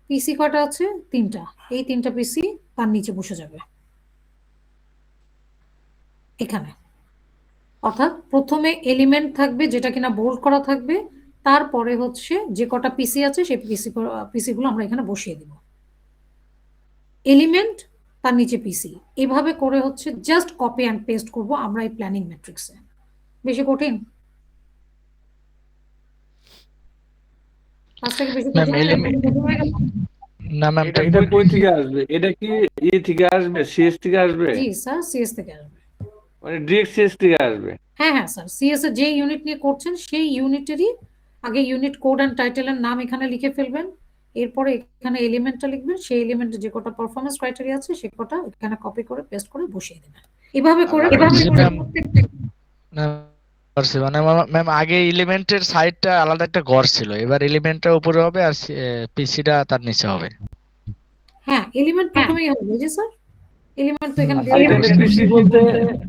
পিসি কয়টা আছে? 3টা। এই 3টা পিসি তার নিচে বসে যাবে এখানে। অর্থাৎ প্রথমে এলিমেন্ট থাকবে যেটা কিনা বোল্ড করা থাকবে, তারপরে হচ্ছে যে কটা পিসি আছে সেই পিসিগুলো আমরা এখানে বসিয়ে দিব। এলিমেন্ট তার নিচে পিসি, এভাবে করে হচ্ছে জাস্ট কপি অ্যান্ড পেস্ট করব আমরা এই প্ল্যানিং ম্যাট্রিক্সে। বেশি কঠিন? কাজটা কি বেশি ম্যাম কঠিন? না ম্যাম, এটা কই থেকে আসবে? এটা কি থেকে আসবে, সিএস থেকে আসবে? জি স্যার, সিএস থেকে আসবে। মানে ডিরেক্ট সিএস থেকে আসবে? হ্যাঁ হ্যাঁ স্যার, সিএস এর যে ইউনিট নিয়ে করছেন সেই ইউনিটেরই আগে ইউনিট কোড অ্যান্ড টাইটেলের নাম এখানে লিখে ফেলবেন। এরপরে এখানে এলিমেন্টটা লিখবেন, সেই এলিমেন্টে যে কটা পারফরমেন্স ক্রাইটেরিয়া আছে সে কটা এখানে কপি করে পেস্ট করে বসিয়ে দেবেন। এভাবে করে মানে ম্যাম আগে এলিমেন্টের সাইডটা আলাদা একটা ঘর ছিল, এবার এলিমেন্টটা উপরে হবে আর পিসিটা তার নিচে হবে। হ্যাঁ, এলিমেন্ট প্রথমেই হবে যে স্যার, এলিমেন্ট তো এখানে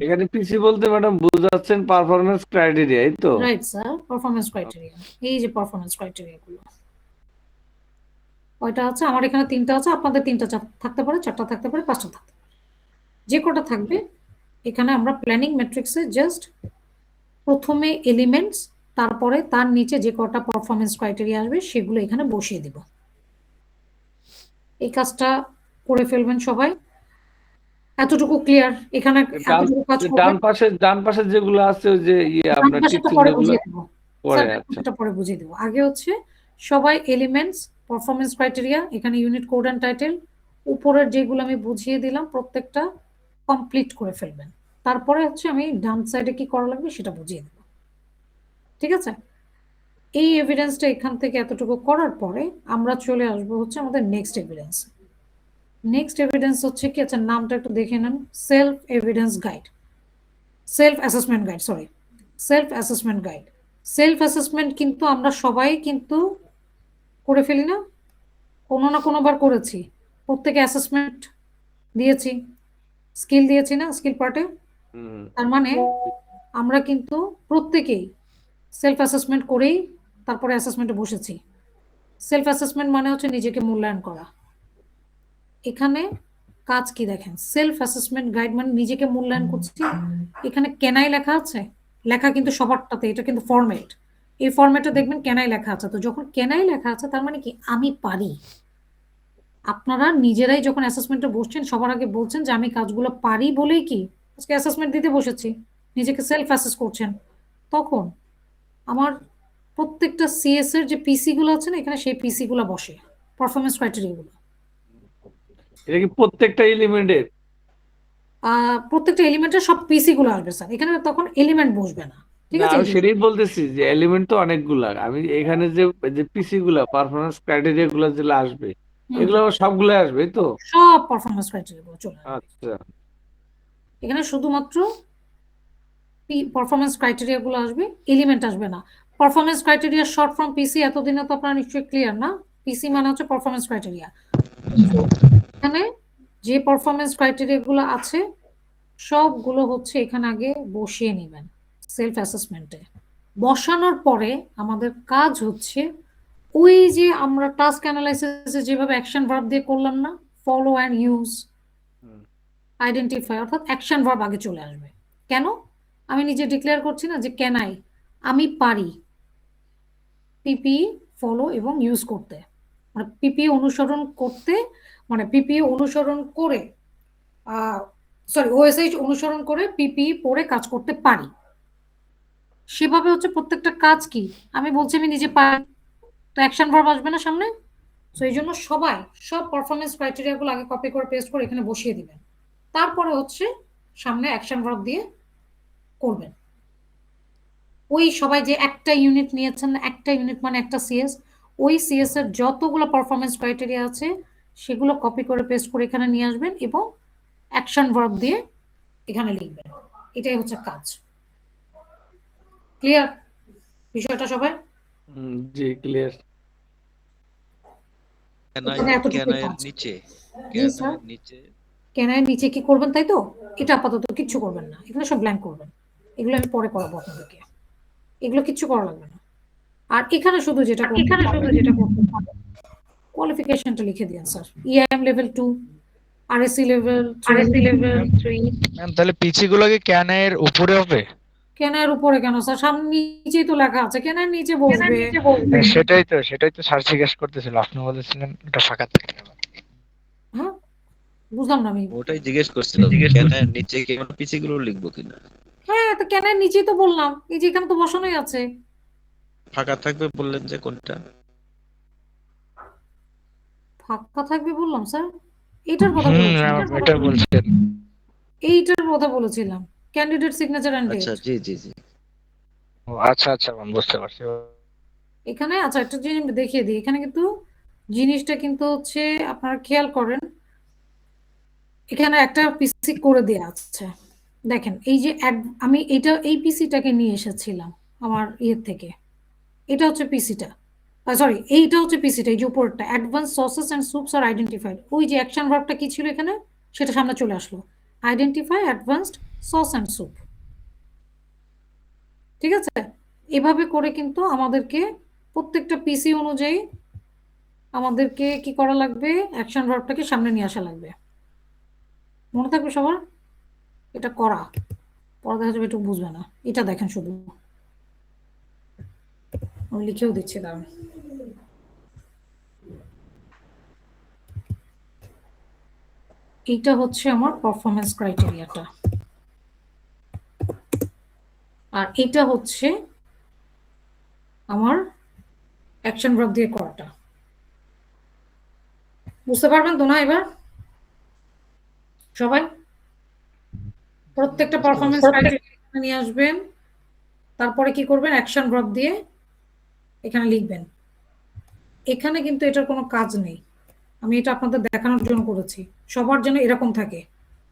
এখানে পিসি বলতে ম্যাডাম বোঝাচ্ছেন পারফরম্যান্স ক্রাইটেরিয়া, এই তো? Right sir, performance criteria. এই যে পারফরমেন্স ক্রাইটেরিয়া গুলো কয়টা আছে? আমার এখানে 3টা আছে, আপনাদের 3টা থাকতে পারে, 4টা থাকতে পারে, 5টা থাকতে পারে। যে কটা থাকবে এখানে আমরা প্ল্যানিং ম্যাট্রিক্সে জাস্ট প্রথমে এলিমেন্টস, তারপরে তার নিচে যে কটা পারফরমেন্স ক্রাইটেরিয়া আসবে সেগুলো এখানে বসিয়ে দিব। এই কাজটা করে ফেলবেন সবাই। এতটুকু ক্লিয়ার? এখানে ডান পাশে যেগুলো আছে ওই যে আপনার পরে বুঝিয়ে দেব স্যার, এটা পরে বুঝিয়ে দেব। আগে হচ্ছে সবাই এলিমেন্টস, পারফরমেন্স ক্রাইটেরিয়া, এখানে ইউনিট কোড অ্যান্ড টাইটেল, উপরের যেগুলো আমি বুঝিয়ে দিলাম প্রত্যেকটা কমপ্লিট করে ফেলবেন। তারপরে হচ্ছে আমি ডান সাইডে কি করা লাগবে সেটা বুঝিয়ে দেব। ঠিক আছে, এই এভিডেন্সটা এখান থেকে এতটুকু করার পরে আমরা চলে আসবো হচ্ছে আমাদের নেক্সট এভিডেন্স। নেক্সট এভিডেন্স হচ্ছে কি, আচ্ছা নামটা একটু দেখে নেন, self evidence guide, self assessment guide, sorry self assessment guide. Self assessment কিন্তু আমরা সবাই কিন্তু করে ফেলি না? কোনো না কোনোবার করেছি, প্রত্যেকে অ্যাসেসমেন্ট দিয়েছি, স্কিল দিয়েছি না, স্কিল পার্টে। তার মানে আমরা কিন্তু প্রত্যেকেই সেলফ অ্যাসেসমেন্ট করেই তারপরে অ্যাসেসমেন্টে বসেছি। সেলফ অ্যাসেসমেন্ট মানে হচ্ছে নিজেকে মূল্যায়ন করা। এখানে কাজ কি দেখেন, সেলফ অ্যাসেসমেন্ট গাইড মানে নিজেকে মূল্যায়ন করছি। এখানে কেনাই লেখা আছে, লেখা কিন্তু সবারটাতে, এটা কিন্তু ফরম্যাট। এই ফরম্যাটে দেখবেন কেনাই লেখা আছে। তো যখন কেনাই লেখা আছে তার মানে কি আমি পারি। আপনারা নিজেরাই যখন অ্যাসেসমেন্টে বসছেন সবার আগে বলছেন যে আমি কাজগুলো পারি বলেই কি আজকে অ্যাসেসমেন্ট দিতে বসেছি, নিজেকে সেলফ অ্যাসেস করছেন। তখন আমার প্রত্যেকটা সিএস এর যে পিসি গুলো আছে না, এখানে সেই পিসি গুলো বসে, পারফরমেন্স ক্রাইটেরিয়া গুলো। এটা কি প্রত্যেকটা এলিমেন্টের? প্রত্যেকটা এলিমেন্টের সব পিসি গুলো আসবে স্যার, এখানে তখন এলিমেন্ট বসবে না। ঠিক না, আছে? আমি সেটাই বলতেছি যে এলিমেন্ট তো অনেকগুলা। আমি এখানে যে যে পিসি গুলা পারফরমেন্স ক্রাইটেরিয়া গুলা যেগুলো আসবে, এগুলো সবগুলো আসবে তো? সব পারফরমেন্স ক্রাইটেরিয়া গুলো চলে আসবে। আচ্ছা, এখানে শুধুমাত্র পারফরমেন্স ক্রাইটেরিয়া গুলো আসবে, এলিমেন্ট আসবে না। পারফরমেন্স ক্রাইটেরিয়া শর্ট ফর্ম পিসি, এতদিনে তো আপনারা নিশ্চয়ই ক্লিয়ার না? পিসি মানে হচ্ছে পারফরমেন্স ক্রাইটেরিয়া। এখানে যে পারফরমেন্স ক্রাইটেরিয়া গুলো আছে সবগুলো হচ্ছে এখানে আগে বসিয়ে নেবেন সেলফ অ্যাসেসমেন্টে। বসানোর পরে আমাদের কাজ হচ্ছে ওই যে আমরা টাস্ক অ্যানালাইসিসে যেভাবে অ্যাকশন ভার্ব দিয়ে করলাম না, ফলো অ্যান্ড ইউজ, আইডেন্টিফাই, অর্থাৎ অ্যাকশন ভার্ব আগে চলে আসবে। কেন? আমি নিজে ডিক্লেয়ার করছি না যে ক্যান আমি পারি পিপি ফলো এবং ইউজ করতে, মানে পিপি অনুসরণ করতে, মানে পিপি অনুসরণ করে ওএসএইচ অনুসরণ করে পিপি পরে কাজ করতে পারি। সেভাবে হচ্ছে প্রত্যেকটা কাজ কি আমি বলছি আমি নিজে পারি, তো অ্যাকশন ভার্ব আসবে না সামনে। তো এই জন্য সবাই সব পারফরমেন্স ক্রাইটেরিয়া গুলো আগে কপি করে পেস্ট করে এখানে বসিয়ে দিবেন, তারপরে হচ্ছে সামনে অ্যাকশন ভার্ব দিয়ে করবেন। ওই সবাই যে একটা ইউনিট নিয়েছেন, একটা ইউনিট মানে একটা সিএস, ওই সিএস এর যতগুলো পারফরমেন্স ক্রাইটেরিয়া আছে সেগুলো কপি করে পেস্ট করে এখানে নিয়ে আসবেন এবং অ্যাকশন ভার্ব দিয়ে এখানে লিখবেন। এটাই হচ্ছে কাজ। ক্লিয়ার বিষয়টা সবাই? জি ক্লিয়ার। কেনার নিচে কি করবেন তাই তো? এটা আপাতত কিচ্ছু করবেন না, এগুলো সব ব্ল্যাঙ্ক করবেন, এগুলো আমি পরে করাবো আপনাদেরকে, এগুলো কিচ্ছু করা লাগবে না। আর এখানে শুধু যেটা কোয়ালিফিকেশনটা লিখে দিন sir, EIM level 2, RSC level 3। Ma'am তাহলে পিসি গুলো কি ক্যানের উপরে হবে? কেনার উপরে কেন স্যার? সামনে নিচেই তো লেখা আছে, কেনার নিচে বসবে। সেটাই তো স্যার জিজ্ঞেস করতেছিল, আপনি বলেছিলেন এটা ফাঁকা থাকে। হ্যাঁ বুঝলাম না আমি। ওটাই জিজ্ঞেস করছিলাম ক্যানের নিচে কি আমরা পিসি গুলো লিখবো কিনা। হ্যাঁ তো কেনার নিচেই তো বললাম, এই যে এখানে তো বসানোই আছে। ফাঁকা থাকবে বললেন যে কোনটা? ফাঁকা থাকবে বললাম স্যার, এইটার কথা বলছিলাম, এটা বলছেন। এইটার কথা বলেছিলাম, ক্যান্ডিডেট সিগনেচার এন্ড আচ্ছা ডেট। জি জি জি। ও আচ্ছা ম্যাম বুঝতে পারছি। এখানে আচ্ছা একটা জিনিস দেখিয়ে দিই, এখানে কিন্তু জিনিসটা কিন্তু হচ্ছে আপনারা খেয়াল করেন, এখানে একটা পিসি করে দেওয়া আছে। দেখেন এই যে আমি এই পিসিটাকে নিয়ে এসেছিলাম আমার ইয়ের থেকে, এটা হচ্ছে পিসিটা, সরি এইটা হচ্ছে পিসিটা, এই যে উপরটা অ্যাডভান্স সসেস এন্ড সুপস আর আইডেন্টিফাইড, ওই যে অ্যাকশন ভার্বটা কি ছিল এখানে সেটা সামনে চলে আসলো, identify advanced sauce and soup. ঠিক আছে? এভাবে করে কিন্তু আমাদেরকে প্রত্যেকটা পিসি অনুযায়ী আমাদেরকে কি করা লাগবে, অ্যাকশন ভার্বটাকে সামনে নিয়ে আসা লাগবে। মনে থাকবে সবার? এটা করা, পরে দেখা যাবে একটু বুঝবে না। এটা দেখেন শুধু আমি লিখেও দিচ্ছি, দাঁড়ান। এইটা হচ্ছে আমার পারফরমেন্স ক্রাইটেরিয়াটা, আর এটা হচ্ছে আমার অ্যাকশন ভার্ব দিয়ে করাটা। বুঝতে পারবেন তো না এবার সবাই? প্রত্যেকটা পারফরমেন্স ক্রাইটেরিয়া নিয়ে আসবেন, তারপরে কি করবেন, অ্যাকশন ভার্ব দিয়ে এখানে লিখবেন। এখানে কিন্তু এটার কোনো কাজ নেই, আমি এটা আপনাদের দেখানোর জন্য করেছি, সবার জন্য এরকম থাকে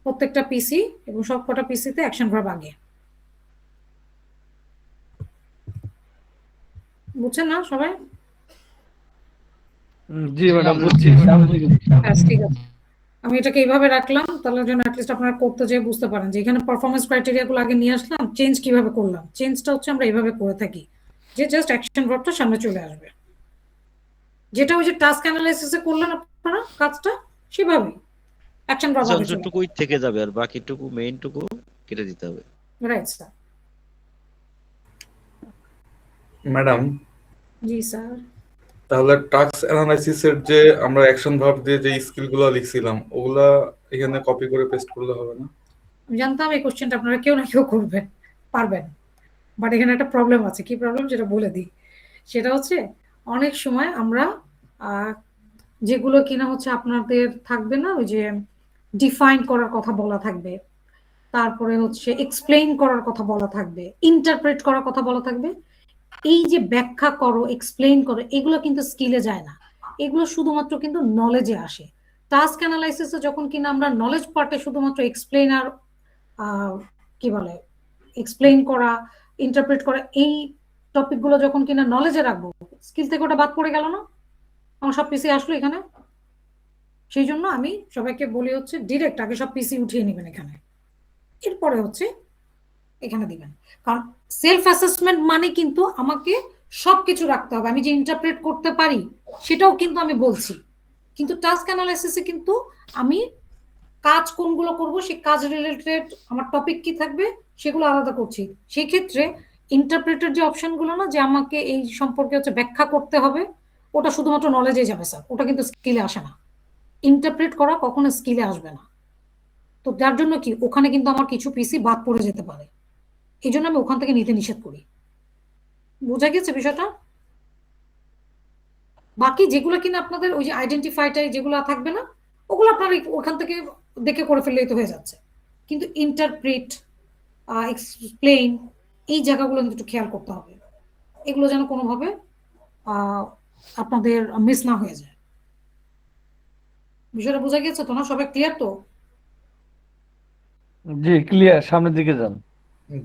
প্রত্যেকটা পিসি এবং সবকটা পিসিতে অ্যাকশন ভার্ব আগে। বুঝছেন না সবাই? জি ম্যাডাম বুঝছি। ঠিক আছে। আমি এটাকে এইভাবে রাখলাম, তাহলে যেন অ্যাটলিস্ট আপনারা করতে যেয়ে বুঝতে পারেন যে এখানে পারফরমেন্স ক্রাইটেরিয়া গুলো আগে নিয়ে আসলাম, চেঞ্জ কিভাবে করলাম। চেঞ্জটা হচ্ছে আমরা এইভাবে করে থাকি যে জাস্ট অ্যাকশন ভার্বটা সামনে চলে আসবে, যেটা ওই যে টাস্ক অ্যানালাইসিসে করলেন আপনারা কাজটা, সেভাবেই অ্যাকশন ভার্ব যে আগে চলে অংশটুকুই থেকে যাবে আর বাকিটুকু মেইনটুকু কেটে দিতে হবে। Right sir. ম্যাডাম, জি স্যার। তাহলে টাস্ক অ্যানালাইসিসের যে আমরা অ্যাকশন ভার্ব দিয়ে যে স্কিলগুলো লিখছিলাম ওগুলা এখানে কপি করে পেস্ট করলে হবে না? আমি জানতাম এই কোশ্চেনটা আপনারা কেউ না কেউ করবেন, পারবেন, বাট এখানে একটা প্রবলেম আছে। কি প্রবলেম যেটা বলে দিই, সেটা হচ্ছে অনেক সময় আমরা যেগুলো কিনা হচ্ছে আপনাদের থাকবে না, ওই যে ডিফাইন করার কথা বলা থাকবে, তারপরে হচ্ছে এক্সপ্লেইন করার কথা বলা থাকবে, ইন্টারপ্রেট করার কথা বলা থাকবে। এই যে ব্যাখ্যা করো, এক্সপ্লেইন করো, এগুলো কিন্তু স্কিলে যায় না, এগুলো শুধুমাত্র কিন্তু নলেজে আসে। টাস্ক অ্যানালাইসিসে যখন কিনা আমরা নলেজ পার্টে শুধুমাত্র এক্সপ্লেইন আর কি বলে এক্সপ্লেইন করা, ইন্টারপ্রেট করা, এই টপিকগুলো যখন কিনা নলেজে রাখবো, স্কিল থেকে ওটা বাদ পড়ে গেল না, আমার সব পিসি আসলো এখানে। সেই জন্য আমি সবাইকে বলি হচ্ছে ডিরেক্ট আগে সব পিসি উঠিয়ে নেবেন এখানে, এরপরে হচ্ছে এখানে দিবেন। কারণ সেলফ অ্যাসেসমেন্ট মানে কিন্তু আমাকে সবকিছু রাখতে হবে, আমি যে ইন্টারপ্রেট করতে পারি সেটাও কিন্তু আমি বলছি, কিন্তু টাস্ক অ্যানালাইসিসে কিন্তু আমি কাজ কোনগুলো করব, সেই কাজ রিলেটেড আমার টপিক কি থাকবে সেগুলো আলাদা করছি। সেই ক্ষেত্রে ইন্টারপ্রেটের যে অপশনগুলো না, যে আমাকে এই সম্পর্কে হচ্ছে ব্যাখ্যা করতে হবে, ওটা শুধুমাত্র নলেজে যাবে স্যার, ওটা কিন্তু স্কিলে আসে না। ইন্টারপ্রেট করা কখনো স্কিলে আসবে না। তো যার জন্য কি ওখানে কিন্তু আমার কিছু পিসি বাদ পড়ে যেতে পারে, এই জন্য আমি ওখান থেকে নিতে নিষেধ করি। বোঝা গেছে বিষয়টা? বাকি যেগুলো কিনা আপনাদের ওই যে আইডেন্টিফাইটাই যেগুলো থাকবে না, ওগুলো আপনার ওখান থেকে দেখে করে ফেললেই তো হয়ে যাচ্ছে, কিন্তু ইন্টারপ্রেট, এক্সপ্লেইন, এই জায়গাগুলো কিন্তু একটু খেয়াল করতে হবে, এগুলো যেন কোনোভাবে আপনাদের মিস না হয়ে যায়। বিষয়টা বোঝা গেছে তো না? সবাই ক্লিয়ার তো? জি ক্লিয়ার, সামনের দিকে যান।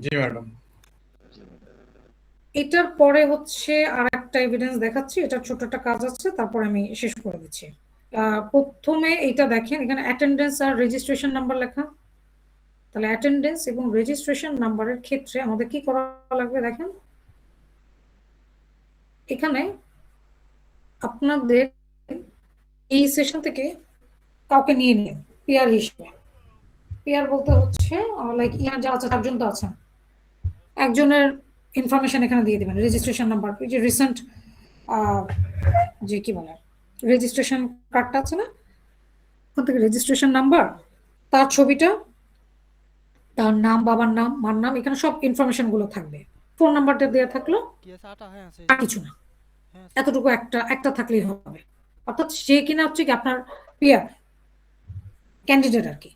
জি ম্যাডাম। এটার পরে হচ্ছে আর একটা এভিডেন্স দেখাচ্ছি, এটা ছোট একটা কাজ আছে, তারপর আমি শেষ করে দিচ্ছি। প্রথমে এটা দেখেন, এখানে অ্যাটেন্ডেন্স আর রেজিস্ট্রেশন নাম্বার লেখা। তাহলে অ্যাটেন্ডেন্স এবং রেজিস্ট্রেশন নাম্বারের ক্ষেত্রে আমাদের কি করা লাগবে দেখেন, এখানে আপনাদের এই সেশন থেকে কাউকে নিয়ে নিন পিয়ার হিসেবে। পিয়ার বলতে হচ্ছে লাইক ইয়ার যা আছে 4 জন তো আছেন, একজনের ইনফরমেশন এখানে দিয়ে দিবেন, রেজিস্ট্রেশন নাম্বার, যে রিসেন্ট যে কি বলে রেজিস্ট্রেশন কার্ডটা আছে না, ওখান থেকে রেজিস্ট্রেশন নাম্বার, তার ছবিটা, তার নাম, বাবার নাম, মার নাম, এখানে সব ইনফরমেশন গুলো থাকবে। ফোন নাম্বারটা দেওয়া থাকলো, কি আছে আটা? হ্যাঁ আছে। আর কিছু না, হ্যাঁ এতটুকু একটা থাকলেই হবে। অর্থাৎ সে কিনা হচ্ছে কি আপনার পিয়ার ক্যান্ডিডেট আর কি।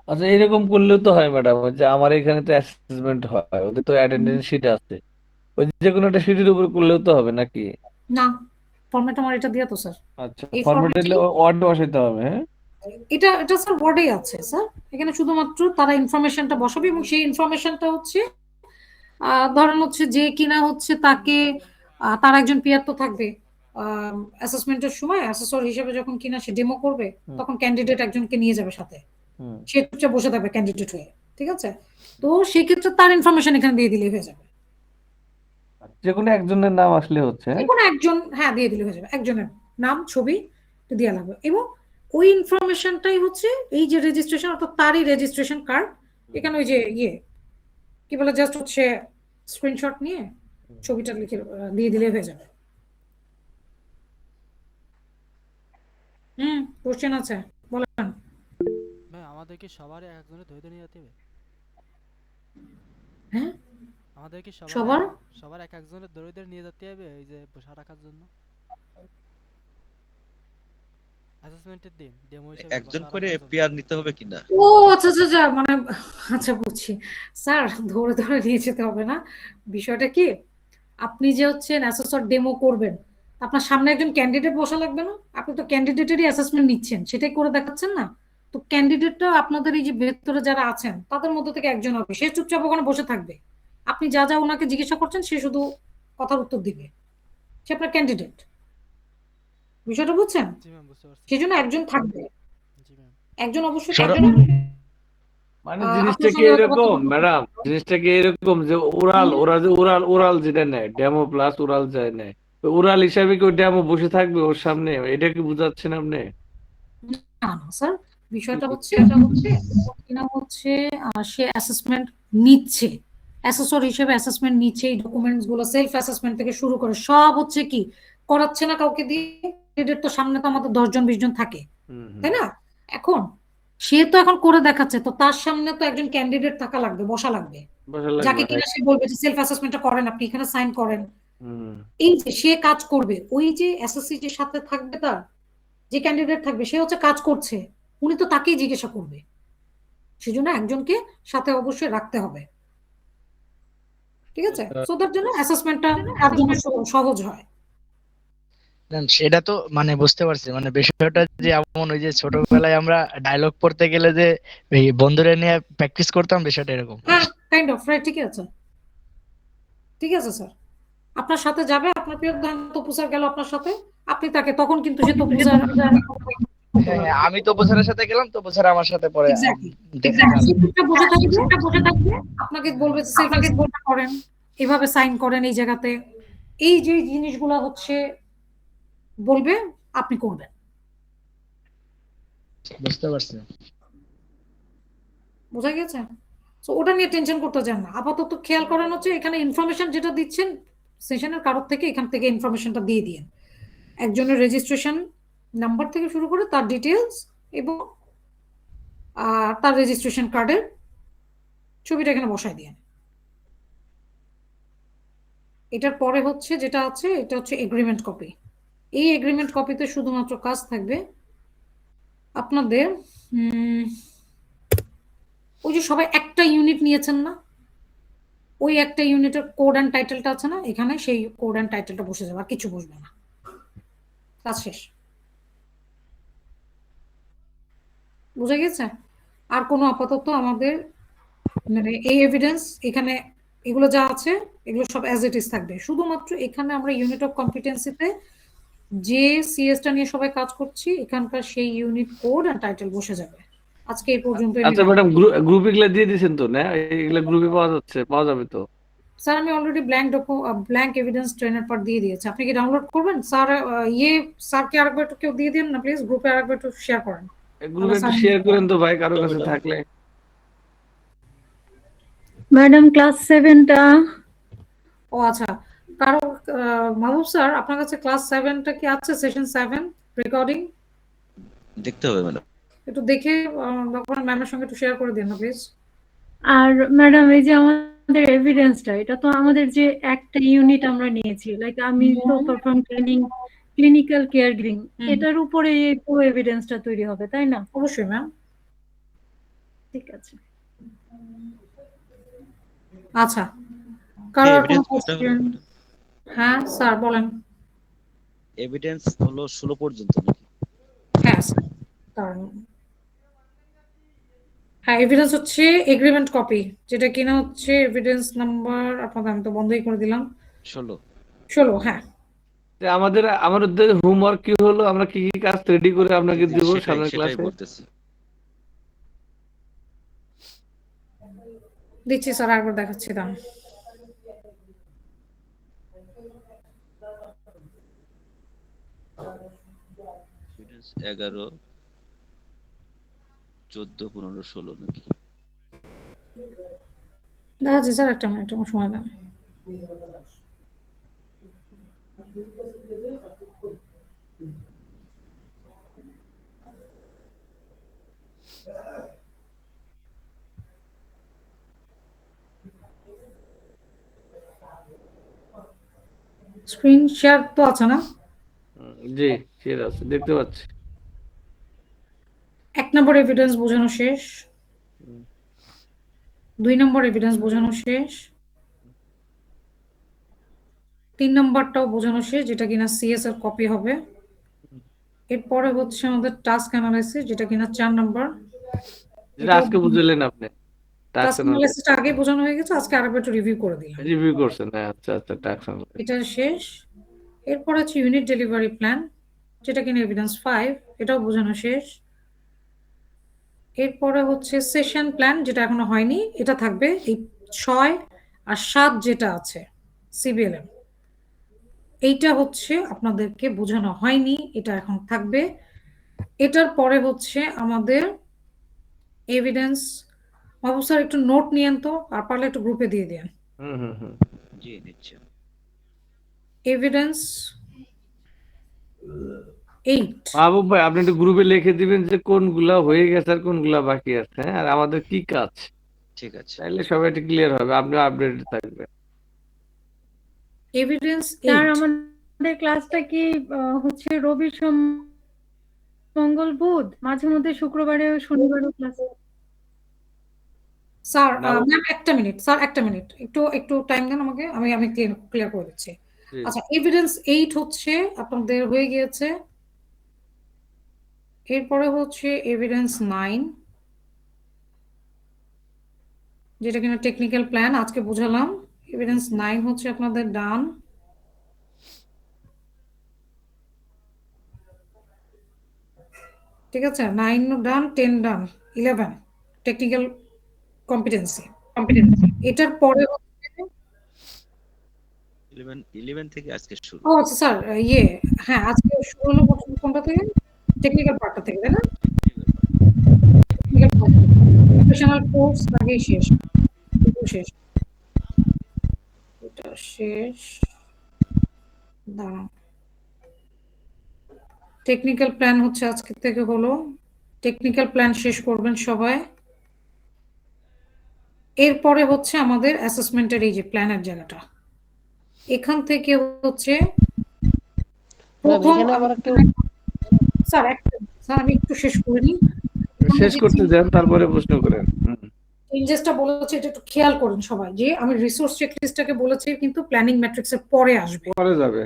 আচ্ছা এরকম করলেও তো হয় ম্যাডাম, যে আমার এখানে তো অ্যাসেসমেন্ট হয়, ওদের তো অ্যাটেন্ডেন্স শিট আছে, ওই যে কোনো একটা শিটের উপর করলেও তো হবে নাকি? না, ফরম্যাট আমার এটা দিয়া তো স্যার, আচ্ছা এই ফরম্যাট ফরম্যাটে ওয়ার্ড বসাইতে হবে, হ্যাঁ? এটা স্যার ওয়ার্ডেই আছে স্যার, এখানে শুধুমাত্র তারা ইনফরমেশনটা বসাবে এবং সেই ইনফরমেশনটা হচ্ছে ধরেন হচ্ছে যে কিনা হচ্ছে তাকে তার একজন পিয়ার তো থাকবে অ্যাসেসমেন্টের সময়, অ্যাসেসর হিসেবে যখন কিনা সে ডেমো করবে তখন ক্যান্ডিডেট একজনকে নিয়ে যাবে সাথে, সে চুপচাপ বসে থাকবে ক্যান্ডিডেট হয়ে, ঠিক আছে? তো সেই ক্ষেত্রে তার ইনফরমেশন এখানে দিয়ে দিলেই হয়ে যাবে, যে কোনো একজনের নাম আসলে হচ্ছে, যে কোনো একজন, হ্যাঁ দিয়ে দিলে হয়ে যাবে, একজনের নাম ছবি দেওয়া লাগবে। এবং ওই ইনফরমেশনটাই হচ্ছে এই যে রেজিস্ট্রেশন, অর্থাৎ তারই রেজিস্ট্রেশন কার্ড, এখানে ওই যে কি বলে জাস্ট হচ্ছে স্ক্রিনশট নিয়ে ছবিটা লিখে দিয়ে দিলে হয়ে যাবে। কোশ্চেন আছে বলেন। ভাই আমাদের কি সবার একজনের ধরে ধরে নিয়ে যেতে হবে? হ্যাঁ আমাদের কি সবার সবার এক একজনের ধরে ধরে নিয়ে যেতে হবে এই যে বসা রাখার জন্য অ্যাসেসমেন্টের দিন ডেমো হিসেবে একজন বসা করে রাখার জন্য? পিয়ার নিতে হবে কিনা? ও আচ্ছা আচ্ছা আচ্ছা, মানে আচ্ছা বুঝছি স্যার, ধরে ধরে নিয়ে যেতে হবে না। বিষয়টা কি, আপনি যে হচ্ছেন অ্যাসেসর ডেমো করবেন, আপনার সামনে একজন ক্যান্ডিডেট বসা লাগবে না? আপনি তো ক্যান্ডিডেটেরই অ্যাসেসমেন্ট নিচ্ছেন, সেটাই করে দেখাচ্ছেন না? তো ক্যান্ডিডেটটা আপনাদের এই যে ভেতরে যারা আছেন তাদের মধ্যে থেকে একজন হবে, সে চুপচাপ ওখানে বসে থাকবে, আপনি যা যা ওনাকে জিজ্ঞাসা করছেন সে শুধু কথার উত্তর দিবে, সে আপনার ক্যান্ডিডেট। বিষয়টা বুঝছেন? জি ম্যাম, বুঝতে পারছি। সেজন্য একজন থাকবে, জি ম্যাম। একজন অবশ্যই ছোট থাকবে। মানে আপনার জিনিসটা কি সঙ্গে হয়তো কথা এরকম বলতে ম্যাডাম, জিনিসটা কি এরকম যে ওরাল যেটা নেয়, ডেমো প্লাস ওরাল যায় নেয়, তো ওরাল হিসাবে কি ওই ডেমো বসে থাকবে ওর সামনে, এটা কি বুঝাচ্ছেন আপনি? না না স্যার, বিষয়টা হচ্ছে কি? সে অ্যাসেসমেন্ট নিচ্ছে, অ্যাসেসর হিসেবে অ্যাসেসমেন্ট নিচ্ছে, এই ডকুমেন্টস গুলো সেলফ অ্যাসেসমেন্ট থেকে শুরু করে সব হচ্ছে কি করাচ্ছে না কাউকে দিয়ে। এদের তো সামনে তো আমাদের 10 জন 20 জন থাকে, হুম হুম। তাই না? এখন সে তো এখন করে দেখাচ্ছে, তো তার সামনে তো একজন ক্যান্ডিডেট থাকা লাগবে, বসা লাগবে, বসা লাগবে, যাকে কিনা রাইট। সে বলবে যে সেলফ অ্যাসেসমেন্টটা করেন, আপনি এখানে সাইন করেন। হুম। এই যে সে কাজ করবে, ওই যে এসএসসি যে সাথে থাকবে, তার যে ক্যান্ডিডেট থাকবে সে হচ্ছে কাজ করছে, উনি তো তাকেই জিজ্ঞাসা করবে। সেজন্য একজনকে সাথে অবশ্যই রাখতে হবে, ঠিক আছে? সো তার জন্য অ্যাসেসমেন্টটা তার জন্য সহজ হয়। সেটা তো মানে বুঝতে পারছি, মানে বিষয়টা যে এমন ওই যে ছোটবেলায় আমরা ডায়লগ পড়তে গেলে যে এই বন্ধুরা নিয়ে প্র্যাকটিস করতাম, বিষয়টা এরকম। হ্যাঁ, কাইন্ড অফ রাইট, ঠিক আছে, ঠিক আছে স্যার। আপনার সাথে যাবে, আপনার প্রিয় তপু স্যার গেল আপনার সাথে, আপনি তাকে তখন কিন্তু সে তপু স্যার হ্যাঁ হ্যাঁ, আমি তো স্যারের সাথে গেলাম, তো স্যার আমার সাথে পরে এক্স্যাক্টলি দেখে বসে থাকবে, আপনাকে বলবে যে সেলফ অ্যাসেসমেন্ট করেন, এভাবে সাইন করেন এই জায়গাতে, এই যে জিনিসগুলা হচ্ছে বলবে, আপনি করবেন। বুঝতে পারছি। বোঝা গেছে? তো ওটা নিয়ে টেনশন করতে যান না, আপাতত খেয়াল করেন হচ্ছে এখানে ইনফরমেশন যেটা দিচ্ছেন সেশনের কারোর থেকে, এখান থেকে ইনফরমেশনটা দিয়ে দিন, একজনের রেজিস্ট্রেশন নাম্বার থেকে শুরু করে তার ডিটেলস এবং তার রেজিস্ট্রেশন কার্ডের ছবিটা এখানে বসায় দিন। এটার পরে হচ্ছে যেটা আছে, এটা হচ্ছে এগ্রিমেন্ট কপি। এই এগ্রিমেন্ট কপিতে শুধুমাত্র কাজ থাকবে আপনাদের ওই যে সবাই একটা ইউনিট নিয়েছেন না, ওই একটা ইউনিটের কোড অ্যান্ড টাইটেলটা আছে না, এখানে সেই কোড অ্যান্ড টাইটেলটা বসে যাবে, আর কিছু বসবে না, কাজ শেষ। বুঝা গেছে? আর কোনো আপাতত আমাদের মানে এই এভিডেন্স এখানে এগুলো যা আছে এগুলো সব অ্যাজ ইট ইজ থাকবে, শুধুমাত্র এখানে আমরা ইউনিট অফ কম্পিটেন্সিতে যে সিএসটা নিয়ে সবাই কাজ করছি এখানকার সেই ইউনিট কোড আর টাইটেল বসে যাবে। আজকে এই পর্যন্ত। আচ্ছা ম্যাডাম, গ্রুপ এগুলা দিয়ে দিয়েছেন তো না? এগুলা গ্রুপে পাওয়া যাবে তো? স্যার আমি already blank evidence trainer part দিয়ে দিয়েছি, আপনি কি ডাউনলোড করবেন? স্যার স্যারকে আরেকবার একটু কেউ দিয়ে দিন না প্লিজ, গ্রুপে আরেকবার একটু শেয়ার করেন। গ্রুপে একটু শেয়ার করেন তো ভাই, কারো কাছে থাকলে। Madam class 7টা। ও আচ্ছা, কারো মাহবুব স্যার আপনার কাছে ক্লাস 7টা কি আছে? সেশন 7 রেকর্ডিং দেখতে হবে ম্যাডাম। একটু দেখে ম্যামের সঙ্গে একটু শেয়ার করে দিন না প্লিজ। আর ম্যাডাম এই যে আমাদের এভিডেন্সটা, এটা তো আমাদের যে একটা ইউনিট আমরা নিয়েছি, লাইক আমি তো পারফর্ম ক্লিনিক্যাল কেয়ার গিভিং, এটার উপরে এই পুরো এভিডেন্সটা তৈরি হবে, তাই না? অবশ্যই ম্যাম। ঠিক আছে। আচ্ছা, কারো কোনো কোশ্চেন? হ্যাঁ স্যার বলেন। এভিডেন্স হলো 16 পর্যন্ত নাকি? হ্যাঁ স্যার, হ্যাঁ এভিডেন্স হচ্ছে এগ্রিমেন্ট কপি, যেটা কিনা হচ্ছে এভিডেন্স নাম্বার, আপনাকে আমি তো বন্ধই করে দিলাম, 16। হ্যাঁ আমাদের হোমওয়ার্ক কি হলো, আমরা কি কি কাজ রেডি করে আপনাকে দিব সামনের ক্লাসে? দিচ্ছি স্যার, আরেকবার দেখাচ্ছি দাম। এভিডেন্স 11, 14, 15, 16 নাকি? দেখাচ্ছি স্যার, একটা মিনিট সময় দেন। স্ক্রিন শেয়ার তো আছে না? জি শেয়ার আছে, দেখতে পাচ্ছি। 1 নম্বর এভিডেন্স বোঝানো শেষ, 2 নম্বর এভিডেন্স বোঝানো শেষ, 3 নম্বরটাও বোঝানো শেষ, যেটা কিনা সিএস এর কপি হবে। এরপরে হচ্ছে আমাদের টাস্ক অ্যানালাইসিস, যেটা কিনা 4 নম্বর। যেটা আজকে বুঝলেন আপনি, টাস্ক অ্যানালাইসিসটা আগে বোঝানো হয়ে গেছে, আজকে আরেকবার একটু রিভিউ করে দিলাম। রিভিউ করছেন? আচ্ছা আচ্ছা, টাস্ক অ্যানালাইসিস এটা শেষ। এরপর আছে ইউনিট ডেলিভারি প্ল্যান, যেটা কিনা এভিডেন্স 5, এটাও বোঝানো শেষ। এরপরে হচ্ছে সেশন প্ল্যান, যেটা এখনো হয়নি, এটা থাকবে এই 6 আর 7 যেটা আছে সিবিএলএম, এইটা হচ্ছে আপনাদেরকে বোঝানো হয়নি, এটা এখন থাকবে। এটার পরে হচ্ছে আমাদের এভিডেন্স। মাহবুব স্যার একটু নোট নিয়েন তো, আর পারলে একটু গ্রুপে দিয়ে দেন। জি দিচ্ছি। এভিডেন্স 8। মাহবুব ভাই, আপনি একটু গ্রুপে লিখে দিবেন যে কোনগুলা হয়ে গেছে আর কোনগুলা বাকি আছে, হ্যাঁ, আর আমাদের কি কাজ, ঠিক আছে। তাইলে সবাই একটু ক্লিয়ার হবে, আপনি আপডেট থাকবেন। Evidence sir 8। আমাদের ক্লাসটা কি হচ্ছে রবি সোম মঙ্গল বুধ, মাঝে মধ্যে শুক্রবারে ও শনিবারও ক্লাস? স্যার মাহবুব, ম্যাম একটা মিনিট, স্যার একটা মিনিট, একটু একটু টাইম দেন আমাকে, আমি আমি ক্লিয়ার করে দিচ্ছি। জি। আচ্ছা, এভিডেন্স 8 হচ্ছে আপনাদের হয়ে গিয়েছে। এরপরে হচ্ছে এভিডেন্স 9, যেটা কিনা টেকনিক্যাল প্ল্যান আজকে বুঝালাম। এভিডেন্স 9 হচ্ছে আপনাদের ডান। ঠিক আছে, 9 ডান, 10 ডান, 11 টেকনিক্যাল কম্পিটেন্সি। এটার পরে হচ্ছে 11 থেকে আজকে শুরু। ও আচ্ছা স্যার, হ্যাঁ আজকে শুরু হলো কোনটা থেকে? টেকনিক্যাল পার্টটা থেকে, তাই না? টেকনিক্যাল পার্ট, প্রফেশনাল কোর্স আগেই শেষ, শেষ, এটা শেষ। দাঁড়ান, টেকনিক্যাল প্ল্যান হচ্ছে আজকে থেকে হলো, টেকনিক্যাল প্ল্যান শেষ করবেন সবাই। এরপরে হচ্ছে আমাদের অ্যাসেসমেন্টের এই যে প্ল্যানের জায়গাটা, এখান থেকে হচ্ছে প্রথম এখানে আবার একটা স্যার স্যার আমি একটু শেষ করে নিই। শেষ করতে দেন, তারপরে প্রশ্ন করেন। চেঞ্জেসটা বলেছে, এটা একটু খেয়াল করুন সবাই, যে আমি রিসোর্স চেকলিস্টটাকে বলেছি কিন্তু প্ল্যানিং ম্যাট্রিক্সের পরে আসবে, পরে যাবে।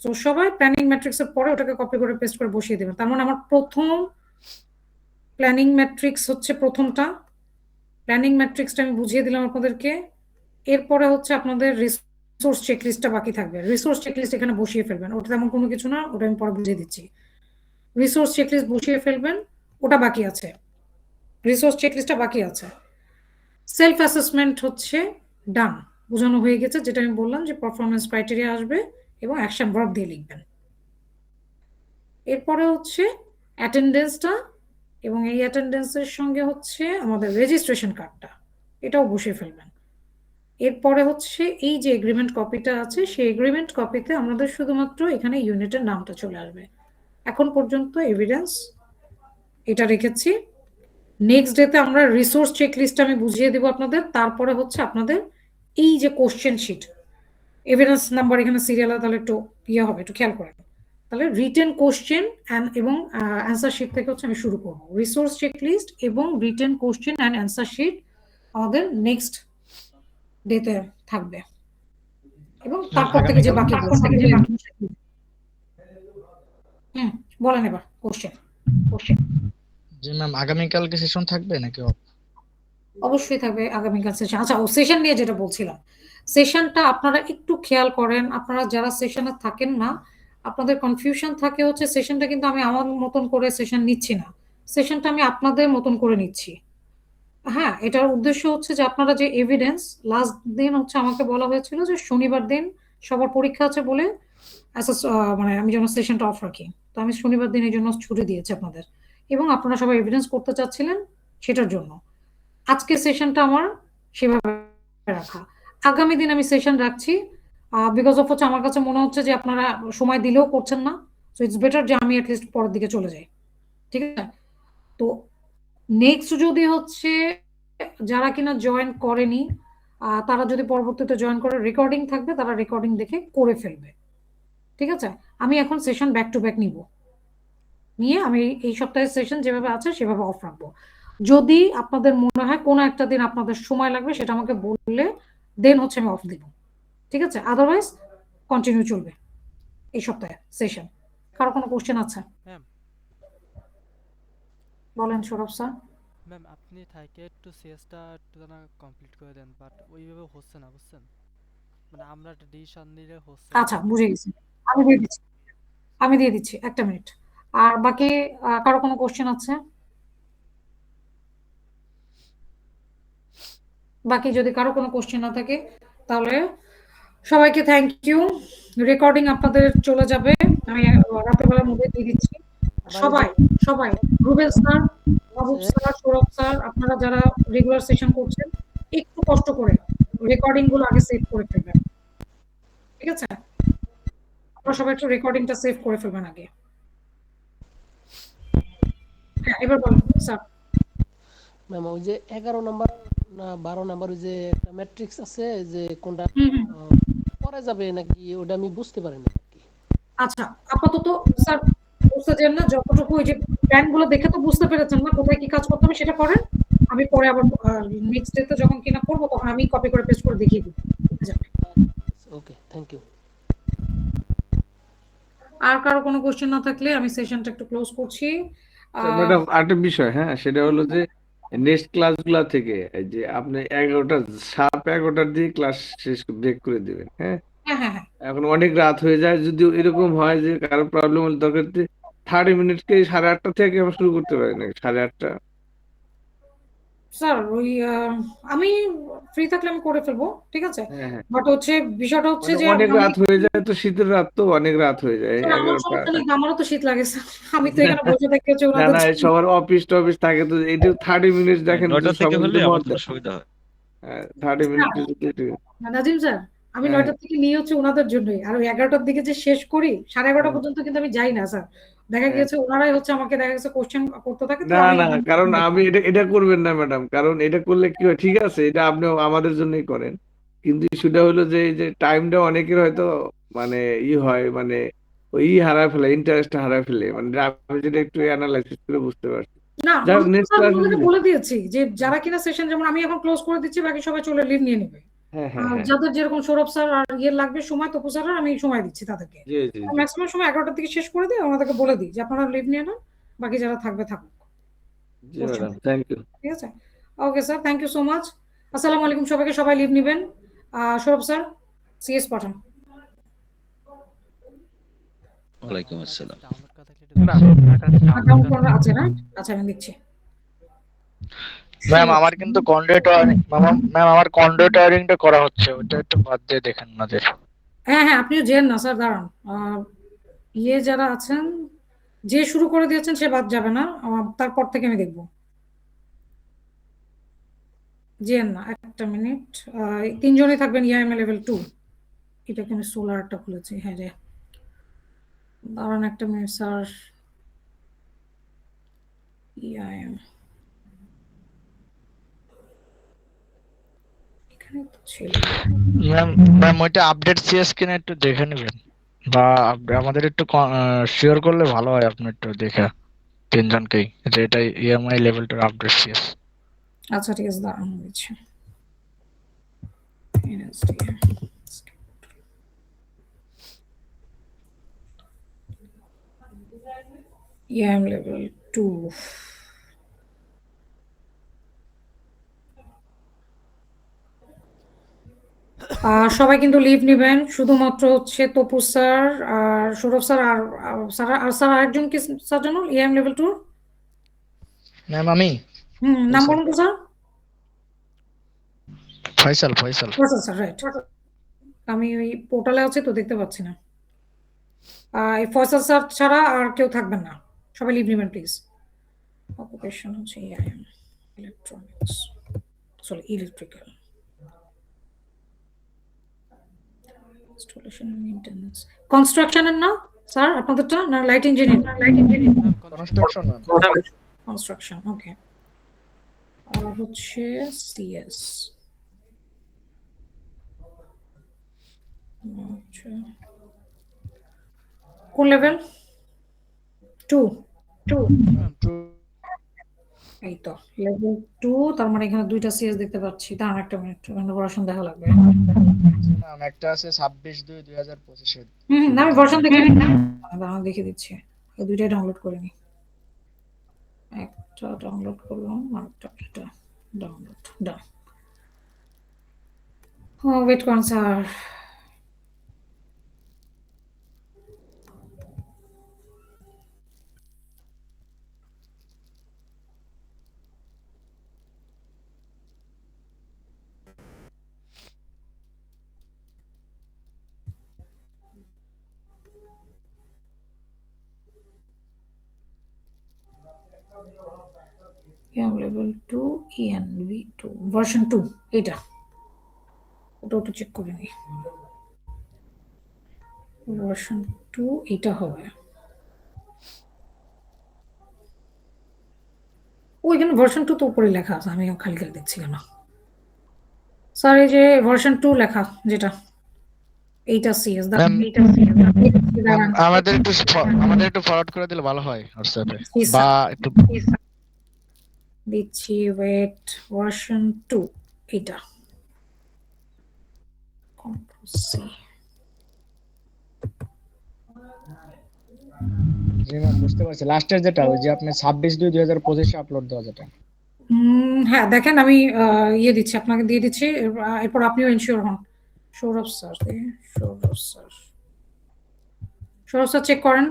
তো সবাই প্ল্যানিং ম্যাট্রিক্সের পরে ওটাকে কপি করে পেস্ট করে বসিয়ে দেবেন। তার মানে আমার প্রথম প্ল্যানিং ম্যাট্রিক্স হচ্ছে প্রথমটা, প্ল্যানিং ম্যাট্রিক্সটা আমি বুঝিয়ে দিলাম আপনাদেরকে। এরপরে হচ্ছে আপনাদের রিসোর্স চেকলিস্টটা বাকি থাকবে, রিসোর্স চেকলিস্ট এখানে বসিয়ে ফেলবেন, ওটা তেমন কোনো কিছু না, ওটা আমি পরে বুঝিয়ে দিচ্ছি। রিসোর্স চেকলিস্ট বসিয়ে ফেলবেন, ওটা বাকি আছে, রিসোর্স চেকলিস্টটা বাকি আছে। সেলফ অ্যাসেসমেন্ট হচ্ছে ডান, বোঝানো হয়ে গেছে, যেটা আমি বললাম যে পারফরমেন্স ক্রাইটেরিয়া আসবে এবং অ্যাকশন ভার্ব দিয়ে লিখবেন। এরপরে হচ্ছে অ্যাটেন্ডেন্সটা, এবং এই অ্যাটেন্ডেন্সের সঙ্গে হচ্ছে আমাদের রেজিস্ট্রেশন কার্ডটা, এটাও বসিয়ে ফেলবেন। এরপরে হচ্ছে এই যে এগ্রিমেন্ট কপিটা আছে, সেই এগ্রিমেন্ট কপিতে আমাদের শুধুমাত্র এখানে ইউনিটের নামটা চলে আসবে। এখন পর্যন্ত এভিডেন্স এটা রেখেছি। নেক্সট ডেতে আমরা রিসোর্স চেকলিস্ট আমি বুঝিয়ে দিব আপনাদের। তারপরে হচ্ছে আপনাদের এই যে কোশ্চেন শিট, এভিডেন্স নাম্বার এখানে সিরিয়াল, তাহলে একটু হবে, একটু খেয়াল করেন। তাহলে রিটেন কোশ্চেন এবং অ্যান্সার শিট থেকে হচ্ছে আমি শুরু করবো। রিসোর্স চেকলিস্ট এবং written question and answer sheet আমাদের নেক্সট ডেতে থাকবে, এবং তারপর থেকে যে বাকি বলেন এবার কোশ্চেন। জি ম্যাম, আগামীকালকে সেশন থাকবে নাকি off? অবশ্যই থাকবে আগামীকাল সেশন। আচ্ছা, ও সেশন নিয়ে যেটা বলছিলাম, সেশনটা আপনারা একটু খেয়াল করেন, আপনারা যারা সেশনে থাকেন না, আপনাদের কনফিউশন থাকে হচ্ছে সেশনটা কিন্তু আমি আমার মতন করে সেশন নিচ্ছি না, সেশনটা আমি আপনাদের মতন করে নিচ্ছি। হ্যাঁ, এটার উদ্দেশ্য হচ্ছে যে আপনারা যে এভিডেন্স লাস্ট দিন হচ্ছে আমাকে বলা হয়েছিল যে শনিবার দিন সবার পরীক্ষা আছে বলে মানে আমি যেন সেশনটা অফ রাখি, তো আমি শনিবার দিন এই জন্য ছুটি দিয়েছি আপনাদের, এবং আপনারা সবাই এভিডেন্স করতে চাচ্ছিলেন সেটার জন্য আজকে সেশনটা আমার সেভাবে রাখা। আগামী দিন আমি সেশন রাখছি বিকজ অফ হচ্ছে আমার কাছে মনে হচ্ছে যে আপনারা সময় দিলেও করছেন না, সো ইটস বেটার যে আমি অ্যাটলিস্ট পরের দিকে চলে যাই। ঠিক আছে, তো নেক্সট যদি হচ্ছে যারা কিনা জয়েন করেনি তারা যদি পরবর্তীতে জয়েন করে, রেকর্ডিং থাকবে, তারা রেকর্ডিং দেখে করে ফেলবে। ঠিক আছে, আমি এখন সেশন ব্যাক টু ব্যাক নিয়ে আমি এই সপ্তাহের সেশন যেভাবে আছে সেভাবে অফ রাখবো। যদি আপনাদের মনে হয় কোনো একটা দিন আপনাদের সময় লাগবে, সেটা আমাকে বললে দেন হচ্ছে আমি অফ দিব। ঠিক আছে, আদারওয়াইজ কন্টিনিউ চলবে এই সপ্তাহে সেশন। কারো কোনো কোশ্চেন আছে? ম্যাম বলেন সৌরভ স্যার। ম্যাম আপনি থাকে একটু সিএসটা একটু জানা কমপ্লিট করে দেন, বাট ওইভাবে হচ্ছে না, বুঝছেন? মানে আমরা একটা ডিসিশন নিলে হচ্ছে না। আচ্ছা, বুঝে গেছি, আমি দিয়ে দিচ্ছি। আমি দিয়ে দিচ্ছি, একটা মিনিট। আর বাকি কারো কোনো কোশ্চেন আছে? বাকি যদি কারো কোনো কোশ্চেন না থাকে তাহলে সবাইকে থ্যাংক ইউ। রেকর্ডিং আপনাদের চলে যাবে, আমি রাতের বেলার মধ্যে দিয়ে দিচ্ছি। সবাই সবাই রুবেল স্যার, মাহবুব স্যার, সৌরভ স্যার, আপনারা যারা রেগুলার সেশন করছেন একটু কষ্ট করে রেকর্ডিং গুলো আগে সেভ করে ফেলবেন, ঠিক আছে? আপনারা সবাই একটু রেকর্ডিংটা সেভ করে ফেলবেন আগে। হ্যাঁ, এবার বলুন স্যার। ম্যাম ওই যে 11 নাম্বার না 12 নাম্বার ওই যে একটা ম্যাট্রিক্স আছে যে কোনটা পরে যাবে নাকি ওটা আমি বুঝতে পারি না কি। আচ্ছা, আপাতত স্যার বুঝতে চান না, যতটুকু ওই যে প্ল্যান গুলো দেখে তো বুঝতে পেরেছেন না কোথায় কি কাজ করতে হবে, সেটা করেন। আমি পরে আবার নেক্সট ডে তে যখন কিনা করবো তখন আমি কপি করে পেস্ট করে দেখিয়ে দিব। ওকে, থ্যাংক ইউ। আর কারো কোনো কোশ্চেন না থাকলে আমি সেশনটা একটু ক্লোজ করছি। ম্যাডাম আরেকটা বিষয়, হ্যাঁ, সেটা হলো যে নেক্সট ক্লাসগুলা থেকে এই যে আপনি 11টার দিয়ে ক্লাস শেষ ব্রেক করে দিবেন, হ্যাঁ। হ্যাঁ হ্যাঁ হ্যাঁ এখন অনেক রাত হয়ে যায়, যদি এরকম হয় যে কারো প্রবলেম হলে দরকার 30 মিনিটকে 8:30 থেকে আমরা শুরু করতে পারি নাকি 8:30? স্যার ওই আমি ফ্রি থাকলে আমি করে ফেলবো, ঠিক আছে? হ্যাঁ হ্যাঁ, বাট হচ্ছে বিষয়টা হচ্ছে মানে যে অনেক রাত হয়ে যায় তো, শীতের রাত তো অনেক রাত হয়ে যায় স্যার, আমার 11টা। সমস্যা নেই, আমারও তো শীত লাগে স্যার, আমি তো এখানে বসে থাকি হচ্ছে না ওনাদের না, জন্য। সবার অফিস টফিস থাকে তো, এটা 30 মিনিট দেখেন তো 9টা থেকে সবার হলে যদি আমার মত জন্য দেয়। সুবিধা হয়। হ্যাঁ, 30 মিনিট যদি নাজিম স্যার, আমি হ্যাঁ 9টার থেকে নিয়ে হচ্ছে ওনাদের জন্যই, আর ওই 11টার দিকে যে শেষ করি 11:30 হ্যাঁ পর্যন্ত কিন্তু আমি যাই না স্যার। দেখা হ্যাঁ। গিয়েছে ওনারাই হচ্ছে আমাকে দেখা গেছে কোশ্চেন করতে থাকে, তো না আমি না, কারণ আমি এটা করবেন না ম্যাডাম, কারণ এটা করলে কি হয়, ঠিক আছে এটা আপনি আমাদের জন্যই করেন, কিন্তু সেটা হলো যে এই যে টাইমটা অনেকের হয়তো মানে হয় মানে ওই হারায় ফেলে, ইন্টারেস্ট হারায় ফেলে, মানে আমি যেটা একটু অ্যানালাইসিস করে বুঝতে পারছি। না, যাই হোক, আমরা নেক্সট স্যার ক্লাস ওনাদেরকে বলে দিয়েছি যে যারা কিনা সেশন, যেমন আমি এখন ক্লোজ করে দিচ্ছি, বাকি সবাই চলে লিভ নিয়ে নেবে। হ্যাঁ হ্যাঁ আর হ্যাঁ, যাদের যেরকম সৌরভ স্যার আর ইয়ে লাগবে সময়, তপু স্যার আমি সময় দিচ্ছি তাদেরকে। জি জি জি ম্যাক্সিমাম সময় 11টার দিকে শেষ করে দিই, ওনাদেরকে বলে দিই যে আপনারা লিভ নিয়ে নেন, বাকি যারা থাকবে থাকুক। জি ম্যাডাম, থ্যাংক ইউ। ঠিক আছে, okay sir, thank you so much. আসসালামু আলাইকুম সবাইকে, সবাই লিভ নেবেন। সৌরভ স্যার সিএস পাঠান। ওয়ালাইকুম আসসালাম। ডাউনলোড করা থাকলে অ্যাকাউন্ট করা আছে না? আচ্ছা, আমি দিচ্ছি। ম্যাম আমার কিন্তু ম্যাম আমার কন্ডোট ওয়ারিংটা করা হচ্ছে, ওটা একটু বাদ দিয়ে দেখেন আমাদের। হ্যাঁ হ্যাঁ, আপনিও যেন না স্যার, দাঁড়ান। ইয়ে যারা আছেন, যে শুরু করে দিয়েছেন সে বাদ যাবে না, তারপর থেকে আমি দেখবো। যেন না, একটা মিনিট। 3জনই থাকবেন ইআইএম লেভেল 2। এটাকে আমি সোলারটা খুলেছি, হ্যাঁ রে, দাঁড়ান একটা মিনিট স্যার। ইআইএম এখানে তো ছিল। ম্যাম ওইটা আপডেট সিএস কিনা একটু দেখে নেবেন, বা আমাদের একটু শিওর করলে ভালো হয়, আপনি একটু দেখে 3জনকেই যে এটা ইএমআই লেভেলটার আপডেট সিএস। আচ্ছা ঠিক আছে, দাঁড়ান দিচ্ছি। ইআইএম লেভেল 2। সবাই কিন্তু লিভ নেবেন, শুধুমাত্র হচ্ছে তপু স্যার আর সৌরভ স্যার আর স্যার আরেকজন কি স্যার জানো ইআইএম লেভেল 2? ম্যাম আমি নাম বলুন তো স্যার। Faisal sir, right. আমি ওই পোর্টালে আছি তো দেখতে পাচ্ছি না। এই ফয়সাল স্যার ছাড়া আর কেউ থাকবেন না, সবাই লিভ নেবেন প্লিজ। অকুপেশন হচ্ছে EIM electronics, sorry electrical, installation and maintenance. কনস্ট্রাকশনের না স্যার আপনাদেরটা, না লাইট ইঞ্জিনিয়ারিং? Construction, okay. আর হচ্ছে সিএস। আচ্ছা, কোন লেভেল? 2। এই তো লেভেল 2, তার মানে এখানে 2টা সিএস দেখতে পাচ্ছি। দাঁড়ান একটা মিনিট, এখানে ভার্সন দেখা লাগবে। ম্যাম একটা আছে 26/2/2025 এর। না আমি ভার্সন দেখে দাঁড়ান দেখে দিচ্ছি, এই দুইটাই ডাউনলোড করে নি। একটা ডাউনলোড করলাম, আরেকটা এটা ডাউনলোড, ডান। ওয়েট করুন স্যার। level 2 ENV2 ভার্সন 2 এটা ওটা একটু চেক করে নিই ভার্সন 2 এটা হবে ওইখানে ভার্সন 2 তো উপরে লেখা আছে আমি খালি খালি দেখছি কেন স্যার এই যে ভার্সন 2 লেখা যেটা এইটা সিএস ম্যাম এইটা সিএস আমাদের একটু ফরওয়ার্ড করে দিলে ভালো হয় হোয়াটসঅ্যাপে জি, বা স্যার। একটু দিচ্ছি ওয়েট ভার্সন 2 এটা কন্ট্রোল সি জি ম্যাম বুঝতে পারছি লাস্টের যেটা ওই যে আপনি 26/2/2025 আপলোড দেওয়া যেটা হ্যাঁ দেখেন আমি ইয়ে দিচ্ছি আপনাকে দিয়ে দিচ্ছি এরপর আপনিও ইনশিওর হন Sourav sir Sourav sir check করেন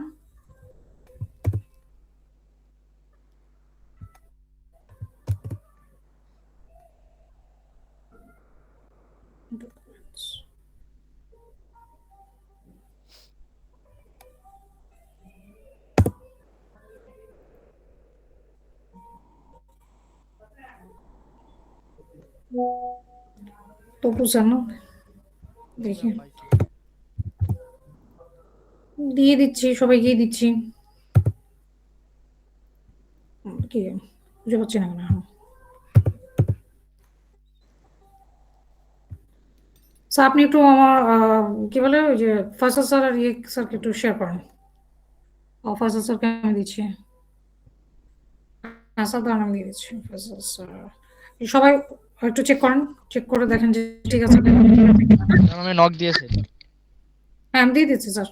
তো বুঝছেন না দেখি দিয়ে দিচ্ছি সবাইকে দিচ্ছি কি বুঝতে পারছি না কেন স্যার আপনি একটু আমার কি বলে ওই যে ফয়সাল স্যার আর ইয়ে স্যারকে একটু শেয়ার করেন ফয়সাল স্যারকে আমি দিচ্ছি হ্যাঁ স্যার আমি দিয়ে দিচ্ছি ফয়সাল স্যার সবাই একটু চেক করেন চেক করে দেখেন যে ঠিক আছে ম্যাম আমি নক দিয়েছি হ্যাঁ আমি দিয়ে দিচ্ছি sir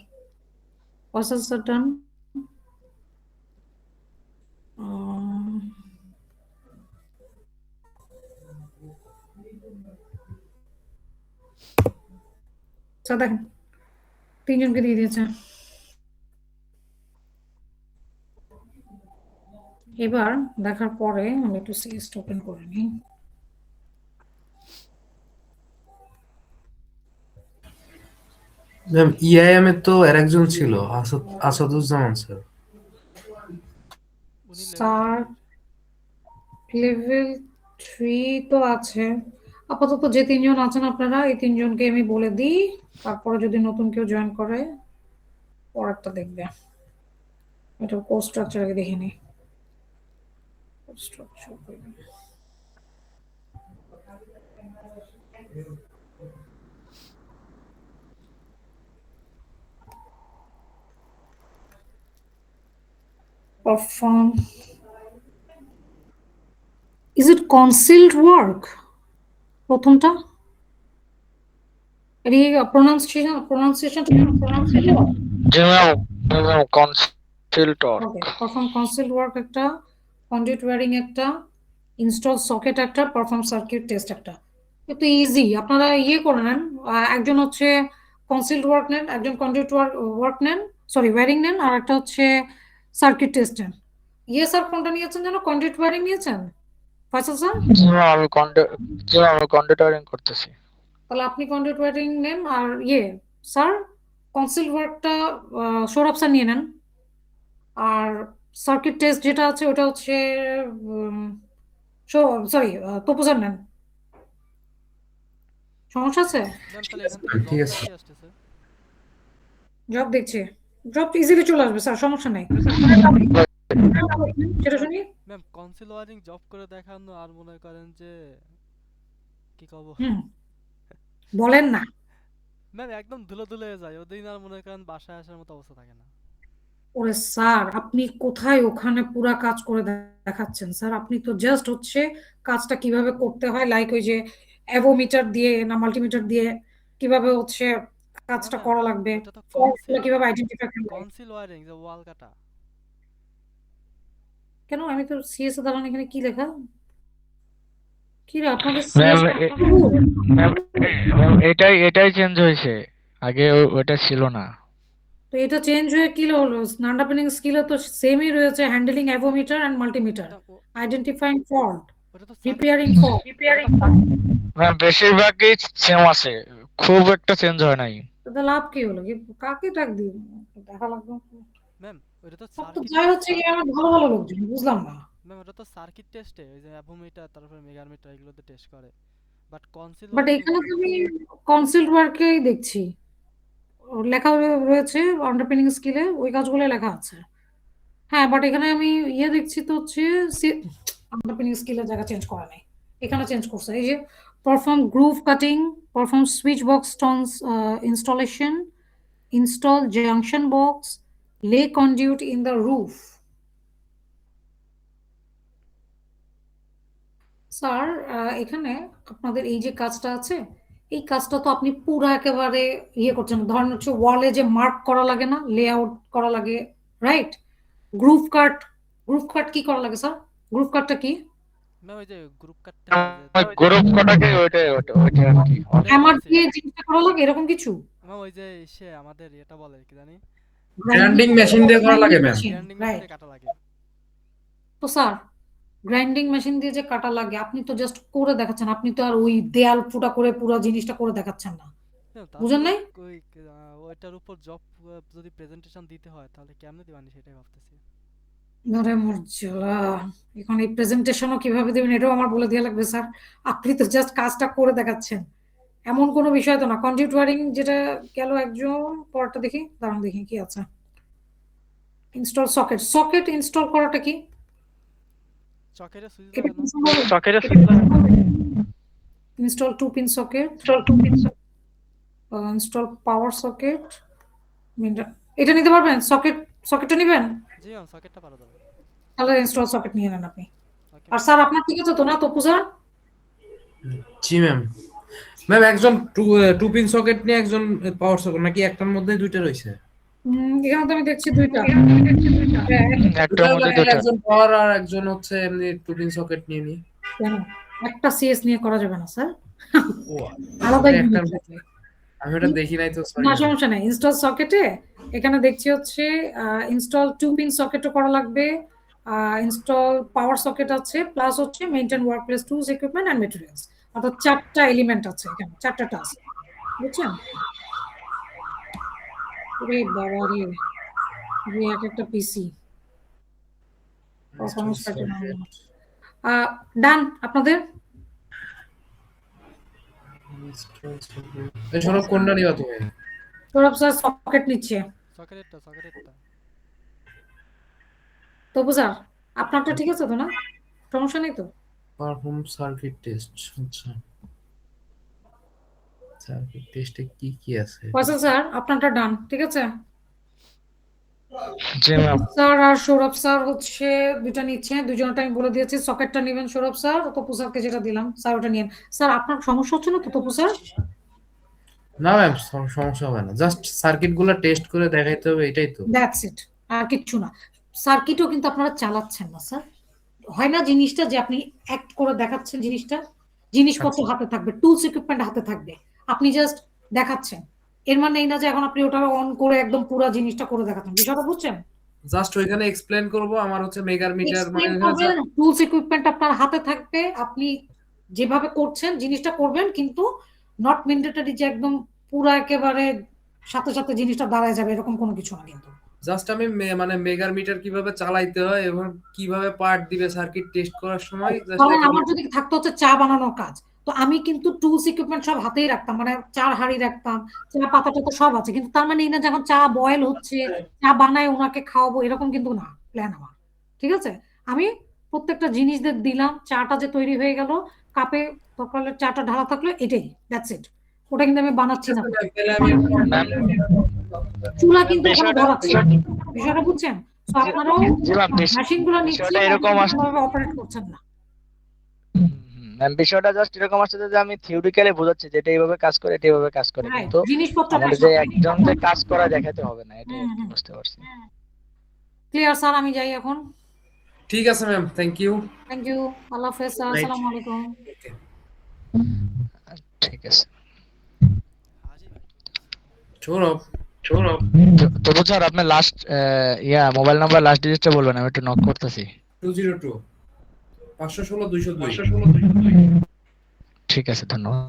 Faisal sir done sir দেখেন 3 জনকে দিয়ে দিয়েছে এবার দেখার পরে আমি একটু সিএস ওপেন করে নিই ম্যাম ইআইএম এ তো আর একজন ছিল আসাদুজ্জামান স্যার স্যার লেভেল 3 তো আছে আপাতত যে 3 জন আছেন আপনারা এই 3 জনকে আমি বলে দিই তারপরে যদি নতুন কেউ জয়েন করে পরেরটা দেখবে এটা কোর্স স্ট্রাকচার আগে দেখে নিই structure perform is it concealed work প্রথমটা এর pronunciation জি ম্যাম কনসিল্ট ওকে perform concealed work একটা conduit wiring একটা install socket একটা perform circuit test একটা একটু ইজি আপনারা ইয়ে করে নেন একজন হচ্ছে concealed work নেন একজন conduit work নেন সরি wiring নেন আর একটা হচ্ছে সার্কিট টেস্ট নেন ইয়ে স্যার কোনটা নিয়েছেন জানো conduit wiring নিয়েছেন ফয়সাল স্যার জি ম্যাম আমি কন্ডাক্ট ওয়ারিং করতেছি তাহলে আপনি conduit wiring নেন আর ইয়ে স্যার concealed workটা সৌরভ স্যার নিয়ে নেন আর সার্কিট টেস্ট যেটা আছে ওটা হচ্ছে সরি তপু স্যার নেন সমস্যা আছে ঠিক আছে জব দেখছি জব ইজিলি চলে আসবে স্যার সমস্যা নাই সেটা শুনি ম্যাম কনসিল ওয়ারিং জব করে দেখানো আর মনে করেন যে কি কব বলেন না ম্যাম একদম ধুলো ধুলো হয়ে যায় ওদিন আর মনে করেন বাসায় আসার মতো অবস্থা থাকে না ওরে স্যার আপনি কোথায় ওখানে পুরা কাজ করে দেখাচ্ছেন স্যার আপনি তো জাস্ট হচ্ছে কাজটা কিভাবে করতে হয় লাইক ওই যে অ্যাভোমিটার দিয়ে না মাল্টিমিটার দিয়ে কিভাবে হচ্ছে কাজটা করা লাগবে কিভাবে আইডেন্টিফাই করতে কনসিল ওয়ারিং যে ওয়াল কাটা কেন আমি তো সিএস দাঁড়ান এখানে কি লেখা কি রে আপনাদের এটাই চেঞ্জ হয়েছে আগে ওটা ছিল না তো এটা চেঞ্জ হয়ে কি হলো আন্ডারপিনিং স্কিলে তো সেমই রয়েছে handling avometer and multimeter identifying fault repairing fault ma'am বেশিরভাগই সেম আছে খুব একটা চেঞ্জ হয় নাই তো লাভ কি হলো কি কাকে ডাক দিই দেখা লাগবে ম্যাম ওটা তো সব তো সার্কিট যায় হচ্ছে গিয়ে আমার ভালো ভালো লোকজন, বুঝলাম না। ম্যাম ওটা তো সার্কিট টেস্টে ওই যে অ্যাভোমিটার তারপর মেগামিটার এগুলোতে টেস্ট করে, বাট কনসিল বাট এখানে তো আমি কনসিল্ড ওয়ার্কেই দেখছি, ওর লেখা রয়েছে আন্ডারপিনিং স্কিলে, ওই কাজগুলো লেখা আছে। হ্যাঁ, বাট এখানে আমি ইয়ে দেখছি তো হচ্ছে আন্ডারপিনিং স্কিলের জায়গা চেঞ্জ করা নাই, এখানে চেঞ্জ করছে। এই যে perform গ্রুভ cutting, perform switch box Stones installation, install junction box, লে conduit in the roof. Sir এখানে আপনাদের এই যে কাজটা আছে, এই কাজটা তো আপনি পুরো একেবারে ইয়ে করছেন। ধরেন হচ্ছে ওয়ালে যে মার্ক করা লাগে না, লেআউট করা লাগে, রাইট? গ্রুপ কাট, গ্রুপ কাট কি করা লাগে স্যার? গ্রুপ কাটটা কি? ম্যাম ওই যে গ্রুপ কাটতে গ্রুপ কটাকে ওইটাই আর কি হ্যামার দিয়ে জিনিসটা করা লাগে এরকম কিছু? ম্যাম ওই যে সে আমাদের এটা বলে কি জানি, গ্রাইন্ডিং মেশিন দিয়ে করা লাগে ম্যাম। গ্রাইন্ডিং মেশিনে কাটা লাগে। তো স্যার গ্রাইন্ডিং মেশিন দিয়ে যে কাটা লাগে, আপনি তো জাস্ট করে দেখাচ্ছেন, আপনি তো আর ওই দেয়াল ফুটা করে পুরো জিনিসটা করে দেখাচ্ছেন না, বুঝেন নাই? ওই ওইটার উপর জব যদি প্রেজেন্টেশন দিতে হয় তাহলে কেমনে দিবানি সেটাই ভাবতেছি। আরে মর্যাদা, এখন এই প্রেজেন্টেশনও কিভাবে দেবেন এটাও আমার বলে দেওয়া লাগবে স্যার? আপনি তো জাস্ট কাজটা করে দেখাচ্ছেন, এমন কোনো বিষয় তো না। কন্ডিউট ওয়ারিং যেটা গেল একজন, পরটা দেখি, দাঁড়ান দেখি কি আছে। ইনস্টল সকেট, সকেট ইনস্টল করাটা কি? সকেটে সুইচ এটা লাগানো, সকেটে install 2 pin socket, install power socket. এটা নিতে পারবেন? সকেটটা নেবেন? জি ম্যাম সকেটটা পারা যাবে। তাহলে ইনস্টল সকেট নিয়ে নেন আপনি। আর স্যার আপনার ঠিক আছে তো না তপু স্যার? জি ম্যাম। ম্যাম একজন টু পিন সকেট নিয়ে একজন পাওয়ার সকেট, নাকি একটার মধ্যে দুইটা রয়েছে? এখানে তো আমি দেখছি দুইটা। একটার মধ্যে দুটো। একজন পাওয়ার আর একজন হচ্ছে এমনি টু পিন সকেট নিয়ে নি। কেন একটা সিএস নিয়ে করা যাবে না স্যার? ও আলাদা একটার মধ্যে আমি ওটা দেখি নাই তো, সরি। না সমস্যা নাই, ইনস্টল সকেটে এখানে দেখছি হচ্ছে ইনস্টল 2 পিন সকেটও করা লাগবে, ইনস্টল পাওয়ার সকেট আছে, প্লাস হচ্ছে maintain workplace tools equipment and materials. অর্থাৎ 4টা এলিমেন্ট আছে এখানে, 4টা টাস্ক, বুঝছেন? রে বাবা রে, এক একটা পিসি পারফরম্যান্স ডান আপনাদের। এই সরব কোনটা নিবা তুমি? সৌরভ স্যার সকেট নিচ্ছে। সকেটটা তবু স্যার আপনারটা ঠিক আছে তো না? সমস্যা নেই তো? Perform circuit test. আচ্ছা, সার্কিট টেস্টে কি কি আছে? ফয়সাল স্যার আপনারটা ডান, ঠিক আছে? জি ম্যাম। স্যার আর সৌরভ স্যার হচ্ছে দুইটা নিচ্ছে, দুজনটা আমি বলে দিয়েছি। সকেটটা নেবেন সৌরভ স্যার, তপু স্যারকে যেটা দিলাম স্যার ওটা নিয়েন। স্যার আপনার সমস্যা হচ্ছে না তো তপু স্যার? না ম্যাম, সমস্যা হবে না, জাস্ট সার্কিট গুলো টেস্ট করে দেখাইতে হবে, এটাই তো। দ্যাটস ইট, আর কিচ্ছু না। সার্কিটও কিন্তু আপনারা চালাচ্ছেন না স্যার, হয় না জিনিসটা যে আপনি অ্যাক্ট করে দেখাচ্ছেন, জিনিসটা জিনিসপত্র হাতে থাকবে, টুলস ইকুইপমেন্ট হাতে থাকবে, আপনি জাস্ট দেখাচ্ছেন। এর মানে এই না যে এখন আপনি ওটা অন করে একদম পুরো জিনিসটা করে দেখাচ্ছেন, বিষয়টা বুঝছেন? জাস্ট ওইখানে এক্সপ্লেইন করব, আমার হচ্ছে মেগার মিটার মানে টুলস ইকুইপমেন্ট আপনার হাতে থাকবে, আপনি যেভাবে করছেন জিনিসটা করবেন, কিন্তু নট ম্যান্ডেটরি যে একদম পুরো একেবারে সাথে সাথে জিনিসটা দাঁড়ায় যাবে এরকম কোনো কিছু না। কিন্তু জাস্ট আমি মানে মেগার মিটার কিভাবে চালাইতে হয় এবং কিভাবে পার্ট দিবে সার্কিট টেস্ট করার সময়, কারণ আমার যদি থাকতো হচ্ছে চা বানানোর কাজ, তো আমি কিন্তু টুলস ইকুইপমেন্ট সব হাতেই রাখতাম, মানে চার হাঁড়ি রাখতাম, চা পাতাটা তো সব আছে, কিন্তু তার মানে এই না যখন চা বয়েল হচ্ছে, চা বানায় ওনাকে খাওয়াবো এরকম কিন্তু না প্ল্যান আমার, ঠিক আছে? আমি প্রত্যেকটা জিনিস দিলাম, চাটা যে তৈরি হয়ে গেল, কাপে সকালে চাটা ঢালা থাকলো, এটাই, দ্যাটস ইট। ওটা কিন্তু আমি বানাচ্ছি না, চুলা কিন্তু ধরাচ্ছি, বিষয়টা বুঝছেন? তো আপনারাও মেশিনগুলো নিশ্চয়ই এরকম অপারেট করছেন না। বিষয়টা জাস্ট এরকম আসছে যে আমি থিওরিক্যালি বোঝাচ্ছি যে এটা এইভাবে কাজ করে, এটা এইভাবে কাজ করে, কিন্তু আমাদের যে একজন যে কাজ করা দেখাতে হবে না, এটা বুঝতে পারছি। ক্লিয়ার স্যার, আমি যাই এখন। ঠিক আছে ম্যাম, থ্যাংক ইউ। আল্লাহ হাফেজ স্যার, আসসালামু আলাইকুম। ঠিক আছে সৌরভ, তো স্যার আপনি লাস্ট মোবাইল নাম্বার লাস্ট ডিজিটটা বলবেন, আমি একটু নক করতেছি। 202 516 202। ঠিক আছে, ধন্যবাদ।